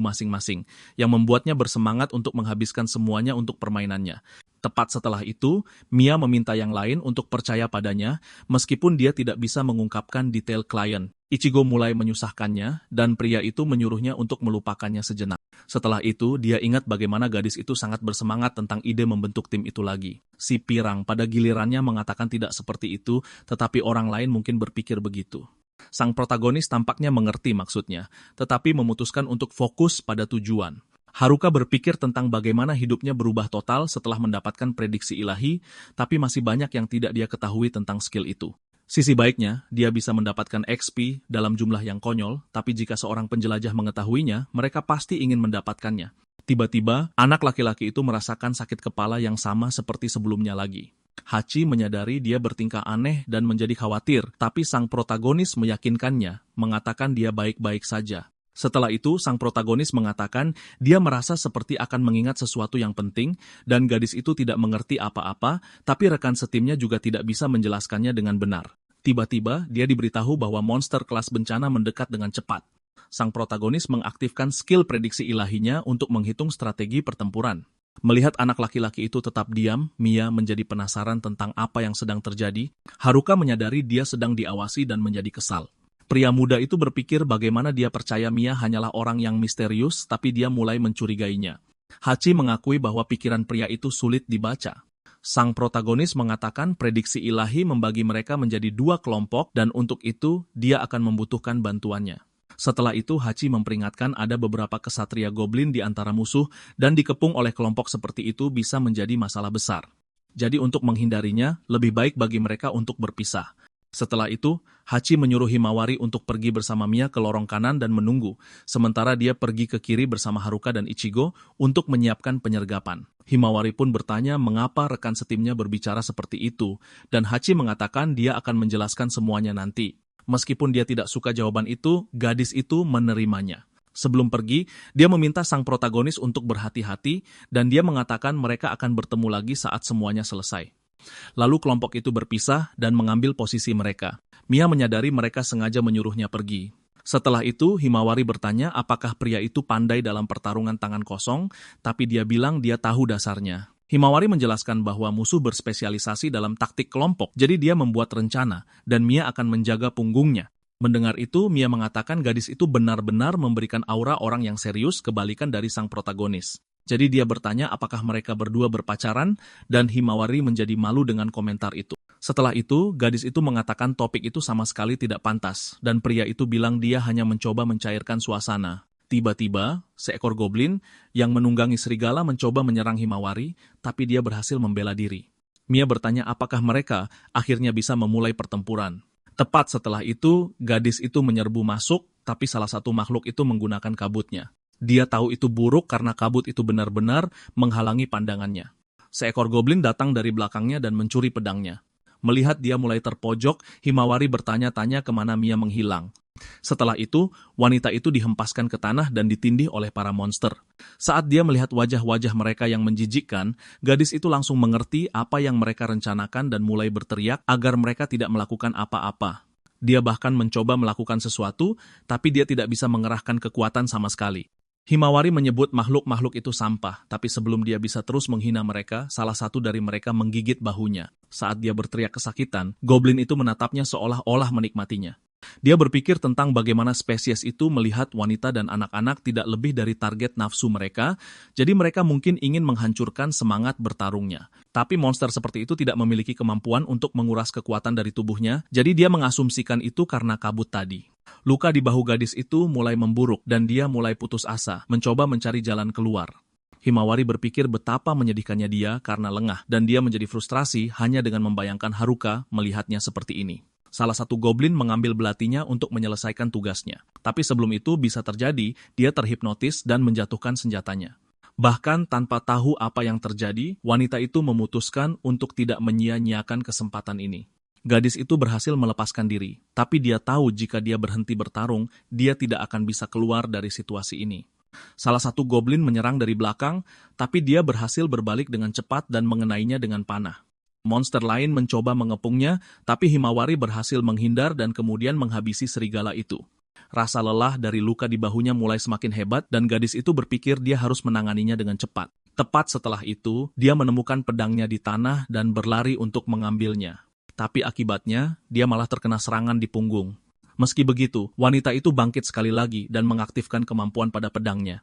Speaker 1: masing-masing, yang membuatnya bersemangat untuk menghabiskan semuanya untuk permainannya. Tepat setelah itu, Mia meminta yang lain untuk percaya padanya, meskipun dia tidak bisa mengungkapkan detail klien. Ichigo mulai menyusahkannya, dan pria itu menyuruhnya untuk melupakannya sejenak. Setelah itu, dia ingat bagaimana gadis itu sangat bersemangat tentang ide membentuk tim itu lagi. Si Pirang pada gilirannya mengatakan tidak seperti itu, tetapi orang lain mungkin berpikir begitu. Sang protagonis tampaknya mengerti maksudnya, tetapi memutuskan untuk fokus pada tujuan. Haruka berpikir tentang bagaimana hidupnya berubah total setelah mendapatkan prediksi ilahi, tapi masih banyak yang tidak dia ketahui tentang skill itu. Sisi baiknya, dia bisa mendapatkan XP dalam jumlah yang konyol, tapi jika seorang penjelajah mengetahuinya, mereka pasti ingin mendapatkannya. Tiba-tiba, anak laki-laki itu merasakan sakit kepala yang sama seperti sebelumnya lagi. Hachi menyadari dia bertingkah aneh dan menjadi khawatir, tapi sang protagonis meyakinkannya, mengatakan dia baik-baik saja. Setelah itu, sang protagonis mengatakan dia merasa seperti akan mengingat sesuatu yang penting, dan gadis itu tidak mengerti apa-apa, tapi rekan setimnya juga tidak bisa menjelaskannya dengan benar. Tiba-tiba, dia diberitahu bahwa monster kelas bencana mendekat dengan cepat. Sang protagonis mengaktifkan skill prediksi ilahinya untuk menghitung strategi pertempuran. Melihat anak laki-laki itu tetap diam, Mia menjadi penasaran tentang apa yang sedang terjadi. Haruka menyadari dia sedang diawasi dan menjadi kesal. Pria muda itu berpikir bagaimana dia percaya Mia hanyalah orang yang misterius, tapi dia mulai mencurigainya. Hachi mengakui bahwa pikiran pria itu sulit dibaca. Sang protagonis mengatakan prediksi ilahi membagi mereka menjadi dua kelompok dan untuk itu dia akan membutuhkan bantuannya. Setelah itu Hachi memperingatkan ada beberapa kesatria goblin di antara musuh dan dikepung oleh kelompok seperti itu bisa menjadi masalah besar. Jadi untuk menghindarinya, lebih baik bagi mereka untuk berpisah. Setelah itu, Hachi menyuruh Himawari untuk pergi bersama Mia ke lorong kanan dan menunggu, sementara dia pergi ke kiri bersama Haruka dan Ichigo untuk menyiapkan penyergapan. Himawari pun bertanya mengapa rekan setimnya berbicara seperti itu, dan Hachi mengatakan dia akan menjelaskan semuanya nanti. Meskipun dia tidak suka jawaban itu, gadis itu menerimanya. Sebelum pergi, dia meminta sang protagonis untuk berhati-hati, dan dia mengatakan mereka akan bertemu lagi saat semuanya selesai. Lalu kelompok itu berpisah dan mengambil posisi mereka. Mia menyadari mereka sengaja menyuruhnya pergi. Setelah itu, Himawari bertanya apakah pria itu pandai dalam pertarungan tangan kosong, tapi dia bilang dia tahu dasarnya. Himawari menjelaskan bahwa musuh berspesialisasi dalam taktik kelompok, jadi dia membuat rencana, dan Mia akan menjaga punggungnya. Mendengar itu, Mia mengatakan gadis itu benar-benar memberikan aura orang yang serius kebalikan dari sang protagonis. Jadi dia bertanya apakah mereka berdua berpacaran, dan Himawari menjadi malu dengan komentar itu. Setelah itu, gadis itu mengatakan topik itu sama sekali tidak pantas, dan pria itu bilang dia hanya mencoba mencairkan suasana. Tiba-tiba, seekor goblin yang menunggangi serigala mencoba menyerang Himawari, tapi dia berhasil membela diri. Mia bertanya apakah mereka akhirnya bisa memulai pertempuran. Tepat setelah itu, gadis itu menyerbu masuk, tapi salah satu makhluk itu menggunakan kabutnya. Dia tahu itu buruk karena kabut itu benar-benar menghalangi pandangannya. Seekor goblin datang dari belakangnya dan mencuri pedangnya. Melihat dia mulai terpojok, Himawari bertanya-tanya kemana Mia menghilang. Setelah itu, wanita itu dihempaskan ke tanah dan ditindih oleh para monster. Saat dia melihat wajah-wajah mereka yang menjijikkan, gadis itu langsung mengerti apa yang mereka rencanakan dan mulai berteriak agar mereka tidak melakukan apa-apa. Dia bahkan mencoba melakukan sesuatu, tapi dia tidak bisa mengerahkan kekuatan sama sekali. Himawari menyebut makhluk-makhluk itu sampah, tapi sebelum dia bisa terus menghina mereka, salah satu dari mereka menggigit bahunya. Saat dia berteriak kesakitan, goblin itu menatapnya seolah-olah menikmatinya. Dia berpikir tentang bagaimana spesies itu melihat wanita dan anak-anak tidak lebih dari target nafsu mereka, jadi mereka mungkin ingin menghancurkan semangat bertarungnya. Tapi monster seperti itu tidak memiliki kemampuan untuk menguras kekuatan dari tubuhnya, jadi dia mengasumsikan itu karena kabut tadi. Luka di bahu gadis itu mulai memburuk dan dia mulai putus asa, mencoba mencari jalan keluar. Himawari berpikir betapa menyedihkannya dia karena lengah dan dia menjadi frustrasi hanya dengan membayangkan Haruka melihatnya seperti ini. Salah satu goblin mengambil belatinya untuk menyelesaikan tugasnya. Tapi sebelum itu bisa terjadi, dia terhipnotis dan menjatuhkan senjatanya. Bahkan tanpa tahu apa yang terjadi, wanita itu memutuskan untuk tidak menyia-nyiakan kesempatan ini. Gadis itu berhasil melepaskan diri, tapi dia tahu jika dia berhenti bertarung, dia tidak akan bisa keluar dari situasi ini. Salah satu goblin menyerang dari belakang, tapi dia berhasil berbalik dengan cepat dan mengenainya dengan panah. Monster lain mencoba mengepungnya, tapi Himawari berhasil menghindar dan kemudian menghabisi serigala itu. Rasa lelah dari luka di bahunya mulai semakin hebat dan gadis itu berpikir dia harus menanganinya dengan cepat. Tepat setelah itu, dia menemukan pedangnya di tanah dan berlari untuk mengambilnya. Tapi akibatnya, dia malah terkena serangan di punggung. Meski begitu, wanita itu bangkit sekali lagi dan mengaktifkan kemampuan pada pedangnya.